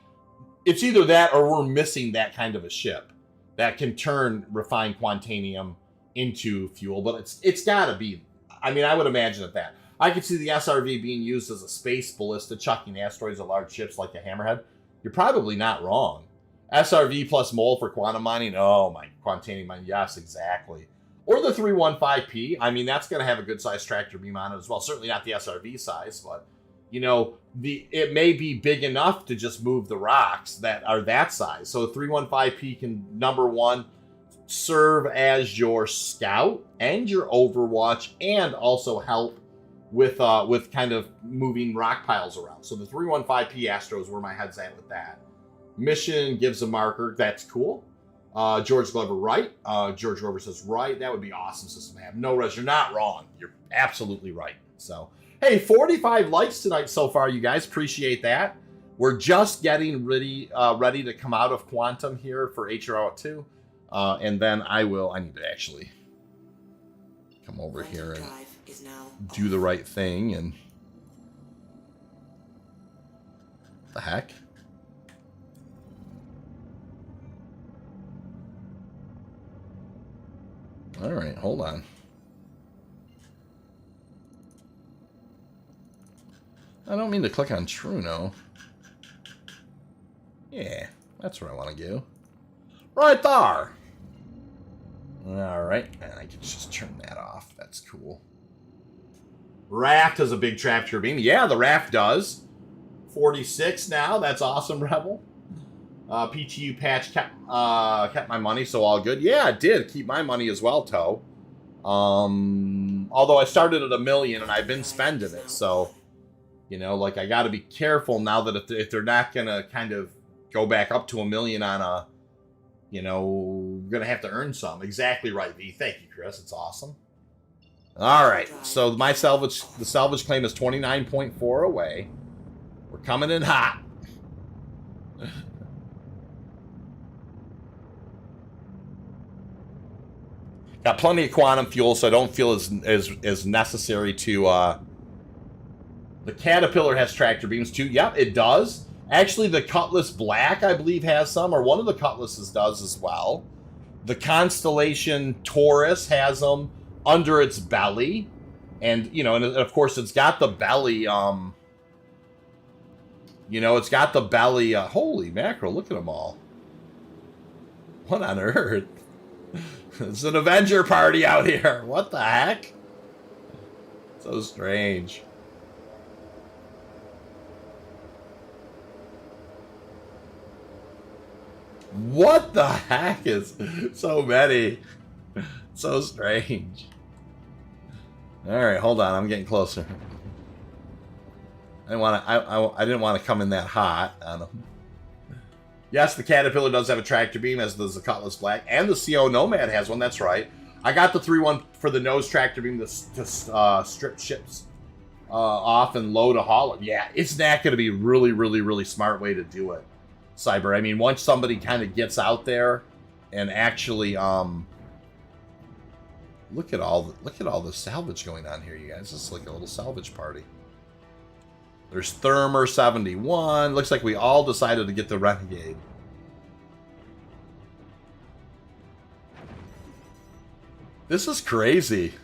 it's either that or we're missing that kind of a ship that can turn refined Quantanium into fuel, but it's got to be, I mean, I would imagine that. I could see the SRV being used as a space ballista, chucking asteroids at large ships like the Hammerhead. You're probably not wrong. SRV plus mole for quantum mining, oh my, Quantanium mining, yes, exactly. Or the 315P, I mean, that's going to have a good size tractor beam on it as well. Certainly not the SRV size, but you know, it may be big enough to just move the rocks that are that size. So 315P can, number one, serve as your scout and your overwatch, and also help with kind of moving rock piles around. So the 315P Astro is where my head's at with that. Mission gives a marker. That's cool. George Glover, right. George Glover says, right. That would be awesome system to have. No res, you're not wrong. You're absolutely right. So, hey, 45 likes tonight so far, you guys. Appreciate that. We're just getting ready to come out of Quantum here for HRO 2. And then I need to actually come over here and do the right thing. And what the heck? All right, hold on. I don't mean to click on Truno. Yeah, that's what I want to do. Right there. All right, and I can just turn that off. That's cool. Raft has a big trapture beam. Yeah, the Raft does. 46 now. That's awesome, Rebel. PTU patch kept my money, so all good. Yeah, it did keep my money as well, Toe. Although I started at $1 million and I've been spending it, so you know, like I got to be careful now that if they're not gonna kind of go back up to $1 million on a, you know, gonna have to earn some. Exactly right, V. Thank you, Chris. It's awesome. All right, so the salvage claim is 29.4 away. We're coming in hot. Got plenty of quantum fuel, so I don't feel as necessary to. The Caterpillar has tractor beams too. Yep, it does. Actually, the Cutlass Black, I believe, has some, or one of the Cutlasses does as well. The Constellation Taurus has them under its belly, and you know, and of course, it's got the belly. You know, it's got the belly. Holy mackerel! Look at them all. What on earth? It's an Avenger party out here. What the heck? So strange. What the heck is so many? So strange. All right, hold on. I'm getting closer. I didn't want to come in that hot on them. Yes, the Caterpillar does have a tractor beam, as does the Cutlass Black, and the CO Nomad has one. That's right. I got the 3-1 for the nose tractor beam to strip ships off and load a hauler. Yeah, it's not going to be really, really, really smart way to do it. Cyber. I mean, once somebody kind of gets out there and actually, look at all the salvage going on here, you guys. This is like a little salvage party. There's Thermer 71. Looks like we all decided to get the Renegade. This is crazy.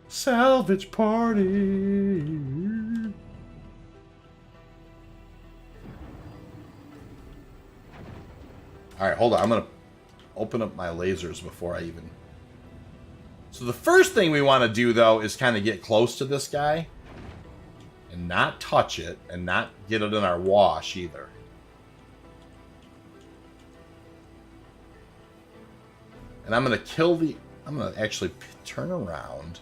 Salvage party. All right, hold on. I'm going to open up my lasers before I even... So the first thing we want to do, though, is kind of get close to this guy and not touch it and not get it in our wash either. And I'm going to kill the... I'm going to actually turn around.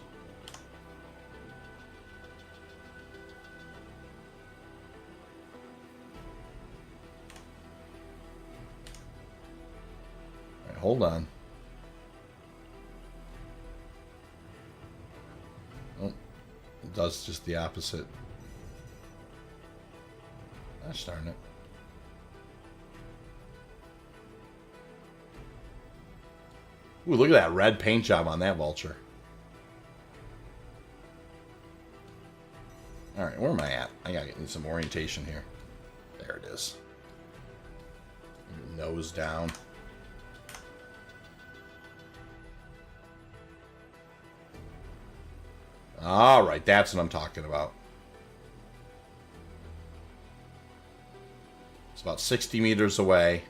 All right, hold on. Oh, it does just the opposite. Gosh darn it. Ooh, look at that red paint job on that vulture. Alright, where am I at? I gotta get some orientation here. There it is. Nose down. Alright, that's what I'm talking about. It's about 60 meters away.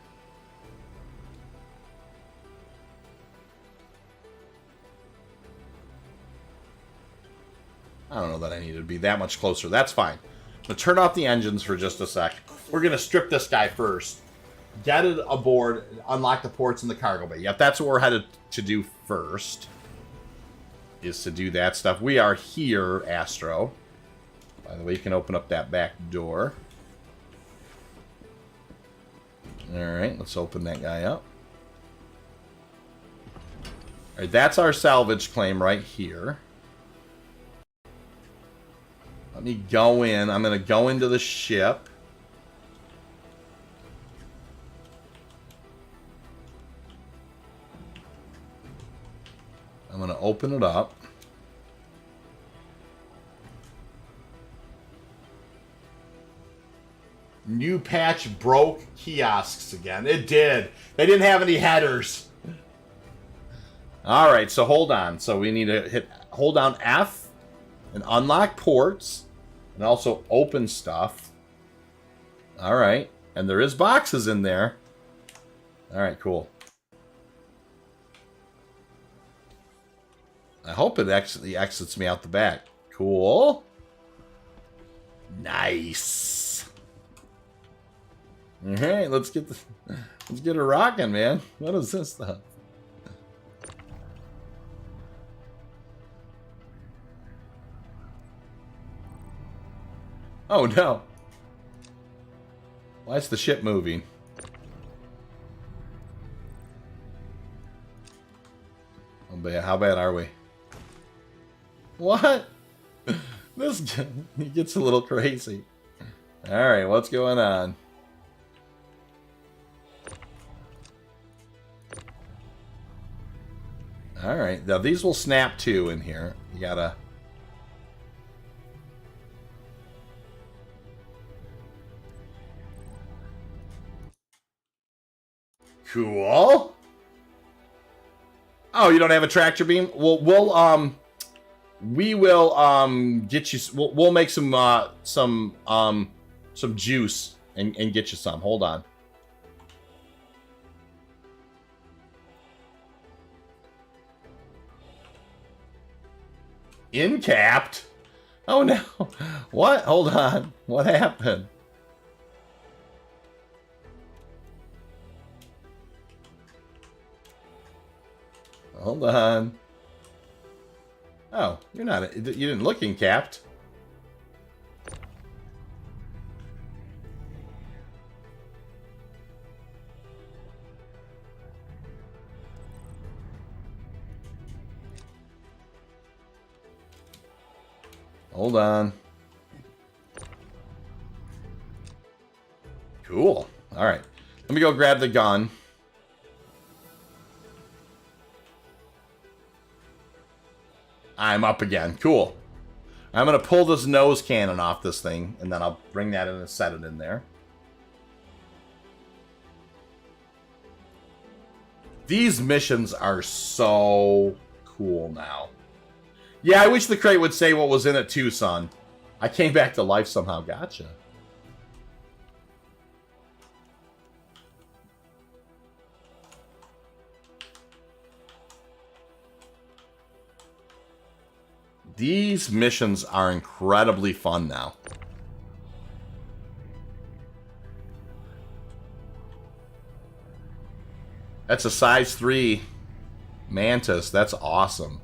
I don't know that I need to be that much closer. That's fine. I'm going to turn off the engines for just a sec. We're going to strip this guy first. Get it aboard. Unlock the ports in the cargo bay. Yep, that's what we're headed to do first. Is to do that stuff. We are here, Astro. By the way, you can open up that back door. Alright, let's open that guy up. Alright, that's our salvage claim right here. Let me go in. I'm going to go into the ship. I'm going to open it up. New patch broke kiosks again. It did. They didn't have any headers. Alright, so hold on. So we need to hold down F and unlock ports. And also open stuff. Alright. And there is boxes in there. Alright, cool. I hope it actually exits me out the back. Cool. Nice. Alright, let's get it rocking, man. What is this stuff? Oh no. Why is the ship moving? Oh, bad. How bad are we? What? This he gets a little crazy. Alright, what's going on? Alright, now these will snap too in here. You gotta... Cool. Oh, you don't have a tractor beam? Well, we will get you. We'll make some juice and get you some. Hold on. Incapped? Oh no! What? Hold on. What happened? Hold on. Oh, you're not. You didn't look incapped. Hold on. Cool. All right. Let me go grab the gun. I'm up again. Cool. I'm going to pull this nose cannon off this thing, and then I'll bring that in and set it in there. These missions are so cool now. Yeah, I wish the crate would say what was in it too, son. I came back to life somehow. Gotcha. These missions are incredibly fun now. That's a size 3 Mantis. That's awesome.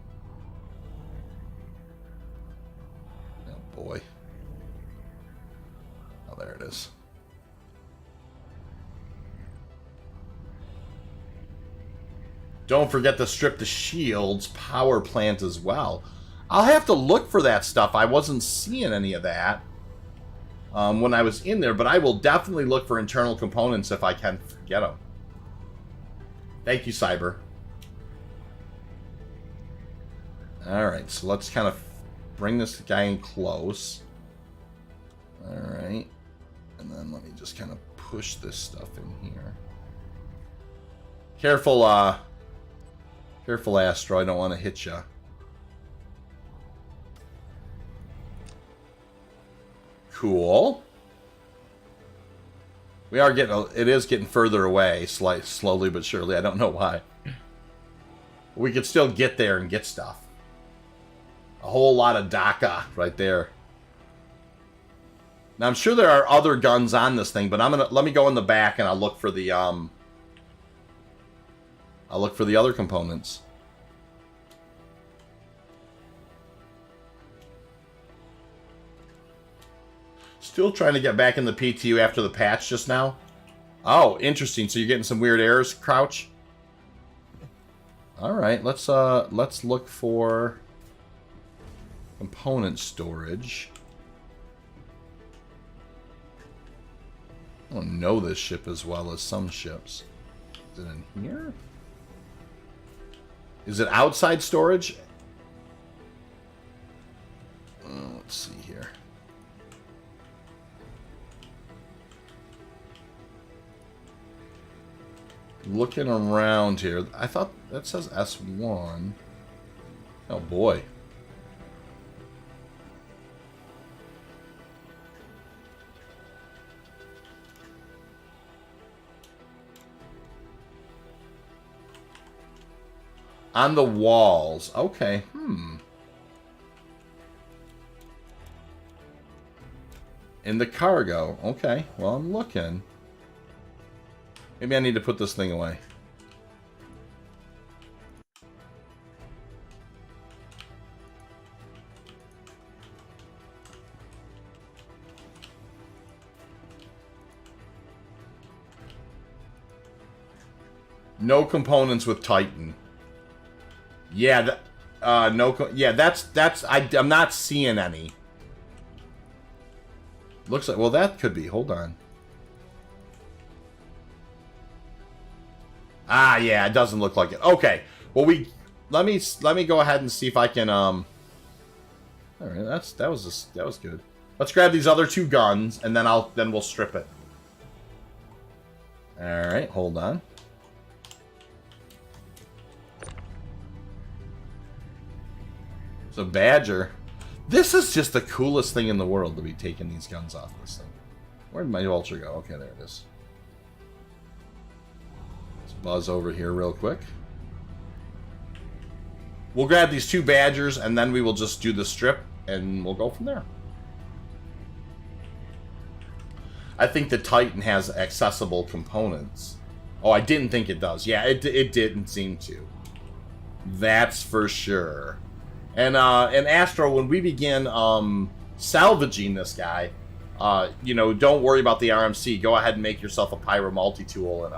Oh boy. Oh, there it is. Don't forget to strip the shield's power plant as well. I'll have to look for that stuff. I wasn't seeing any of that when I was in there, but I will definitely look for internal components if I can get them. Thank you, Cyber. Alright, so let's kind of bring this guy in close. Alright. And then let me just kind of push this stuff in here. Careful, careful, Astro. I don't want to hit you. Cool. We are getting, it is getting further away, slowly but surely. I don't know why. We could still get there and get stuff. A whole lot of DACA right there. Now I'm sure there are other guns on this thing, but let me go in the back and I'll look for the other components. Still trying to get back in the PTU after the patch just now. Oh, interesting. So you're getting some weird errors, Crouch? All right, let's look for component storage. I don't know this ship as well as some ships. Is it in here? Is it outside storage? Let's see here. Looking around here, I thought that says S1. Oh boy. On the walls. Okay. In the cargo. Okay. Well, I'm looking. Maybe I need to put this thing away. No components with Titan. Yeah, I'm not seeing any. Looks like, well, that could be. Hold on. Ah, yeah, it doesn't look like it. Okay. Well, let me go ahead and see if I can all right, that was good. Let's grab these other 2 guns and then we'll strip it. All right, hold on. So Badger, this is just the coolest thing in the world to be taking these guns off this thing. Where did my Ultra go? Okay, there it is. Let's buzz over here real quick. We'll grab these 2 Badgers and then we will just do the strip and we'll go from there. I think the Titan has accessible components. Oh, I didn't think it does. Yeah, it didn't seem to. That's for sure. And Astro, when we begin salvaging this guy, you know, don't worry about the RMC. Go ahead and make yourself a Pyro multi-tool and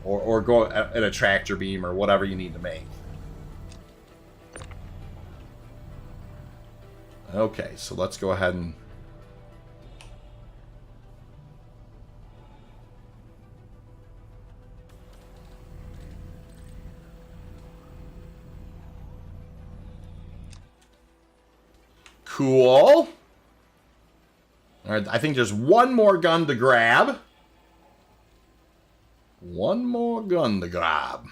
or go in a tractor beam or whatever you need to make. Okay, so let's go ahead and Cool. All right, I think there's one more gun to grab. One more gun to grab.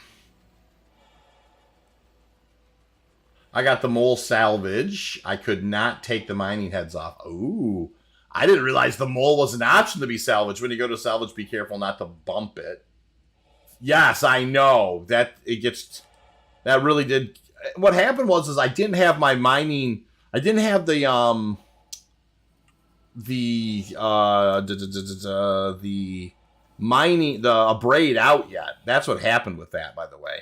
I got the mole salvage. I could not take the mining heads off. Ooh. I didn't realize the mole was an option to be salvaged. When you go to salvage, be careful not to bump it. Yes, I know. That really did. What happened was I didn't have my mining. I didn't have the mining, the abrade out yet. That's what happened with that, by the way.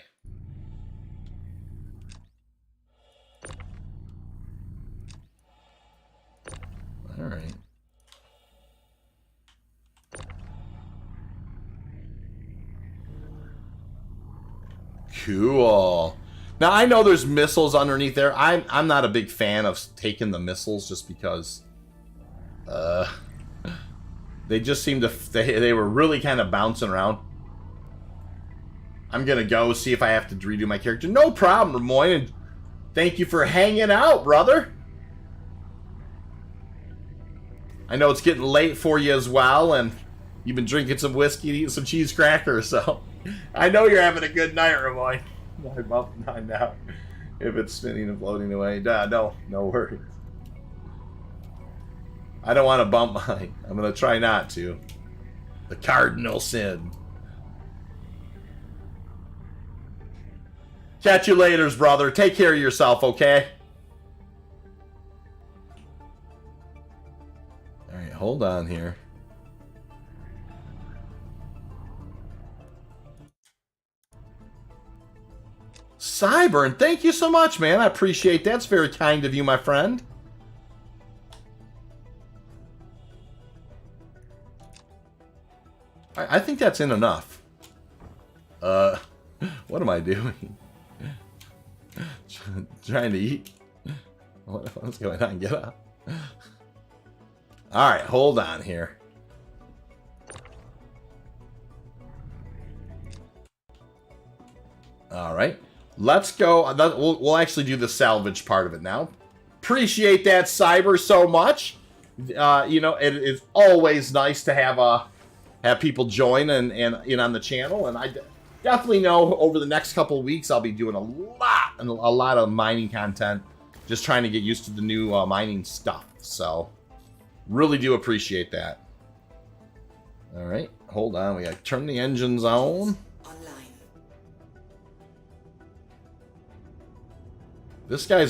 All right. Cool. Now I know there's missiles underneath there. I'm not a big fan of taking the missiles just because they just seem to they were really kind of bouncing around. I'm gonna go see if I have to redo my character. No problem, Ramoy, and thank you for hanging out, brother. I know it's getting late for you as well, and you've been drinking some whiskey and eating some cheese crackers, so I know you're having a good night, Ramoy. I'm up 9 now. If it's spinning and floating away. No worries. I don't want to bump mine. I'm going to try not to. The cardinal sin. Catch you later, brother. Take care of yourself, okay? Alright, hold on here. Cyburn, thank you so much, man. I appreciate that. It's very kind of you, my friend. I think that's in enough. What am I doing? Trying to eat? What's going on? Get up. Alright, hold on here. Alright. Let's go. We'll actually do the salvage part of it now. Appreciate that, Cyber, so much. You know, it is always nice to have people join and in on the channel, and I definitely know over the next couple of weeks I'll be doing a lot of mining content, just trying to get used to the new mining stuff. So, really do appreciate that. All right, hold on. We got to turn the engines on. This guy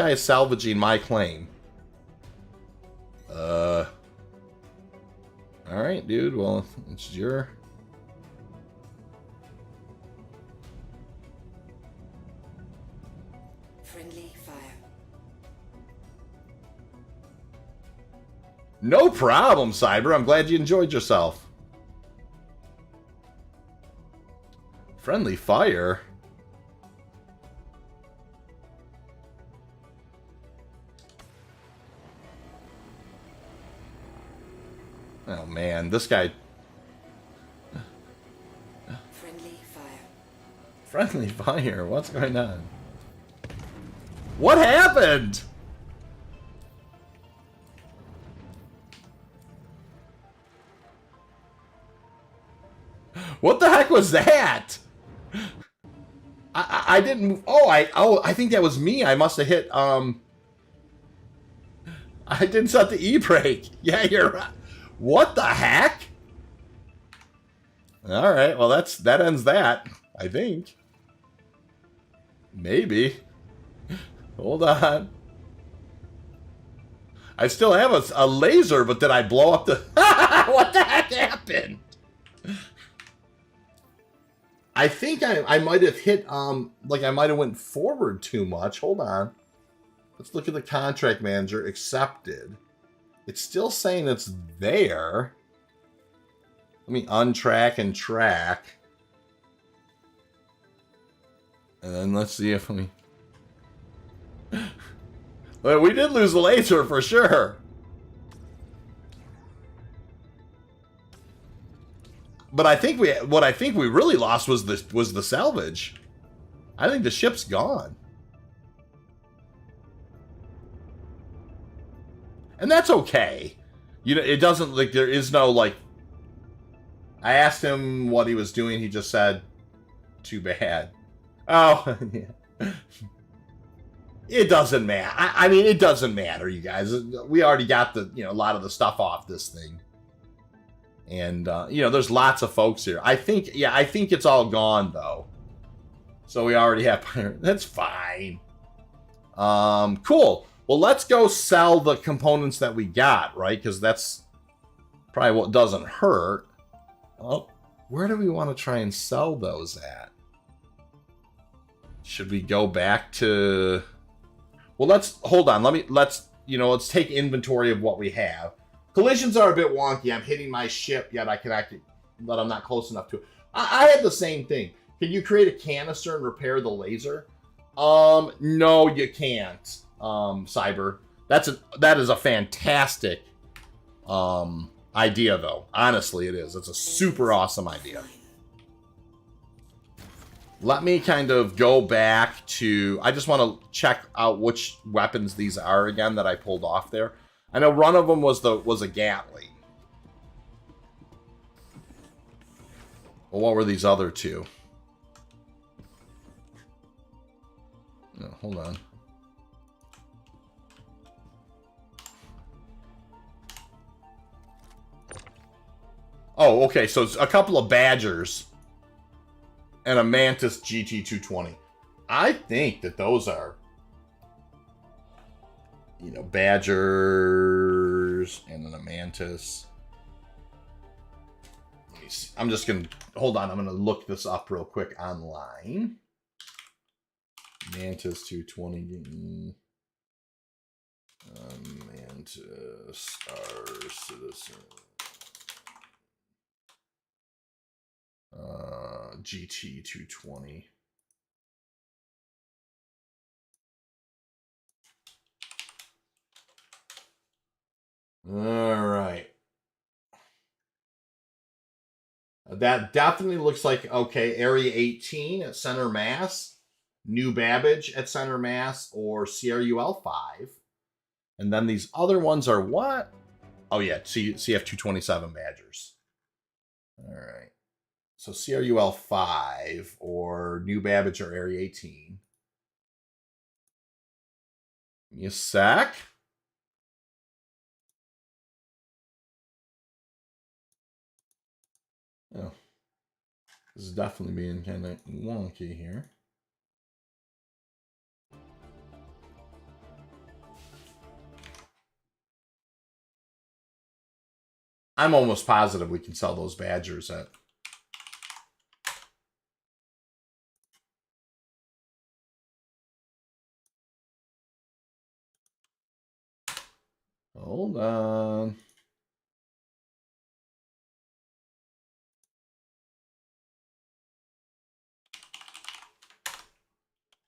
is salvaging my claim. All right, dude. Well, it's your. Friendly fire. No problem, Cyber. I'm glad you enjoyed yourself. Friendly fire. Oh man, this guy. Friendly fire. Friendly fire? What's going on? What happened? What the heck was that? I didn't move. I think that was me. I must have hit I didn't set the e-brake. Yeah, you're right. What the heck? All right, well that ends that, I think. Maybe. Hold on. I still have a laser, but did I blow up the... What the heck happened? I think I might have hit, like I might have went forward too much. Hold on. Let's look at the contract manager. Accepted. It's still saying it's there. Let me untrack and track. And then let's see if we... Well, we did lose the laser for sure. But I think what I think we really lost was the salvage. I think the ship's gone. And that's okay. You know, it doesn't, like, there is no, like... I asked him what he was doing. He just said, too bad. Oh, yeah. It doesn't matter. I mean, it doesn't matter, you guys. We already got the, you know, a lot of the stuff off this thing. And, you know, there's lots of folks here. I think it's all gone, though. So we already have... That's fine. Cool. Well, let's go sell the components that we got, right? Because that's probably what doesn't hurt. Oh, where do we want to try and sell those at? Should we go back to... Well, hold on. Let's take inventory of what we have. Collisions are a bit wonky. I'm hitting my ship, yet I can actually, but I'm not close enough to it. I had the same thing. Can you create a canister and repair the laser? No, you can't. Cyber. That is a fantastic idea, though. Honestly, it is. It's a super awesome idea. Let me kind of go back to... I just want to check out which weapons these are again that I pulled off there. I know one of them was a Gatling. Well, what were these other two? No, hold on. Oh, okay, so it's a couple of Badgers and a Mantis GT220. I think that those are, you know, Badgers and then a Mantis. Let me see. I'm just going to, hold on, I'm going to look this up real quick online. Mantis 220. Mantis Star Citizen. GT 220. All right. That definitely looks like, okay, Area 18 at center mass, New Babbage at center mass, or CRUL 5. And then these other ones are what? Oh, yeah, CF 227 Badgers. All right. So CRUL 5 or New Babbage or Area 18. Give me a sec. Oh. This is definitely being kind of wonky here. I'm almost positive we can sell those Badgers at... Hold on.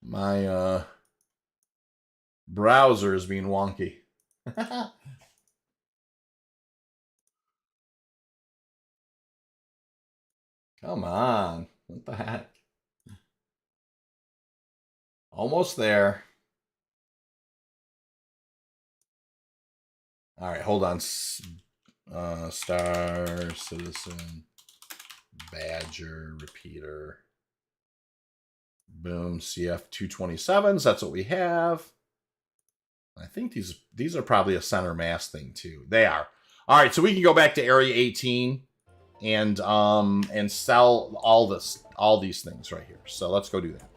My browser is being wonky. Come on. What the heck? Almost there. All right, hold on. Star Citizen Badger Repeater. Boom, CF 227s. That's what we have. I think these are probably a center mass thing too. They are. All right, so we can go back to Area 18 and sell all these things right here. So let's go do that.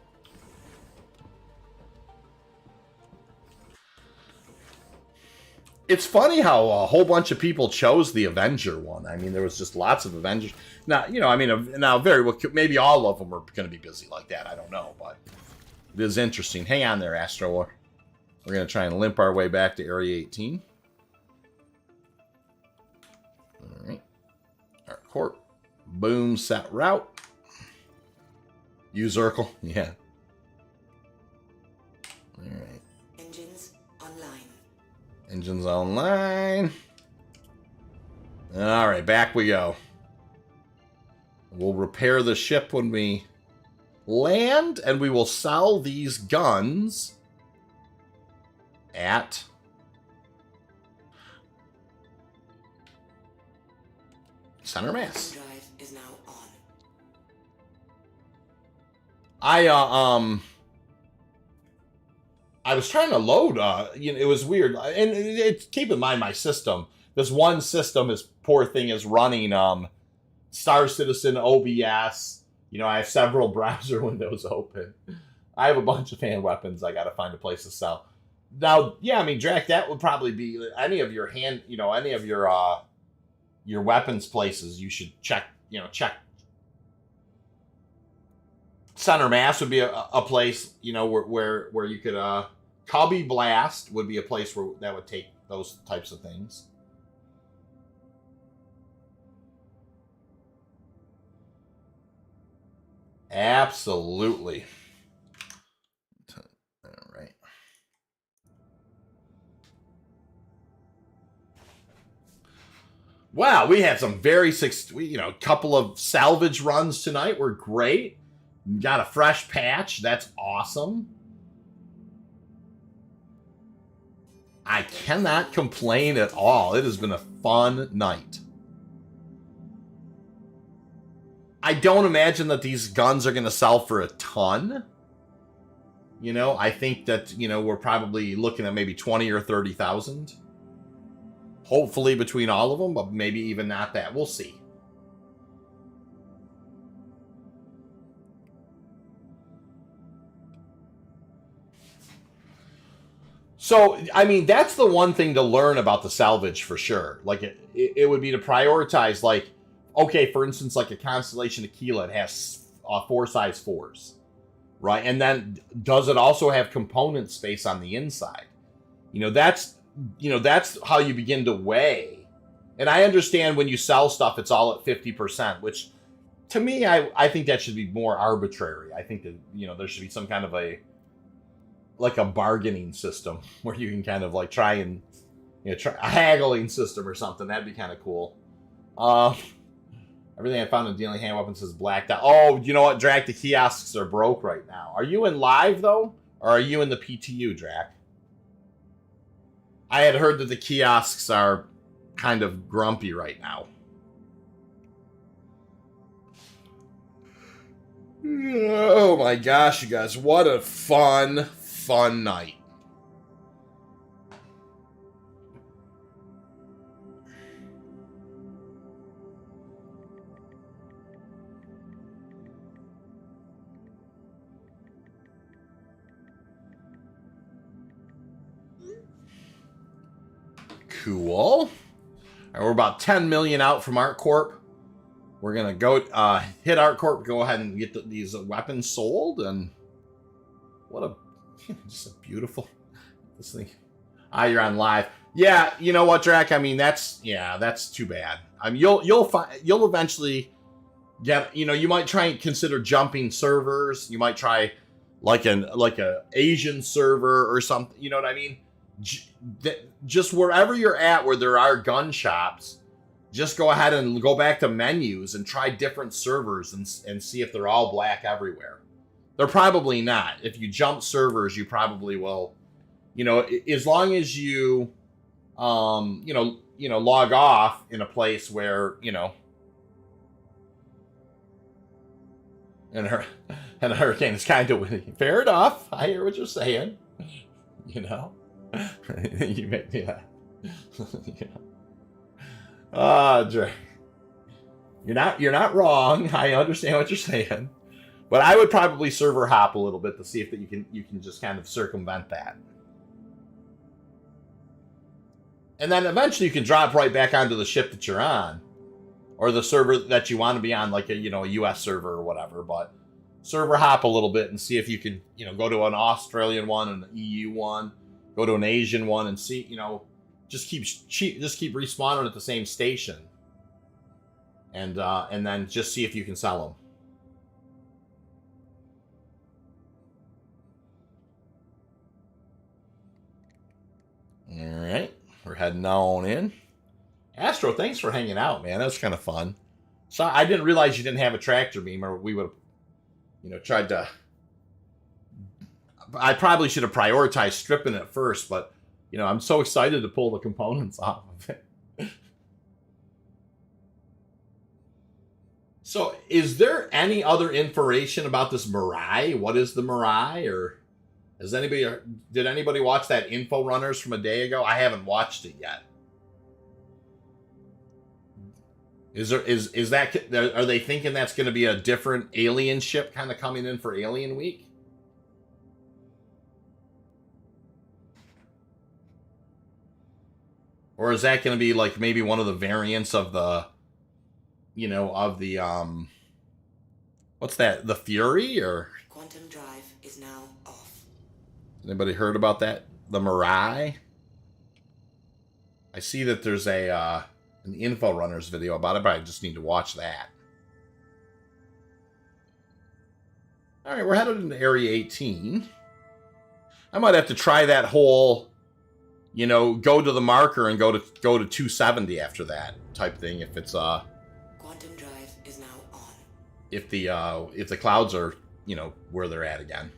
It's funny how a whole bunch of people chose the Avenger one. I mean, there was just lots of Avengers. Now, you know, I mean, now very well, maybe all of them are going to be busy like that. I don't know, but it is interesting. Hang on there, Astro War. We're going to try and limp our way back to Area 18. All right. Our court. Boom, set route. Use Urkel. Yeah. All right. Engines online. Engines online. All right, back we go. We'll repair the ship when we land, and we will sell these guns at... Center mass. Drive is now on. I was trying to load, it was weird. And keep in mind my system. This one system, this poor thing is running Star Citizen, OBS. I have several browser windows open. I have a bunch of hand weapons I got to find a place to sell. Now, yeah, I mean, Drac, that would probably be any of your any of your weapons places you should check, check. Center Mass would be a place, where you could, Cubby Blast would be a place where that would take those types of things. Absolutely. All right. Wow, we had some very couple of salvage runs tonight were great. Got a fresh patch. That's awesome. I cannot complain at all. It has been a fun night. I don't imagine that these guns are going to sell for a ton. I think that, we're probably looking at maybe 20 or 30,000. Hopefully between all of them, but maybe even not that. We'll see. So, I mean, that's the one thing to learn about the salvage for sure. Like, it would be to prioritize, like, okay, for instance, like a Constellation Aquila, it has 4 size 4s, right? And then does it also have component space on the inside? That's how you begin to weigh. And I understand when you sell stuff, it's all at 50%, which to me, I think that should be more arbitrary. I think that, there should be some kind of a bargaining system where you can kind of like try and, try a haggling system or something. That'd be kind of cool. Everything I found in dealing hand weapons is blacked out. Oh, you know what, Drac? The kiosks are broke right now. Are you in live, though? Or are you in the PTU, Drac? I had heard that the kiosks are kind of grumpy right now. Oh my gosh, you guys. What a fun night. Cool. All right, we're about 10 million out from ArtCorp. We're going to go hit ArtCorp, go ahead and get these weapons sold. And what a, just a beautiful, this thing. You're on live. Yeah, you know what, Drac? I mean, that's too bad. I mean, you'll eventually get, you might try and consider jumping servers. You might try like a Asian server or something. You know what I mean? Just wherever you're at where there are gun shops, just go ahead and go back to menus and try different servers and see if they're all black everywhere. They're probably not. If you jump servers, you probably will, as long as you, log off in a place where, and a hurricane is kind of windy. Fair enough. I hear what you're saying. You make me laugh. Dre, you're not wrong. I understand what you're saying, but I would probably server hop a little bit to see if that you can just kind of circumvent that, and then eventually you can drop right back onto the ship that you're on, or the server that you want to be on, like a US server or whatever. But server hop a little bit and see if you can go to an Australian one and an EU one. Go to an Asian one and see, just keep respawning at the same station, and then just see if you can sell them. All right, we're heading on in. Astro, thanks for hanging out, man. That was kind of fun. So I didn't realize you didn't have a tractor beam, or we would have, tried to. I probably should have prioritized stripping it first, but, I'm so excited to pull the components off of it. So, is there any other information about this Mirai? What is the Mirai? Or did anybody watch that Info Runners from a day ago? I haven't watched it yet. Is that, are they thinking that's going to be a different alien ship kind of coming in for Alien Week? Or is that going to be like maybe one of the variants of the, what's that? The Fury or? Quantum drive is now off. Anybody heard about that? The Mirai? I see that there's an Info Runners video about it, but I just need to watch that. All right, we're headed into Area 18. I might have to try that whole, go to the marker and go to 270 after that type thing. If it's Quantum drive is now on. If the clouds are where they're at again.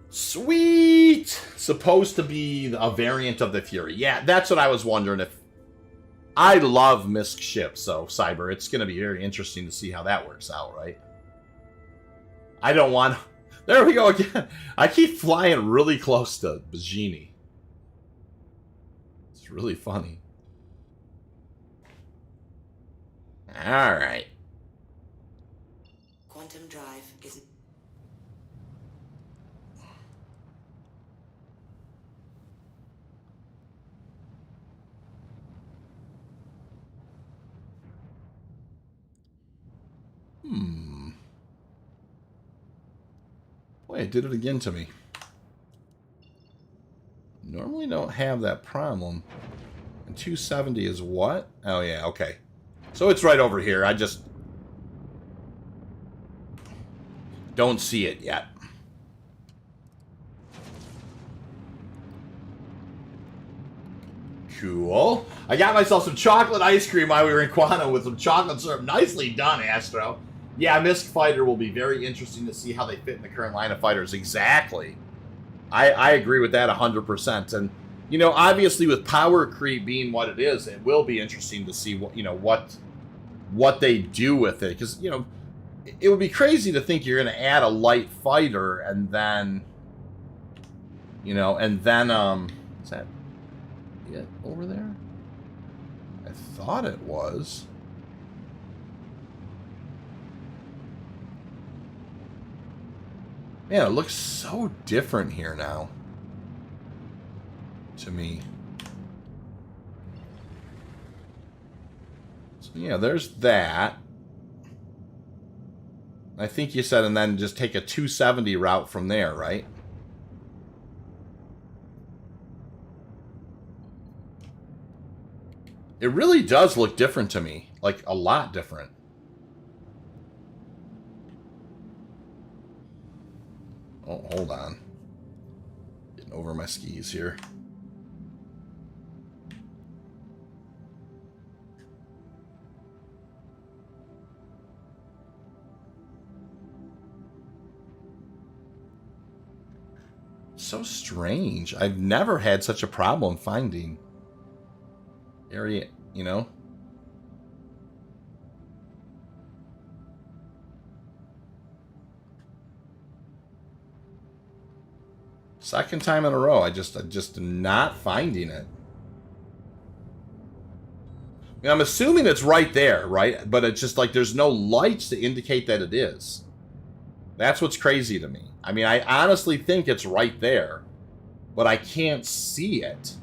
Sweet! Supposed to be a variant of the Fury. Yeah, that's what I was wondering if... I love MISC ships, so Cyber, it's going to be very interesting to see how that works out, right? I don't want... There we go again. I keep flying really close to Bajini. It's really funny. Alright. Quantum drive is... Boy, it did it again to me. Normally don't have that problem. And 270 is what? Oh, yeah, okay. So it's right over here. I just don't see it yet. Cool. I got myself some chocolate ice cream while we were in Quantum with some chocolate syrup. Nicely done, Astro. Yeah, MISC Fighter will be very interesting to see how they fit in the current line of fighters. Exactly. I agree with that 100%. And, obviously with power creep being what it is, it will be interesting to see what they do with it. Because, it would be crazy to think you're going to add a light fighter and then, is that it over there? I thought it was. Man, it looks so different here now. To me. So yeah, there's that. I think you said, and then just take a 270 route from there, right? It really does look different to me. Like, a lot different. Oh, hold on. Getting over my skis here. So strange. I've never had such a problem finding area, Second time in a row, I just am not finding it. I mean, I'm assuming it's right there, right? But it's just like there's no lights to indicate that it is. That's what's crazy to me. I mean, I honestly think it's right there, but I can't see it.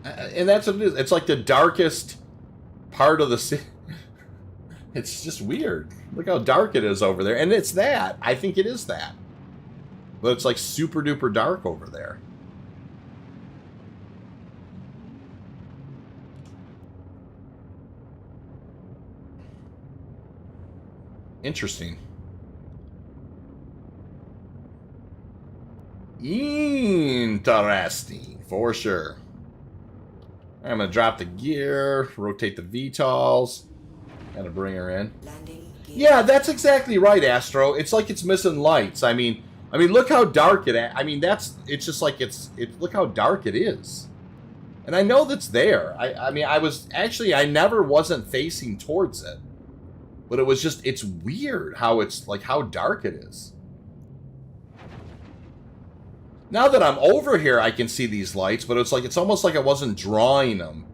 And that's what it is. It's like the darkest part of the city. It's just weird. Look how dark it is over there. And it's that. I think it is that. But it's like super duper dark over there. Interesting. Interesting. For sure. I'm going to drop the gear. Rotate the VTOLs. Gotta bring her in. Landing Yeah, that's exactly right, Astro. It's like it's missing lights. I mean, look how dark it. I mean, it's just like it's. Look how dark it is, and I know that's there. I mean, I never wasn't facing towards it, but it was just. It's weird how it's like how dark it is. Now that I'm over here, I can see these lights, but it's almost like I wasn't drawing them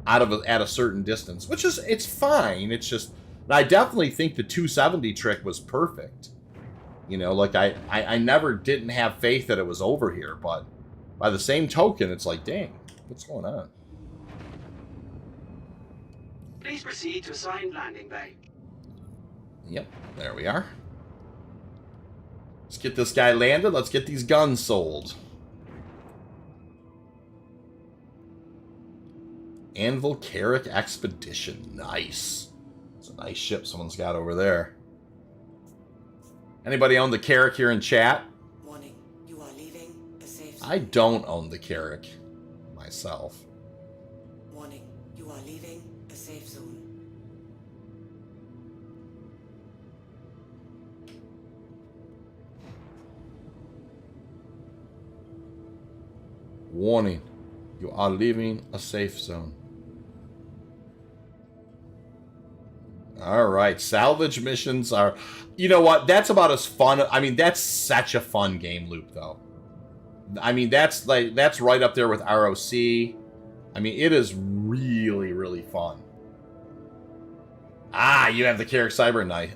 at a certain distance, which is it's fine. It's just. I definitely think the 270 trick was perfect. You know, like I never didn't have faith that it was over here, but by the same token, it's like, dang, what's going on? Please proceed to assigned landing bay. Yep, there we are. Let's get this guy landed. Let's get these guns sold. Anvil Carrick Expedition. Nice. It's a nice ship someone's got over there. Anybody own the Carrick here in chat? Warning, you are leaving a safe zone. I don't own the Carrick myself. Warning, you are leaving a safe zone. Warning, you are leaving a safe zone. Alright, salvage missions are... You know what? That's about as fun... I mean, that's such a fun game loop, though. I mean, that's right up there with ROC. I mean, it is really, really fun. Ah, you have the Carrick Cyber Knight.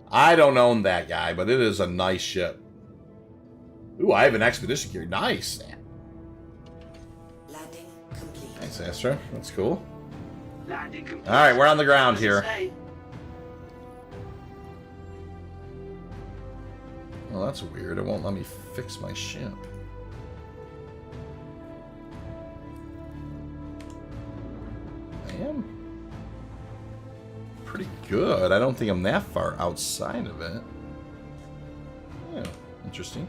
I don't own that guy, but it is a nice ship. Ooh, I have an expedition gear. Nice. Landing complete. Nice, Astra. That's cool. Landing complete. All right, we're on the ground here. Stay. Well, that's weird. It won't let me fix my ship. I am pretty good. I don't think I'm that far outside of it. Yeah, interesting.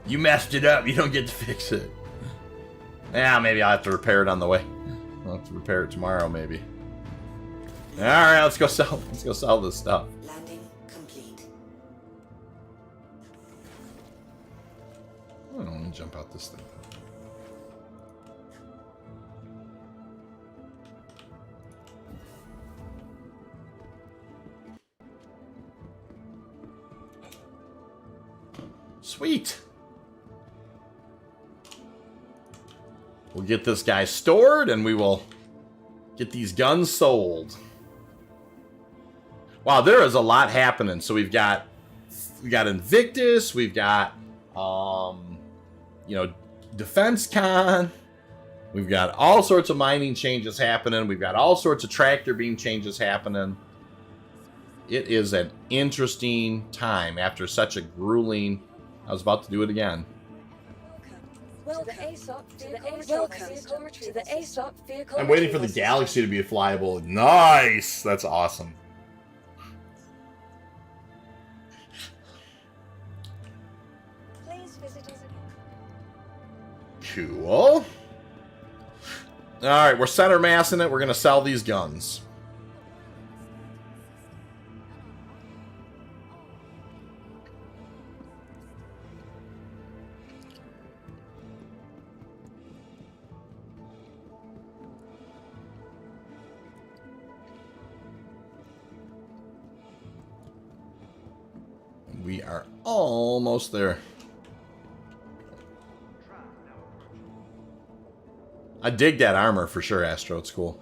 You messed it up. You don't get to fix it. Yeah, maybe I'll have to repair it on the way. I'll have to repair it tomorrow, maybe. All right, let's go sell. Let's go sell this stuff. Landing complete. I don't want to jump out this thing. Sweet. We'll get this guy stored, and we will get these guns sold. Wow, there is a lot happening. So we got Invictus, we've got Defense Con, we've got all sorts of mining changes happening, we've got all sorts of tractor beam changes happening. It is an interesting time after such a grueling. I was about to do it again. Welcome to the ASOP vehicle. I'm waiting for the Galaxy to be flyable. Nice! That's awesome. Please visit us again. Cool. Alright, we're center massing it. We're going to sell these guns. We are almost there. I dig that armor for sure, Astro. It's cool.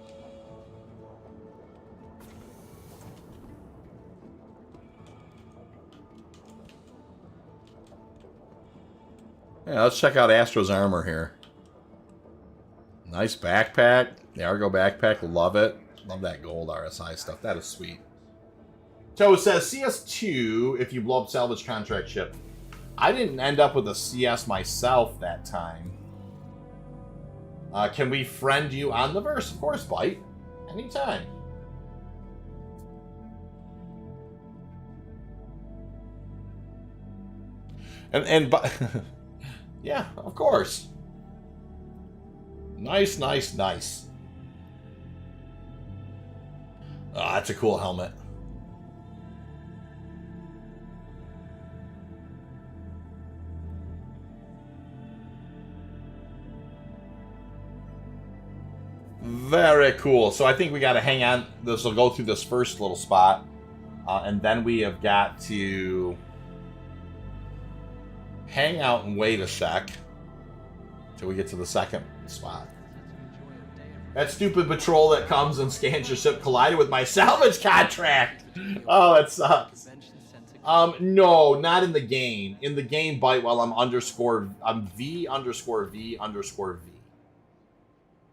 Yeah, let's check out Astro's armor here. Nice backpack. The Argo backpack. Love it. Love that gold RSI stuff. That is sweet. So it says CS2 if you blow up salvage contract ship. I didn't end up with a CS myself that time. Can we friend you on the verse? Of course, Bite. Anytime. And yeah, of course. Nice, nice, nice. Oh, that's a cool helmet. Very cool. So I think we got to hang on. This will go through this first little spot. And then we have got to hang out and wait a sec till we get to the second spot. That stupid patrol that comes and scans your ship collided with my salvage contract. Oh, that sucks. No, not in the game. In the game, bite while I'm V_V_V.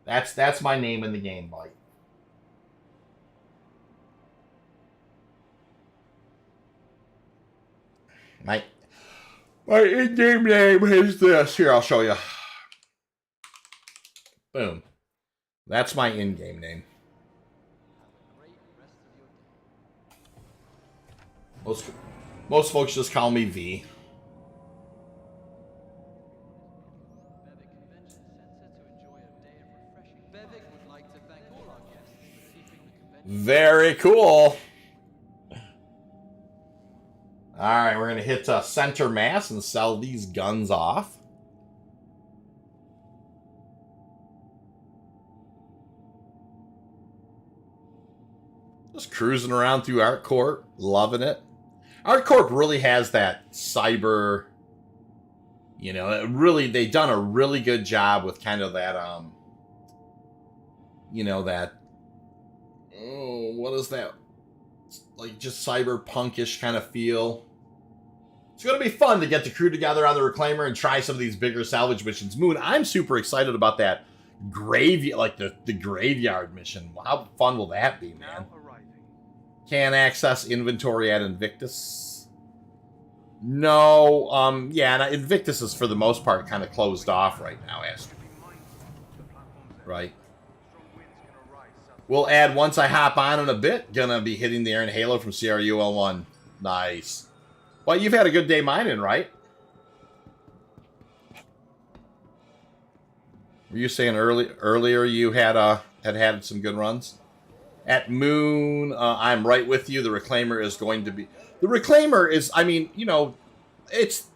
That's my name in the game, bite. My in-game name is this. Here, I'll show you. Boom. That's my in-game name. Most folks just call me V. Very cool. Alright, we're going to hit center mass and sell these guns off. Just cruising around through ArcCorp, loving it. ArcCorp really has that cyber, you know, they've done a really good job with kind of that, you know, that, oh, what is that? Like just cyberpunkish kind of feel. It's going to be fun to get the crew together on the Reclaimer and try some of these bigger salvage missions. Moon, I'm super excited about that the graveyard mission. How fun will that be, man? Can't access inventory at Invictus. No, yeah, Invictus is for the most part kind of closed off right now, Astro. Right. We'll add once I hop on in a bit. Gonna be hitting the air in Halo from CRUL1. Nice. Well, you've had a good day mining, right? Were you saying earlier you had some good runs? At Moon, I'm right with you. The Reclaimer is going to be... The Reclaimer is, I mean, you know, it's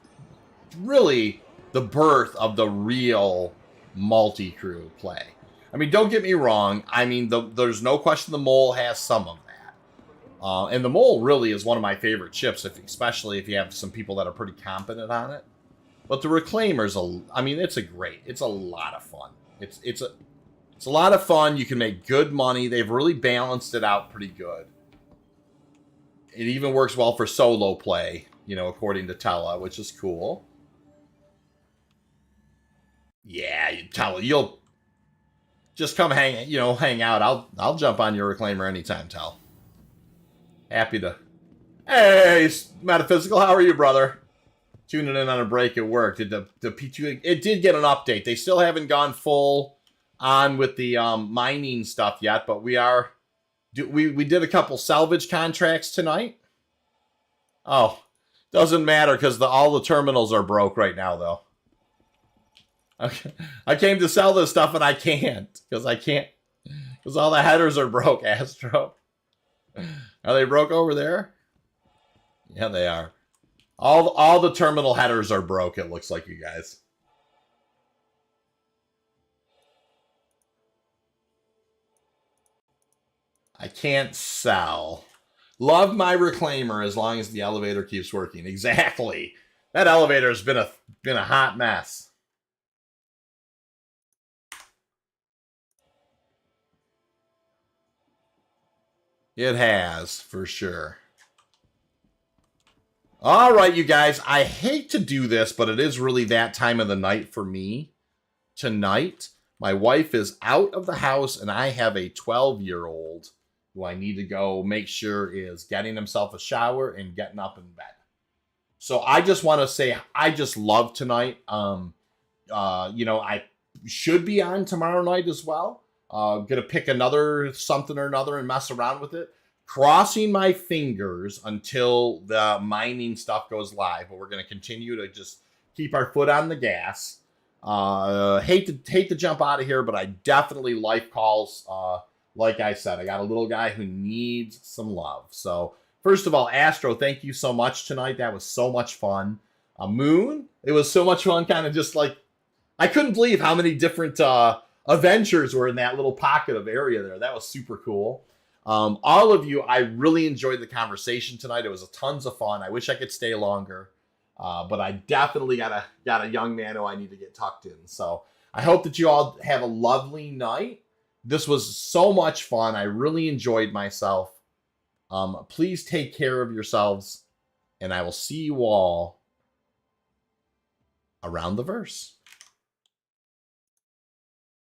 really the birth of the real multi-crew play. I mean, don't get me wrong. I mean, there's no question the Mole has some of that. And the Mole really is one of my favorite ships, especially if you have some people that are pretty competent on it. But the Reclaimer's it's a lot of fun. It's a lot of fun. You can make good money. They've really balanced it out pretty good. It even works well for solo play, you know, according to Tella, which is cool. Yeah, Tella, you'll just come hang out. I'll jump on your Reclaimer anytime, Tell. Happy to. Hey, Metaphysical, how are you, brother? Tuning in on a break at work. Did the PTU? It did get an update. They still haven't gone full on with the mining stuff yet, but we are. We did a couple salvage contracts tonight. Oh, doesn't matter because all the terminals are broke right now, though. Okay, I came to sell this stuff and I can't because all the headers are broke. Astro, are they broke over there? Yeah, they are. All the terminal headers are broke. It looks like, you guys. I can't sell. Love my Reclaimer as long as the elevator keeps working. Exactly. That elevator has been a hot mess. It has, for sure. All right, you guys. I hate to do this, but it is really that time of the night for me tonight. My wife is out of the house, and I have a 12-year-old who I need to go make sure is getting himself a shower and getting up in bed. So I just want to say I just love tonight. You know, I should be on tomorrow night as well. Gonna pick another something or another and mess around with it. Crossing my fingers until the mining stuff goes live, but we're gonna continue to just keep our foot on the gas. Hate to jump out of here, but I definitely life calls. Like I said, I got a little guy who needs some love. So first of all, Astro, thank you so much tonight. That was so much fun. Moon, it was so much fun. Kind of just like, I couldn't believe how many different adventures were in that little pocket of area there. That was super cool. All of you, I really enjoyed the conversation tonight. It was tons of fun. I wish I could stay longer. But I definitely got a young man who I need to get tucked in. So I hope that you all have a lovely night. This was so much fun. I really enjoyed myself. Please take care of yourselves, and I will see you all around the verse.